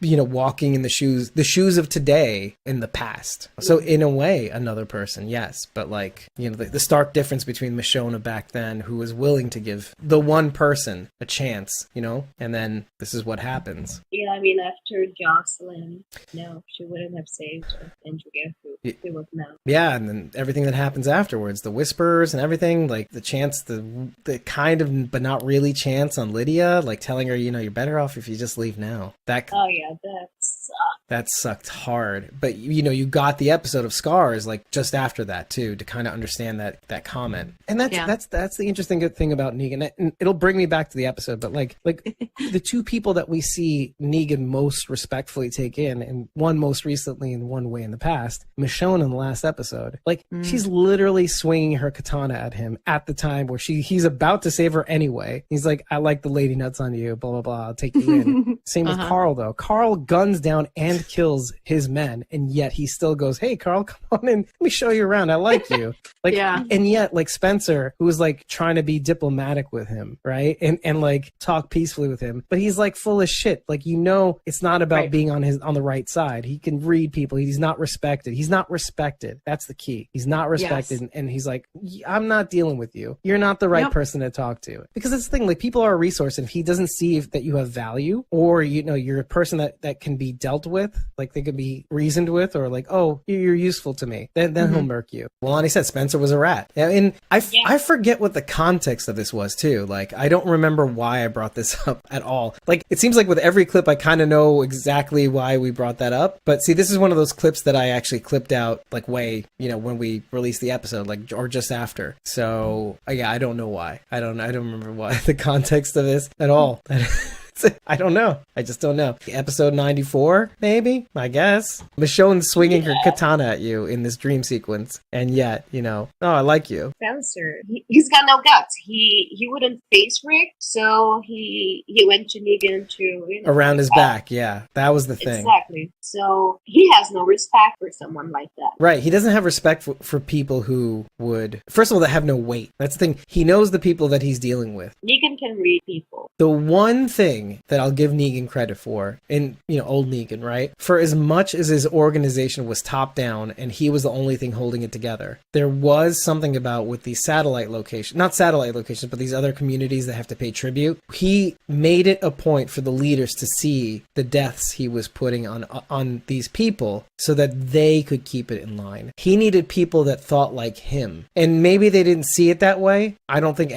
Speaker 8: walking in the shoes of today in the past. So in a way, another person, yes, but like, the stark difference between Michonne back then, who was willing to give the one person a chance, and then this is what happens.
Speaker 5: Yeah, I mean, after Jocelyn, no, she wouldn't have saved Andrew Garfield. It was no.
Speaker 8: Yeah, and then everything that happens afterwards, the whispers and everything, like the chance, the kind of, but not really chance on Lydia, like telling her, you're better off if you just leave now.
Speaker 5: Oh yeah, that sucked.
Speaker 8: That sucked hard. But you got the episode of Scars like just after that too, to kind of understand that comment. And that's the interesting good thing about Negan. And it'll bring me back to the episode, but like the two people that we see Negan most respectfully take in, and one most recently and one way in the past, Michonne in the last episode, she's literally swinging her katana at him at the time where he's about to save her anyway. He's like, I like the lady nuts on you, blah, blah, blah, I'll take you in. Same with Carl, though. Carl guns down and kills his men, and yet he still goes, hey, Carl, come on in, let me show you around, I like you. And yet, like, Spencer, who was, like, trying to be diplomatic with him, right? And like, talk peacefully with him, but he's, like, full of shit. Like, it's not about being on the right side. He can read people. He's not respected. That's the key. He's not respected, and he's like, I'm not dealing with you. You're not the right person to talk to. Because that's the thing, like, people are a resource, and if he doesn't see that you have value, or you're a person that can be dealt with, like they can be reasoned with, or like, oh, you're useful to me, then he'll murk you. Well, Lonnie said Spencer was a rat. And I forget what the context of this was too. Like, I don't remember why I brought this up at all. Like, it seems like with every clip I kind of know exactly why we brought that up, but see, this is one of those clips that I actually clipped out like way, when we released the episode, like, or just after. So yeah, I don't know why. I don't remember why, the context of this at all. I don't know. I just don't know. Episode 94, maybe? I guess. Michonne swinging her katana at you in this dream sequence. And yet, oh, I like you.
Speaker 5: Spencer, he's got no guts. He wouldn't face Rick, so he went to Negan to...
Speaker 8: around his back, yeah. That was the thing.
Speaker 5: Exactly. So he has no respect for someone like that.
Speaker 8: Right. He doesn't have respect for people who would... First of all, that have no weight. That's the thing. He knows the people that he's dealing with.
Speaker 5: Negan can read people.
Speaker 8: The one thing that I'll give Negan credit for, and old Negan, right? For as much as his organization was top down and he was the only thing holding it together, there was something about with these satellite locations, not satellite locations, but these other communities that have to pay tribute. He made it a point for the leaders to see the deaths he was putting on these people so that they could keep it in line. He needed people that thought like him. And maybe they didn't see it that way. I don't think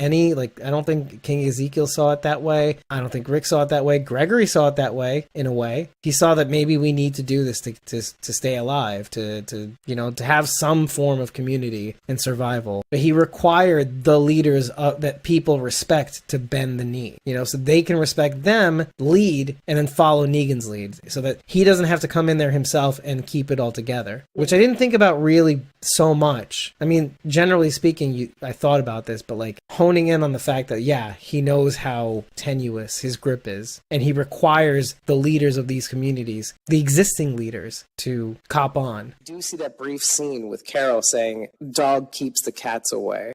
Speaker 8: King Ezekiel saw it that way. I don't think Rick saw saw it that way. Gregory saw it that way, in a way. He saw that maybe we need to do this to stay alive, to have some form of community and survival. But he required the leaders that people respect to bend the knee, so they can respect them, lead, and then follow Negan's lead, so that he doesn't have to come in there himself and keep it all together, which I didn't think about really so much. I mean, generally speaking, I thought about this, but like honing in on the fact that, yeah, he knows how tenuous his grip is, and he requires the leaders of these communities, the existing leaders, to cop on.
Speaker 16: I do see that brief scene with Carol saying, dog keeps the cats away,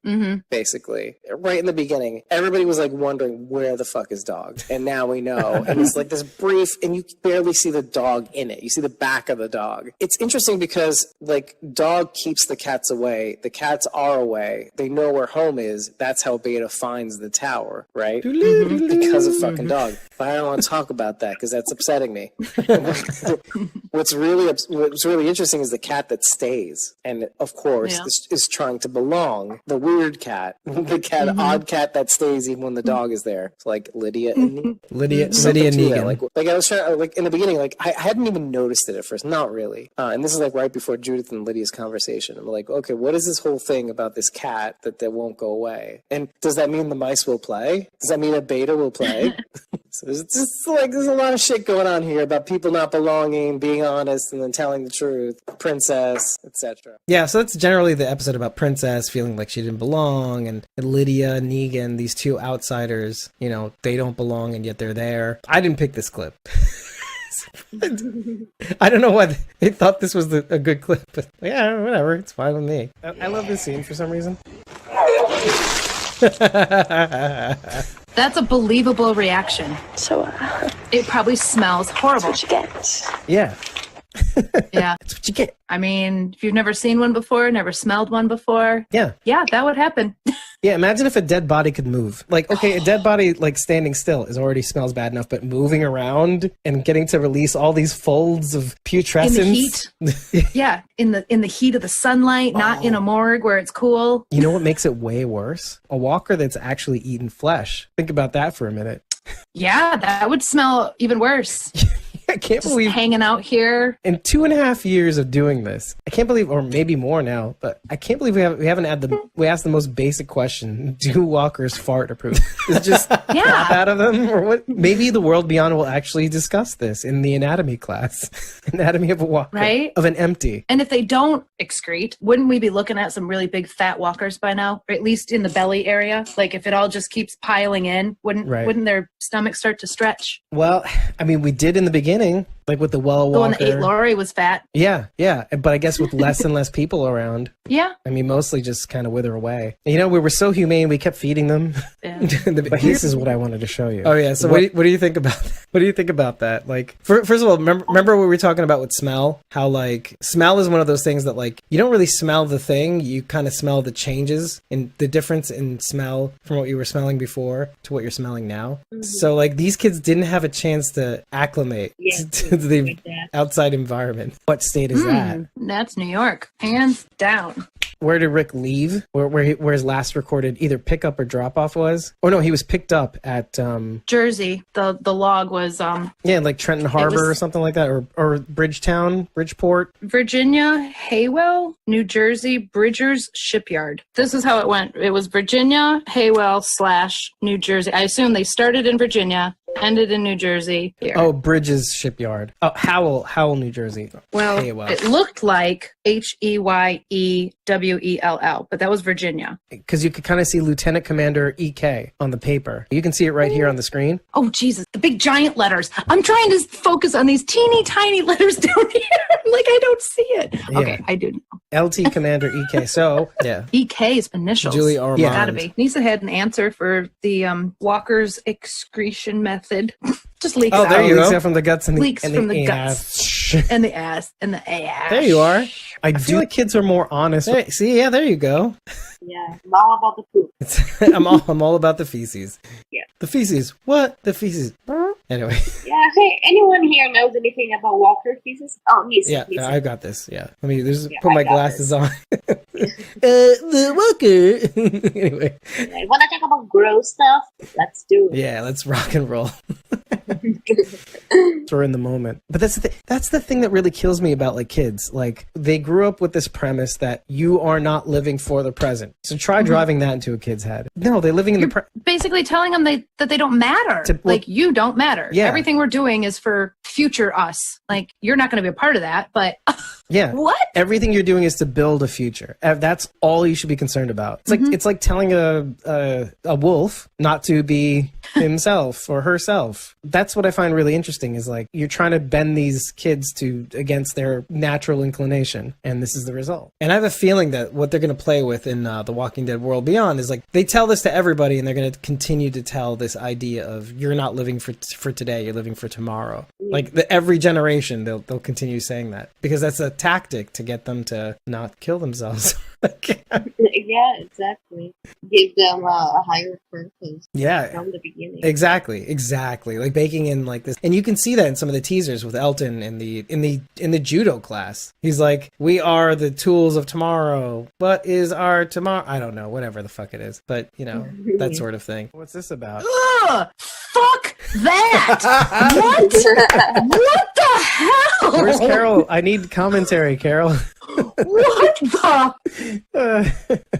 Speaker 16: basically. Right in the beginning, everybody was like wondering, where the fuck is dog? And now we know. And it's like this brief, and you barely see the dog in it. You see the back of the dog. It's interesting because like dog keeps the cats away. The cats are away. They know where home is. That's how Beta finds the tower, right? Because of fucking dog. But I don't want to talk about that because that's upsetting me. What's really interesting is the cat that stays, and of course is trying to belong. The weird cat, the cat, odd cat that stays even when the dog is there. It's like Lydia and Negan. Like I was trying, like in the beginning, like I hadn't even noticed it at first, not really. And this is like right before Judith and Lydia's conversation. I'm like, okay, what is this whole thing about this cat that won't go away? And does that mean the mice will play? Does that mean a Beta will play? So there's just like there's a lot of shit going on here about people not belonging, being honest, and then telling the truth, princess, etc.
Speaker 8: Yeah, so that's generally the episode about Princess feeling like she didn't belong, and Lydia, Negan, these two outsiders, they don't belong and yet they're there. I didn't pick this clip. I don't know why they thought this was a good clip, but yeah, whatever, it's fine with me. I love this scene for some reason.
Speaker 7: That's a believable reaction.
Speaker 18: So,
Speaker 7: it probably smells horrible.
Speaker 18: That's what you get.
Speaker 8: Yeah.
Speaker 7: Yeah.
Speaker 8: That's what you get.
Speaker 7: I mean, if you've never seen one before, never smelled one before.
Speaker 8: Yeah,
Speaker 7: that would happen.
Speaker 8: Yeah, imagine if a dead body could move. Like, okay, a dead body, like, standing still already smells bad enough, but moving around and getting to release all these folds of putrescence.
Speaker 7: In the heat. Yeah, in the heat of the sunlight, not in a morgue where it's cool.
Speaker 8: You know what makes it way worse? A walker that's actually eaten flesh. Think about that for a minute.
Speaker 7: Yeah, that would smell even worse.
Speaker 8: I can't
Speaker 7: just
Speaker 8: believe
Speaker 7: hanging out here.
Speaker 8: In 2.5 years of doing this, I can't believe, or maybe more now, but I can't believe we haven't had we asked the most basic question: do walkers fart or poop? It's just pop out of them, or what? Maybe the world beyond will actually discuss this in the anatomy class, anatomy of a walker,
Speaker 7: right?
Speaker 8: Of an empty.
Speaker 7: And if they don't excrete, wouldn't we be looking at some really big fat walkers by now, or at least in the belly area? Like if it all just keeps piling in, wouldn't their stomach start to stretch?
Speaker 8: Well, I mean, we did in the beginning, like with the well walker.
Speaker 7: The one that ate Laurie was fat.
Speaker 8: Yeah, but I guess with less and less people around.
Speaker 7: Yeah.
Speaker 8: I mean, mostly just kind of wither away. We were so humane, we kept feeding them. Yeah. But this is what I wanted to show you. Oh yeah, so what do you think about that? What do you think about that? Like, first of all, remember what we were talking about with smell? How like smell is one of those things that like you don't really smell the thing, you kind of smell the changes and the difference in smell from what you were smelling before to what you're smelling now. Mm-hmm. So like these kids didn't have a chance to acclimate to the outside environment. What state is that?
Speaker 7: That's New York, hands down.
Speaker 8: Where did Rick leave? Where his last recorded either pickup or drop off was? Or no, he was picked up at
Speaker 7: Jersey. The log was
Speaker 8: like Trenton Harbor or something like that, or Bridgetown, Bridgeport,
Speaker 7: Virginia, Haywell, New Jersey, Bridgers Shipyard. This is how it went. It was Virginia, Haywell / New Jersey. I assume they started in Virginia, ended in New Jersey. Here.
Speaker 8: Oh, Bridges Shipyard. Oh, Howell, New Jersey.
Speaker 7: Well, it looked like HEYEWELL, but that was Virginia.
Speaker 8: Because you could kind of see Lieutenant Commander EK on the paper. You can see it right here on the screen.
Speaker 7: Oh, Jesus. The big giant letters. I'm trying to focus on these teeny tiny letters down here. Like, I don't see it. Yeah. Okay, I do.
Speaker 8: LT Commander EK. So, yeah.
Speaker 7: EK's initials.
Speaker 8: Julie Armand.
Speaker 7: Yeah, gotta be. Lisa had an answer for the Walker's excretion method. Just leaks out.
Speaker 8: Oh, there you go. From the guts and the
Speaker 7: leaks from the guts and the ass and the ass.
Speaker 8: There you are. I feel like kids are more honest. Hey, see, yeah, there you go.
Speaker 5: Yeah, I'm all about the poop.
Speaker 8: I'm all about the feces.
Speaker 5: Yeah.
Speaker 8: The feces. What? The feces. Anyway.
Speaker 5: Yeah. Hey, anyone here knows anything about Walker feces? Oh, Lisa.
Speaker 8: Yeah,
Speaker 5: Lisa.
Speaker 8: I got this. Yeah. Let me just put my glasses on. The Walker. Anyway.
Speaker 5: I want to talk about gross stuff. Let's do it.
Speaker 8: Yeah, let's rock and roll. We're in the moment. But that's the thing that really kills me about like kids. Like they grew up with this premise that you are not living for the present. So try driving that into a kid's head. No, they're living in the
Speaker 7: basically telling them that they don't matter. Like you don't matter.
Speaker 8: Yeah.
Speaker 7: Everything we're doing is for future us. Like you're not going to be a part of that, but
Speaker 8: yeah.
Speaker 7: What?
Speaker 8: Everything you're doing is to build a future. That's all you should be concerned about. It's like telling a wolf not to be himself or herself. That's what I find really interesting is like you're trying to bend these kids against their natural inclination, and this is the result. And I have a feeling that what they're going to play with in the Walking Dead World Beyond is like they tell this to everybody, and they're going to continue to tell this idea of you're not living for today, you're living for tomorrow. Like every generation, they'll continue saying that because that's a tactic to get them to not kill themselves.
Speaker 5: Yeah, exactly. Give them a higher purpose.
Speaker 8: Yeah,
Speaker 5: from the beginning.
Speaker 8: Exactly. Like baking in like this, and you can see that in some of the teasers with Elton in the judo class. He's like, "We are the tools of tomorrow. What is our tomorrow? I don't know. Whatever the fuck it is, but you know that sort of thing." What's this about?
Speaker 7: Ugh, fuck that! What? What the hell?
Speaker 8: Where's Carol? I need commentary, Carol.
Speaker 7: What the?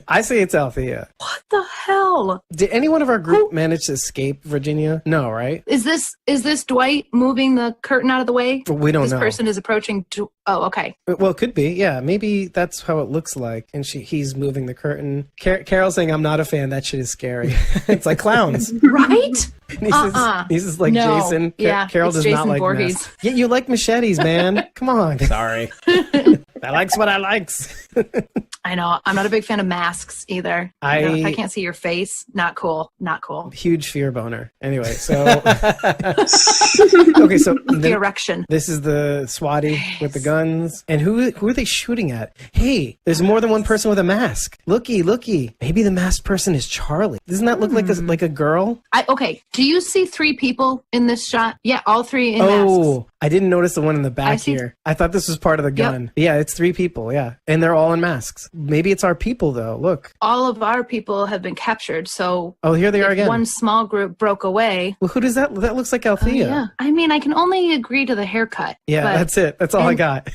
Speaker 8: I say it's Althea.
Speaker 7: What the hell?
Speaker 8: Did any one of our group manage to escape Virginia? No, right?
Speaker 7: Is this Dwight moving the curtain out of the way?
Speaker 8: We don't know.
Speaker 7: This person is approaching. Oh, okay.
Speaker 8: Well, it could be. Yeah, maybe that's how it looks like. And he's moving the curtain. Carol's saying, "I'm not a fan. That shit is scary." It's like clowns,
Speaker 7: right?
Speaker 8: He's just like
Speaker 7: no.
Speaker 8: Jason.
Speaker 7: Yeah,
Speaker 8: Carol does
Speaker 7: Jason
Speaker 8: not like
Speaker 7: Voorhees.
Speaker 8: masks. Yeah, you like machetes, man. Come on. Sorry. I likes what I likes.
Speaker 7: I know. I'm not a big fan of masks either. If I can't see your face, not cool. Not cool.
Speaker 8: Huge fear boner. Anyway, so okay, so
Speaker 7: the erection.
Speaker 8: This is the SWATty with the guns, and who are they shooting at? Hey, there's more than one person with a mask. Looky. Maybe the masked person is Charlie. Doesn't that look like a girl?
Speaker 7: Okay. Do you see 3 people in this shot? Yeah, all 3 in masks.
Speaker 8: Oh, I didn't notice the one in the back here. I thought this was part of the gun. Yep. Yeah, it's 3 people. Yeah, and they're all in masks. Maybe it's our people though. Look,
Speaker 7: all of our people have been captured. So
Speaker 8: here they are again.
Speaker 7: One small group broke away.
Speaker 8: Well, who does that? That looks like Althea.
Speaker 7: Yeah, I mean, I can only agree to the haircut.
Speaker 8: Yeah, that's it. That's all I got.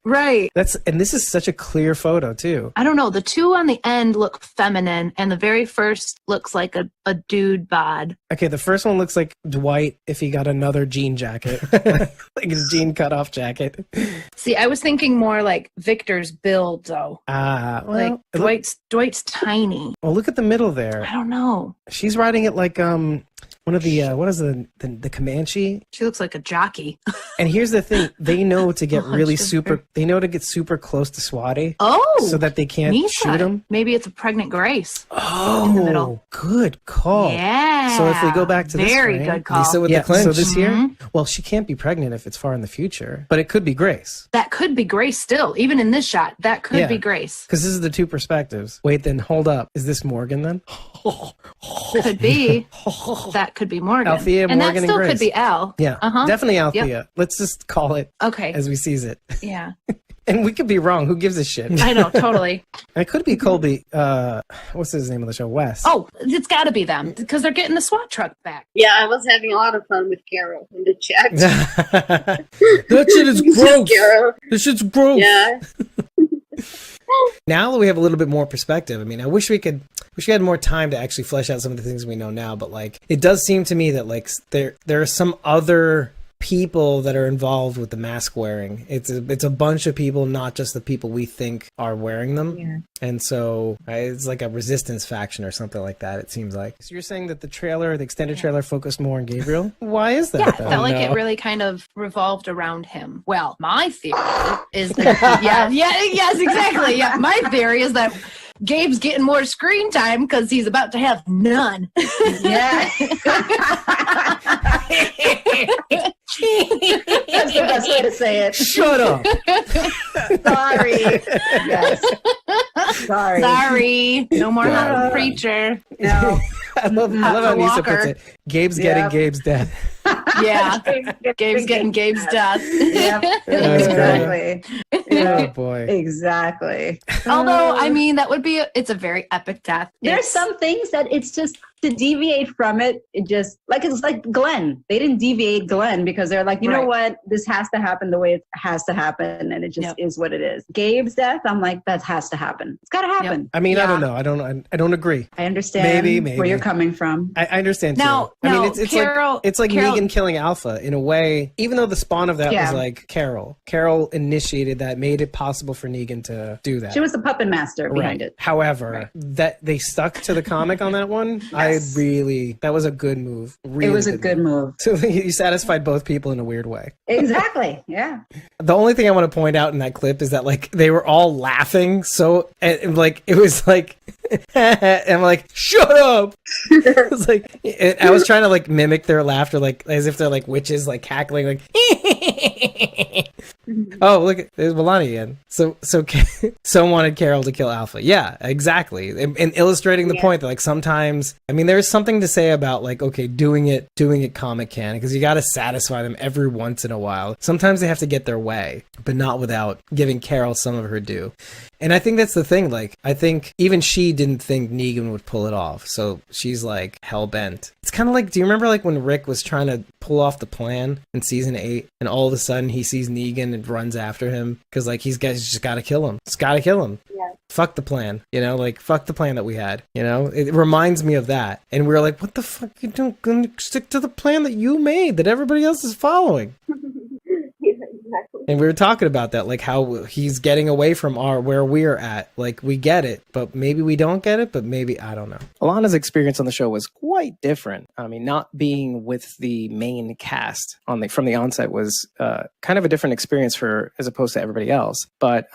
Speaker 7: Right.
Speaker 8: And this is such a clear photo too.
Speaker 7: I don't know. The 2 on the end look feminine, and the very first looks like a dude bod.
Speaker 8: Okay, the first one looks like Dwight if he got another jean jacket, like his jean cutoff jacket.
Speaker 7: See, I was thinking more like Victor's build, though.
Speaker 8: Well,
Speaker 7: like Dwight's tiny.
Speaker 8: Well, look at the middle there.
Speaker 7: I don't know.
Speaker 8: She's riding it like one of the what is the Comanche?
Speaker 7: She looks like a jockey.
Speaker 8: And here's the thing: they know to get super close to SWATty.
Speaker 7: Oh,
Speaker 8: so that they can't shoot him.
Speaker 7: Maybe it's a pregnant Grace.
Speaker 8: Oh,
Speaker 7: in the middle.
Speaker 8: Good call.
Speaker 7: Yeah.
Speaker 8: So if we go back to this
Speaker 7: very
Speaker 8: frame,
Speaker 7: good call.
Speaker 8: Lisa with the clinch. So this here, well, she can't be pregnant if it's far in the future, but it could be Grace.
Speaker 7: That could be Grace still, even in this shot. That could be Grace.
Speaker 8: Because this is the 2 perspectives. Wait, then hold up. Is this Morgan then?
Speaker 7: Could be. That could be Morgan.
Speaker 8: Althea,
Speaker 7: and
Speaker 8: Morgan,
Speaker 7: that still
Speaker 8: and Grace.
Speaker 7: could be Al.
Speaker 8: Yeah, definitely Althea. Yep. Let's just call it as we sees it.
Speaker 7: Yeah.
Speaker 8: And we could be wrong. Who gives a shit?
Speaker 7: I know, totally.
Speaker 8: It could be Colby. What's his name of the show? Wes.
Speaker 7: Oh, it's got to be them because they're getting the SWAT truck back.
Speaker 5: Yeah, I was having a lot of fun with Carol in the chat.
Speaker 8: That shit is gross.
Speaker 5: Carol.
Speaker 8: This shit's gross.
Speaker 5: Yeah.
Speaker 8: Now that we have a little bit more perspective, I mean, I wish we had more time to actually flesh out some of the things we know now, but like it does seem to me that like there are some other people that are involved with the mask wearing. It's a bunch of people, not just the people we think are wearing them.
Speaker 5: Yeah.
Speaker 8: And so it's like a resistance faction or something like that, it seems like. So you're saying that the extended trailer focused more on Gabriel? Why is that?
Speaker 7: Yeah, I felt like it really kind of revolved around him. Well, my theory is that yes, exactly. Yeah, my theory is that Gabe's getting more screen time because he's about to have none.
Speaker 6: Yeah. That's the best way to say it.
Speaker 8: Shut up.
Speaker 6: Sorry. Yes.
Speaker 7: Sorry. No more not a preacher.
Speaker 6: No.
Speaker 8: I love how Lisa puts it. Gabe's getting Gabe's death.
Speaker 7: Yeah. Gabe's getting Gabe's death.
Speaker 6: Yep. Exactly.
Speaker 8: Oh boy.
Speaker 6: Exactly.
Speaker 7: Although, I mean, it's a very epic death.
Speaker 6: There's some things that it's just to deviate from it, it just like it's like Glenn. They didn't deviate Glenn because they're like, you know what, this has to happen the way it has to happen, and it just is what it is. Gabe's death, I'm like, that has to happen. It's got to happen.
Speaker 8: I mean, I don't know. I don't agree.
Speaker 6: I understand
Speaker 8: maybe
Speaker 6: where you're coming from.
Speaker 8: I understand too. I mean, it's like Negan killing Alpha in a way. Even though the spawn of that was like Carol. Carol initiated that, made it possible for Negan to do that.
Speaker 6: She was the puppet master behind it.
Speaker 8: However, that they stuck to the comic on that one. That was a good move. Really
Speaker 6: it was a good move.
Speaker 8: So you satisfied both people in a weird way.
Speaker 6: Exactly. Yeah.
Speaker 8: The only thing I want to point out in that clip is that like they were all laughing. So and like it was like, and I'm like, shut up. It was like I was trying to like mimic their laughter, like as if they're like witches, like cackling, like. Oh, look, there's Milani again. So wanted Carol to kill Alpha. Yeah, exactly. And illustrating the point that like sometimes, I mean, there's something to say about like, okay, doing it comic canon, because you got to satisfy them every once in a while. Sometimes they have to get their way, but not without giving Carol some of her due. And I think that's the thing. Like, I think even she didn't think Negan would pull it off. So she's like hell bent. It's kind of like, do you remember like when Rick was trying to pull off the plan in season 8 and all of a sudden he sees Negan and runs after him? Because like he's just got to kill him. It's got to kill him. Yeah. Fuck the plan, like fuck the plan that we had, it reminds me of that. And we were like, what the fuck, you don't gonna stick to the plan that you made that everybody else is following.
Speaker 5: Exactly.
Speaker 8: And we were talking about that, like how he's getting away from where we're at. Like we get it, but maybe we don't get it, but maybe, I don't know.
Speaker 16: Alana's experience on the show was quite different. I mean, not being with the main cast from the onset was kind of a different experience as opposed to everybody else. But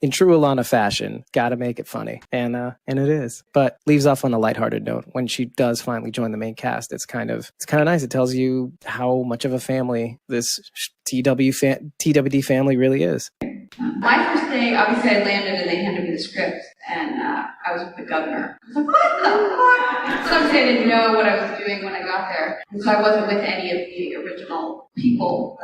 Speaker 16: in true Alana fashion, gotta make it funny. And it is. But leaves off on a lighthearted note. When she does finally join the main cast, it's kind of nice. It tells you how much of a family this TWD family really is.
Speaker 2: My first day, obviously I landed and they handed me the script, and I was with the governor. I was like, what the fuck? So obviously I didn't know what I was doing when I got there, and so I wasn't with any of the original people.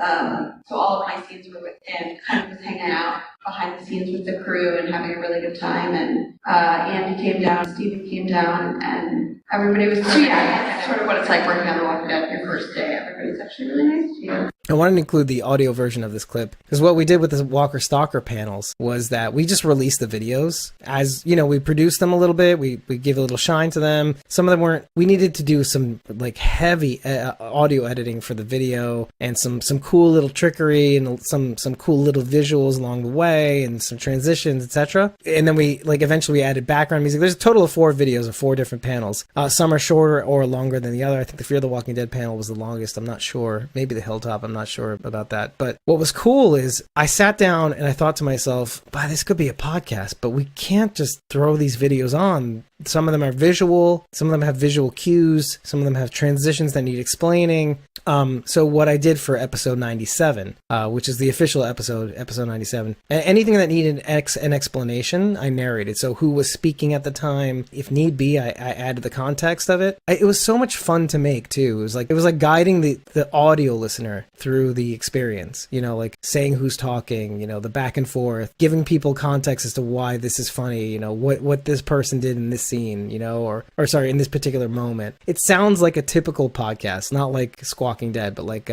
Speaker 2: So all of my scenes were with him, kind of just hanging out behind the scenes with the crew and having a really good time. And Andy came down, Steven came down, and everybody was sort of what it's like working on The Walking Dead your first day. Everybody's actually really nice to you.
Speaker 8: I wanted to include the audio version of this clip because what we did with the Walker Stalker panels was that we just released the videos as, we produced them a little bit. We give a little shine to them. Some of them weren't, we needed to do some like heavy audio editing for the video and some cool little trickery and some cool little visuals along the way and some transitions, etc. And then we eventually we added background music. There's a total of 4 videos of 4 different panels. Some are shorter or longer than the other. I think the Fear the Walking Dead panel was the longest. I'm not sure. Maybe the Hilltop. I'm not sure about that. But what was cool is I sat down and I thought to myself, wow, this could be a podcast, but we can't just throw these videos on. Some of them are visual. Some of them have visual cues. Some of them have transitions that need explaining. So what I did for episode 97, which is the official episode 97, anything that needed an explanation, I narrated. So who was speaking at the time? If need be, I added the context of it. It was so much fun to make too. It was like guiding the audio listener through the experience, like saying who's talking, the back and forth, giving people context as to why this is funny, what this person did in this scene, or sorry, in this particular moment. It sounds like a typical podcast, not like Squawking Dead, but like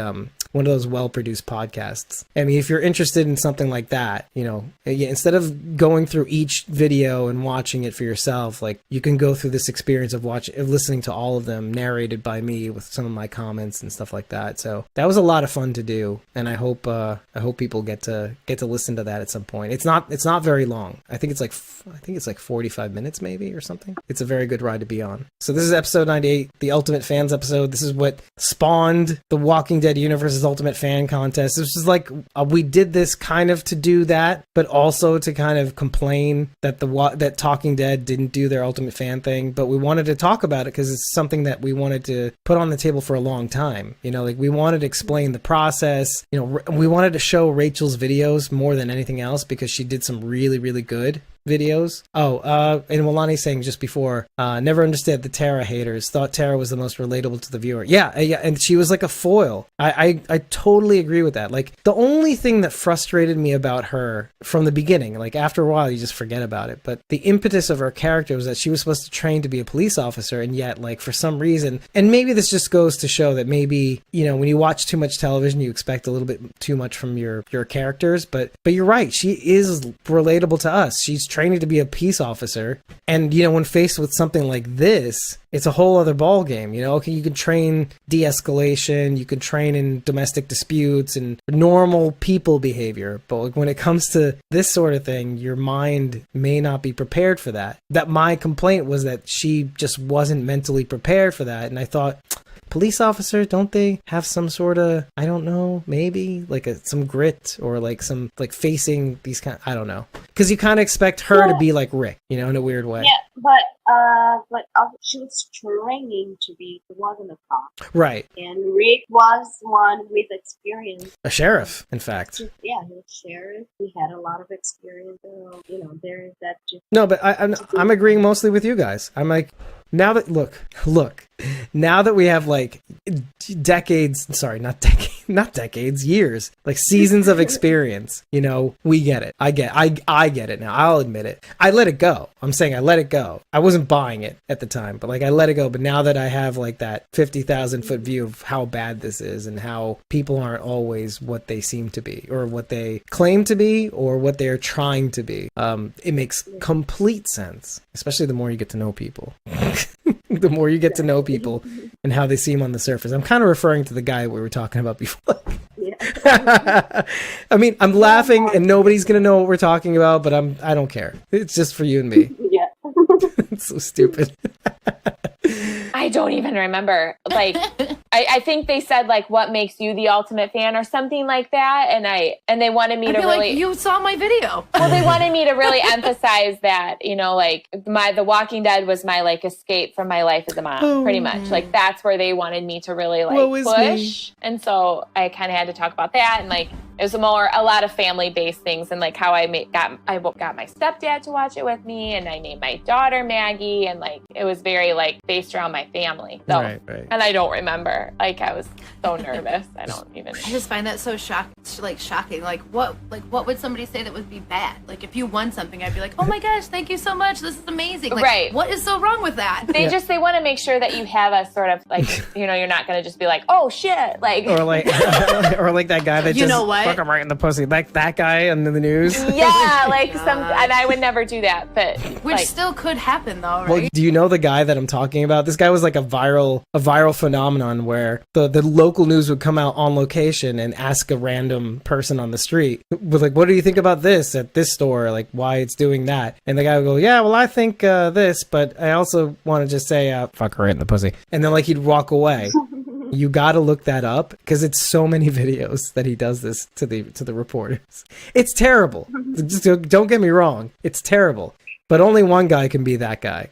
Speaker 8: one of those well-produced podcasts. I mean, if you're interested in something like that, instead of going through each video and watching it for yourself, like you can go through this experience of listening to all of them narrated by me with some of my comments and stuff like that. So that was a lot of fun to do, and I hope people get to listen to that at some point. It's not very long. I think it's like 45 minutes maybe or something. It's a very good ride to be on. So this is episode 98, the Ultimate Fans episode. This is what spawned the Walking Dead Universe's Ultimate Fan Contest. This is like we did this kind of to do that, but also to kind of complain that that Talking Dead didn't do their Ultimate Fan thing. But we wanted to talk about it because it's something that we wanted to put on the table for a long time. Like we wanted to explain the process. We wanted to show Rachel's videos more than anything else because she did some really, really good videos. And Milani's saying just before, never understood the Tara haters. Thought Tara was the most relatable to the viewer. Yeah, and she was like a foil. I totally agree with that. Like, the only thing that frustrated me about her from the beginning, like after a while you just forget about it, but the impetus of her character was that she was supposed to train to be a police officer, and yet, like, for some reason, and maybe this just goes to show that maybe, you know, when you watch too much television, you expect a little bit too much from your characters, but you're right, she is relatable to us. She's training to be a peace officer, and, you know, when faced with something like this, it's a whole other ball game. You know, okay, you can train de-escalation, you can train in domestic disputes and normal people behavior, but like when it comes to this sort of thing, your mind may not be prepared for that. That my complaint was that she just wasn't mentally prepared for that, and I thought, police officer, don't they have some sort of, I don't know, maybe like some grit or like some, like, facing these kind, I don't know, because you kind of expect her to be like Rick, you know, in a weird way.
Speaker 5: Yeah, but she was training to be, it wasn't a cop.
Speaker 8: Right.
Speaker 5: And Rick was one with experience.
Speaker 8: A sheriff, in fact.
Speaker 5: Yeah, he was sheriff. He had a lot of experience. So, you know, there is that.
Speaker 8: No, but I'm agreeing mostly with you guys. I'm like, now that, look, now that we have like years, like seasons of experience, you know, we get it. I get it now. I'll admit it. I let it go. I'm saying I let it go. I wasn't buying it at the time, but like I let it go. But now that I have like that 50,000 foot view of how bad this is and how people aren't always what they seem to be or what they claim to be or what they're trying to be, it makes complete sense, especially the more you get to know people. The more you get to know people and how they seem on the surface. I'm kind of referring to the guy we were talking about before. I mean, I'm laughing and nobody's going to know what we're talking about, but I don't care. It's just for you and me.
Speaker 5: Yeah.
Speaker 8: It's so stupid.
Speaker 17: I don't even remember. Like, I think they said like, "What makes you the ultimate fan?" or something like that, and they wanted me to really.
Speaker 7: Like, you saw my video.
Speaker 17: Well, they wanted me to really emphasize that, you know, like The Walking Dead was my like escape from my life as a mom, pretty much. Like that's where they wanted me to really like push, and so I kind of had to talk about that, and like it was a lot of family based things, and like how I got my stepdad to watch it with me, and I named my daughter Maggie, and like it was very like based around my family. So,
Speaker 8: right.
Speaker 17: And I don't remember. Like I was so nervous. I don't even.
Speaker 7: I just find that so shocking. Like what would somebody say that would be bad? Like if you won something, I'd be like, oh my gosh, thank you so much. This is amazing. Like,
Speaker 17: right.
Speaker 7: What is so wrong with that?
Speaker 17: They want to make sure that you have a sort of like, you know, you're not going to just be like, oh shit, like
Speaker 8: or like that guy that
Speaker 7: you know what?
Speaker 8: Fuck him right in the pussy, like that guy on the news.
Speaker 17: Yeah, like and I would never do that, but
Speaker 7: which still could happen though, right?
Speaker 8: Well, do you know the guy that I'm talking about? This guy was like a viral phenomenon where the local news would come out on location and ask a random person on the street with like, what do you think about this at this store? Like why it's doing that? And the guy would go, yeah, well I think this, but I also want to just say fuck her right in the pussy. And then like he'd walk away. You got to look that up because it's so many videos that he does this to the reporters. It's terrible. Just don't get me wrong. It's terrible. But only one guy can be that guy.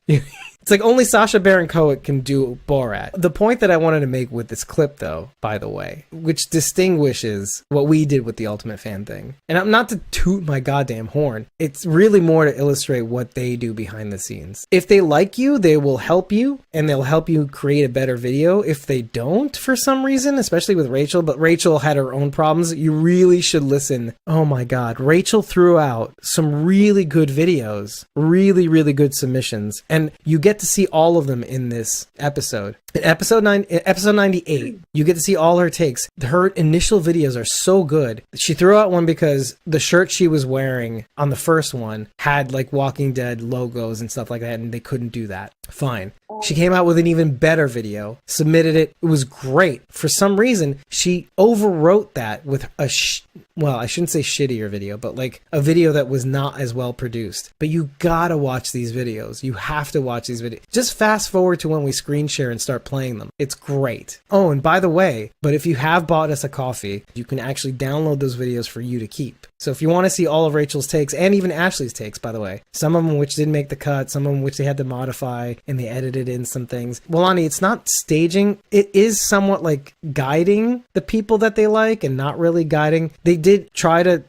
Speaker 8: It's like only Sacha Baron Cohen can do Borat. The point that I wanted to make with this clip, though, by the way, which distinguishes what we did with the Ultimate Fan thing, and I'm not to toot my goddamn horn, it's really more to illustrate what they do behind the scenes. If they like you, they will help you, and they'll help you create a better video. If they don't, for some reason, especially with Rachel, but Rachel had her own problems, you really should listen. Oh my god, Rachel threw out some really good videos, really, really good submissions, and you get to see all of them in this episode. In episode 98, you get to see all her takes. Her initial videos are so good. She threw out one because the shirt she was wearing on the first one had like Walking Dead logos and stuff like that, and they couldn't do that. Fine. She came out with an even better video, submitted it. It was great. For some reason, she overwrote that with well, I shouldn't say shittier video, but like a video that was not as well produced. But you gotta watch these videos. You have to watch these videos. Just fast forward to when we screen share and start playing them. It's great. Oh, and by the way, but if you have bought us a coffee, you can actually download those videos for you to keep. So if you want to see all of Rachel's takes, and even Ashley's takes, by the way, some of them which didn't make the cut, some of them which they had to modify, and they edited added in some things. Walani, it's not staging. It is somewhat like guiding the people that they like and not really guiding. They did try to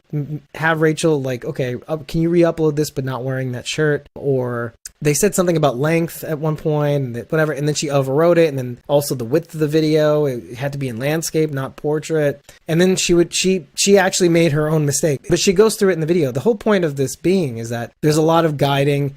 Speaker 8: have Rachel like, okay, can you re-upload this but not wearing that shirt? Or they said something about length at one point, and whatever, and then she overwrote it, and then also the width of the video, it had to be in landscape, not portrait. And then she actually made her own mistake, but she goes through it in the video. The whole point of this being is that there's a lot of guiding.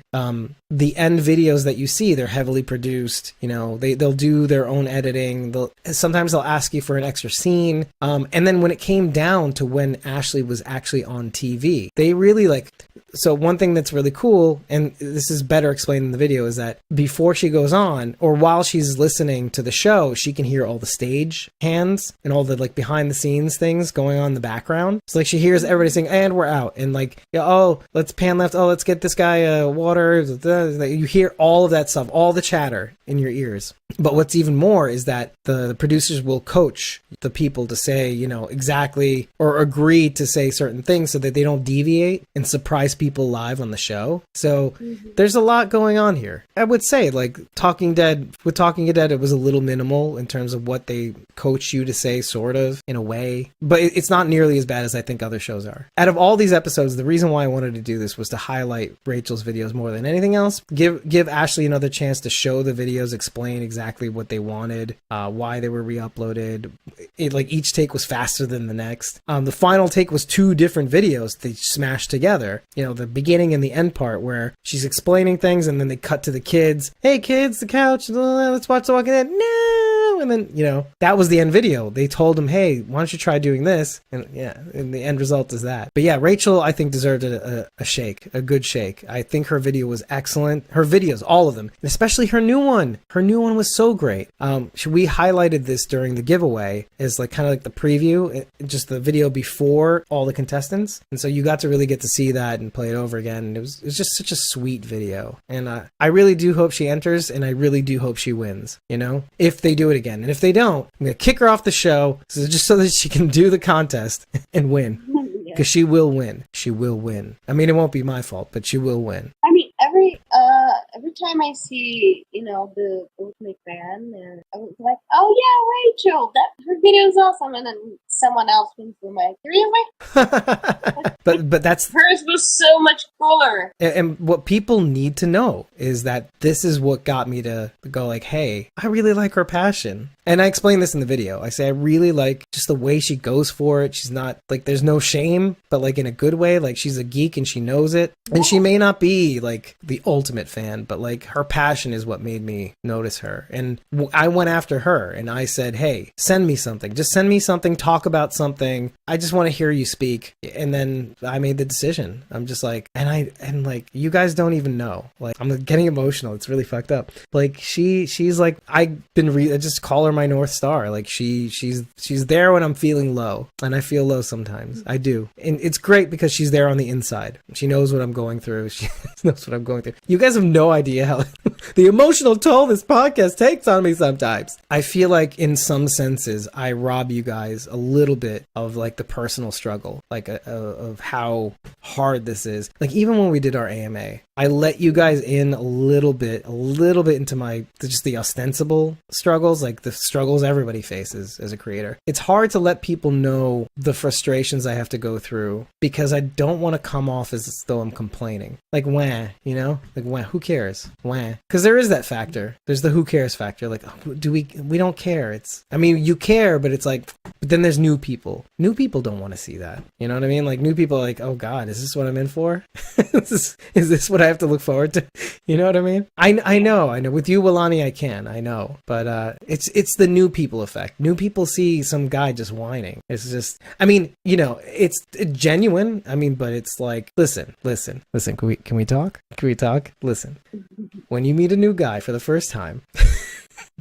Speaker 8: The end videos that you see, they're heavily produced. You know, they'll do their own editing. Sometimes they'll ask you for an extra scene. And then when it came down to when Ashley was actually on TV, they really like. So one thing that's really cool, and this is better explained in the video, is that before she goes on, or while she's listening to the show, she can hear all the stage hands and all the like behind the scenes things going on in the background. So like she hears everybody saying, and we're out. And like, oh, let's pan left. Oh, let's get this guy water. You hear all of that stuff, all the chatter in your ears. But what's even more is that the producers will coach the people to say, you know, exactly, or agree to say certain things so that they don't deviate and surprise people live on the show. So there's a lot going on here. I would say like with Talking Dead, it was a little minimal in terms of what they coach you to say, sort of, in a way. But it's not nearly as bad as I think other shows are. Out of all these episodes, the reason why I wanted to do this was to highlight Rachel's videos more than anything else. Give Ashley another chance to show the videos, explain exactly what they wanted, why they were re-uploaded. Like each take was faster than the next. The final take was 2 different videos they smashed together. You know, the beginning and the end part where she's explaining things, and then they cut to the kids. Hey kids, the couch, let's watch The Walking Dead. No! And then, you know, that was the end video. They told him, hey, why don't you try doing this? And yeah, and the end result is that. But yeah, Rachel, I think, deserved a shake, a good shake. I think her video was excellent. Her videos, all of them, and especially her new one. Her new one was so great. We highlighted this during the giveaway as like kind of like the preview, just the video before all the contestants. And so you got to really get to see that and play it over again. And it was just such a sweet video. And I really do hope she enters, and I really do hope she wins, you know, if they do it again. And if they don't, I'm going to kick her off the show just so that she can do the contest and win. Because she will win. She will win. I mean, it won't be my fault, but she will win.
Speaker 5: I mean, every time I see, you know, the Ultimate Fan, I was like, oh yeah, Rachel, her video is awesome, and then someone else wins. I'm like, really?
Speaker 8: but that's
Speaker 5: hers was so much cooler.
Speaker 8: And what people need to know is that this is what got me to go like, hey, I really like her passion. And I explain this in the video. I say I really like just the way she goes for it. She's not like, there's no shame, but like in a good way. Like she's a geek and she knows it. And she may not be like the ultimate fan, but like her passion is what made me notice her. And I went after her and I said, hey, send me something. Just send me something. Talk about something. I just want to hear you speak. And then I made the decision. I'm just like, and like, you guys don't even know. Like, I'm getting emotional. It's really fucked up. Like she's like, I just call her my North Star. Like she's there when I'm feeling low, and I feel low sometimes. I do. And it's great because she's there on the inside. She knows what I'm going through. She knows what I'm going through. You guys have no idea how the emotional toll this podcast takes on me sometimes. I feel like in some senses I rob you guys a little bit of like the personal struggle, like of how hard this is. Like even when we did our AMA, I let you guys in a little bit into just the ostensible struggles, like the struggles everybody faces as a creator. It's hard to let people know the frustrations I have to go through because I don't want to come off as though I'm complaining. Like, wah, you know? Like, wah, who cares? Wah. Because there is that factor. There's the who cares factor. Like, oh, we don't care. I mean, you care, but it's like, but then there's new people. New people don't want to see that. You know what I mean? Like, new people are like, oh God, is this what I'm in for? is this what I have to look forward to? You know what I mean? I know. With you, Wilani, I can. I know. But it's the new people effect. New people see some guy just whining. It's just, I mean, you know, it's genuine. I mean, but it's like, listen. Can we talk? Listen. When you meet a new guy for the first time,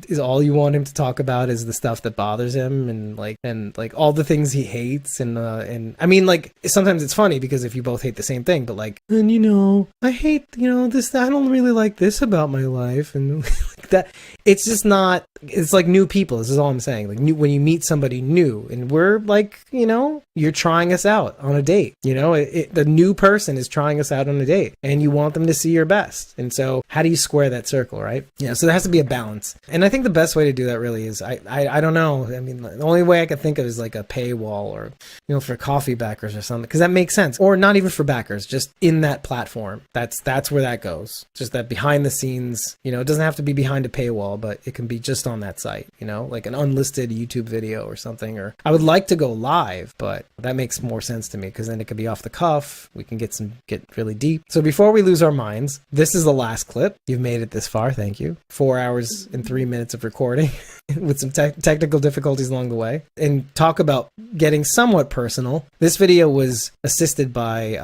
Speaker 8: is all you want him to talk about is the stuff that bothers him and like all the things he hates and I mean, like sometimes it's funny because if you both hate the same thing, but like, and you know, I hate, you know, this, I don't really like this about my life and like that. It's just not, it's like new people. This is all I'm saying. Like when you meet somebody new, and we're like, you know, you're trying us out on a date. You know, the new person is trying us out on a date and you want them to see your best. And so how do you square that circle, right? Yeah, so there has to be a balance. And I think the best way to do that really is, I don't know. I mean, the only way I could think of is like a paywall or, you know, for coffee backers or something, because that makes sense. Or not even for backers, just in that platform. That's where that goes. Just that behind the scenes, you know, it doesn't have to be behind a paywall, but it can be just on that site, you know, like an unlisted YouTube video or something. Or I would like to go live, but that makes more sense to me because then it could be off the cuff. We can get really deep. So before we lose our minds, this is the last clip. You've made it this far. Thank you. 4 hours and 3 minutes of recording with some technical difficulties along the way. And talk about getting somewhat personal. This video was assisted by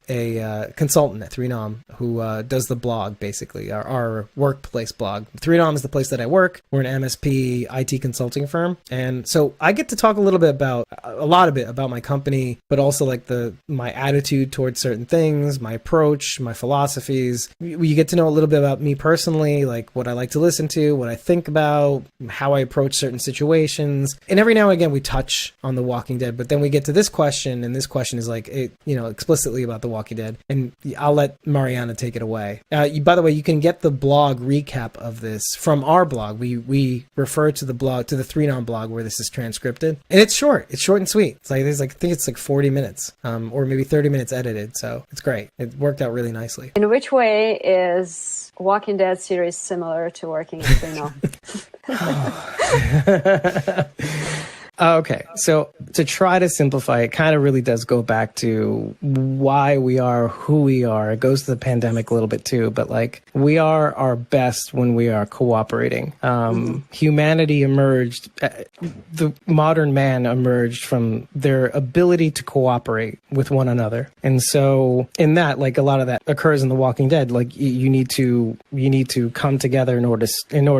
Speaker 8: a consultant at 3NOM who does the blog, basically, our workplace blog. 3NOM is the place that I work. We're an MSP IT consulting firm. And so I get to talk a lot about my company, but also like my attitude towards certain things, my approach, my philosophies. You get to know a little bit about me personally, like what I like to listen to, what I think about, how I approach certain situations. And every now and again, we touch on The Walking Dead, but then we get to this question, and this question is like, explicitly about The Walking Dead. And I'll let Mariana take it away. By the way, you can get the blog recap of this from our blog. We refer to the blog, to the 3NOM blog where this is transcribed. And it's short and sweet. It's like, I think it's like 40 minutes, or maybe 30 minutes edited. So it's great. It worked out really nicely.
Speaker 3: In which way is Walking Dead series similar to working at 3NOM?
Speaker 8: Okay, so to try to simplify, it kind of really does go back to why we are who we are. It goes to the pandemic a little bit too, but like we are our best when we are cooperating. Humanity emerged, the modern man emerged from their ability to cooperate with one another. And so in that, like a lot of that occurs in The Walking Dead. Like you need to come together in order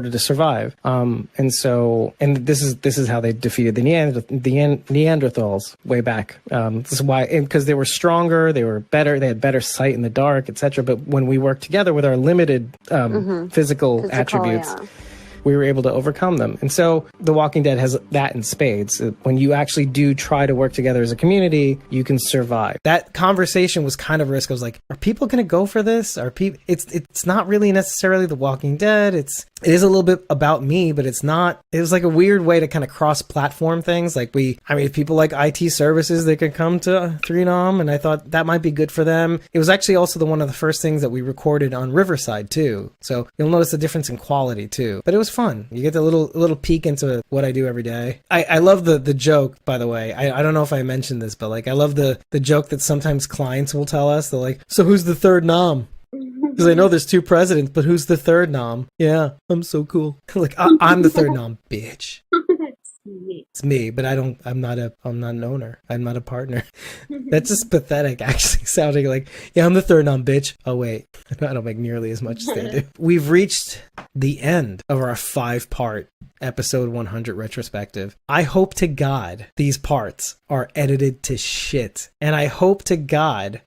Speaker 8: to survive. And this is how they defeated the Neanderthals way back. This is why, because they were stronger, they were better, they had better sight in the dark, etc. But when we worked together with our limited physical attributes, we were able to overcome them. And so The Walking Dead has that in spades. When you actually do try to work together as a community, you can survive. That conversation was kind of a risk. I was like, are people going to go for this? It's not really necessarily The Walking Dead. It is a little bit about me, but it's not. It was like a weird way to kind of cross-platform things. Like if people like IT services, they could come to 3NOM, and I thought that might be good for them. It was actually also one of the first things that we recorded on Riverside too. So you'll notice the difference in quality too. But it was fun. You get a little peek into what I do every day. I love the joke, by the way. I don't know if I mentioned this, but like I love the joke that sometimes clients will tell us. They're like, so who's the third nom? Because I know there's 2 presidents, but who's the third nom? Yeah, I'm so cool. Like I'm the third nom, bitch. It's me, but I'm not an owner. I'm not a partner. That's just pathetic, actually, sounding like, yeah, I'm the third nom, bitch. Oh, wait. I don't make nearly as much as they do. We've reached the end of our 5-part episode 100 retrospective. I hope to God these parts are edited to shit. And I hope to God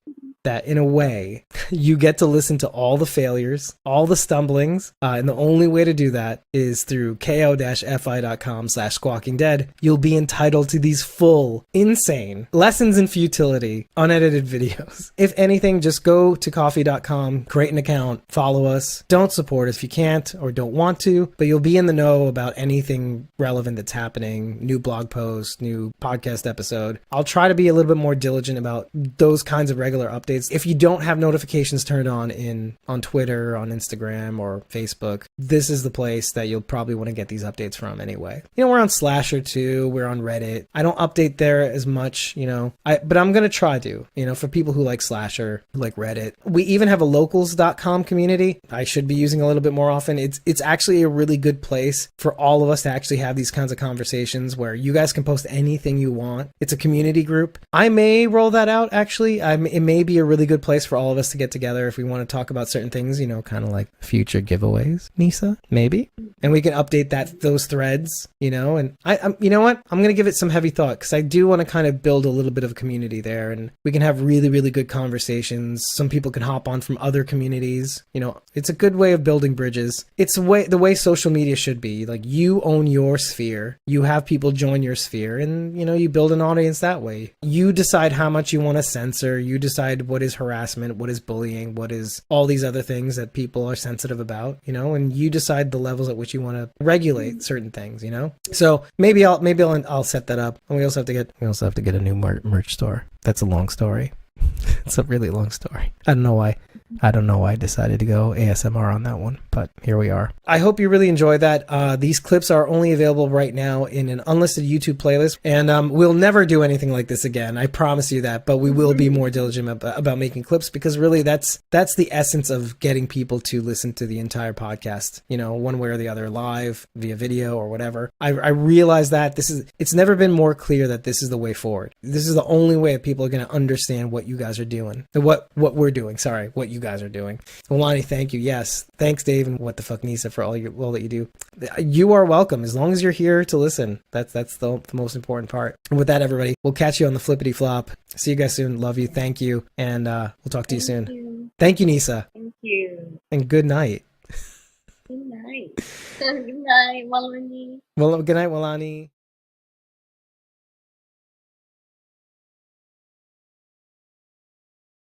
Speaker 8: that in a way you get to listen to all the failures, all the stumblings, and the only way to do that is through ko-fi.com/squawkingdead. You'll be entitled to these full, insane lessons in futility, unedited videos. If anything, just go to coffee.com, create an account, follow us. Don't support us if you can't or don't want to, but you'll be in the know about anything relevant that's happening, new blog post, new podcast episode. I'll try to be a little bit more diligent about those kinds of regular updates. If you don't have notifications turned on Twitter, on Instagram, or Facebook, this is the place that you'll probably want to get these updates from anyway. You know, we're on Slasher too. We're on Reddit. I don't update there as much, but I'm going to try to, for people who like Slasher, who like Reddit. We even have a locals.com community I should be using a little bit more often. It's actually a really good place for all of us to actually have these kinds of conversations where you guys can post anything you want. It's a community group. I may roll that out, actually. It may be a really good place for all of us to get together if we want to talk about certain things, kind of like future giveaways, Nisa, maybe. and we can update those threads, and I'm you know what? I'm going to give it some heavy thought because I do want to kind of build a little bit of a community there, and we can have really, really good conversations. Some people can hop on from other communities. It's a good way of building bridges. It's the way social media should be. Like, you own your sphere. You have people join your sphere, and, you build an audience that way. You decide how much you want to censor. You decide what is harassment, what is bullying, what is all these other things that people are sensitive about, and you decide the levels at which you want to regulate certain things, So maybe I'll set that up. And we also have to get a new merch store. That's a long story. It's a really long story. I don't know why I decided to go ASMR on that one, but here we are. I hope you really enjoyed that. These clips are only available right now in an unlisted YouTube playlist, and we'll never do anything like this again. I promise you that, but we will be more diligent about making clips, because really that's the essence of getting people to listen to the entire podcast, one way or the other, live, via video, or whatever. I realize that it's never been more clear that this is the way forward. This is the only way that people are going to understand what you guys are doing, what we're doing, what you guys are doing. Lonnie, thank you. Yes. Thanks, Dave, and what the fuck, Nisa, for all that you do. You are welcome, as long as you're here to listen. That's the most important part. And with that, everybody, we'll catch you on the flippity flop. See you guys soon. Love you. Thank you. And we'll talk to you soon. Thank you, Nisa.
Speaker 5: Thank you.
Speaker 8: And good night.
Speaker 5: Good night. Good night, Walani.
Speaker 8: Well, good night, Walani.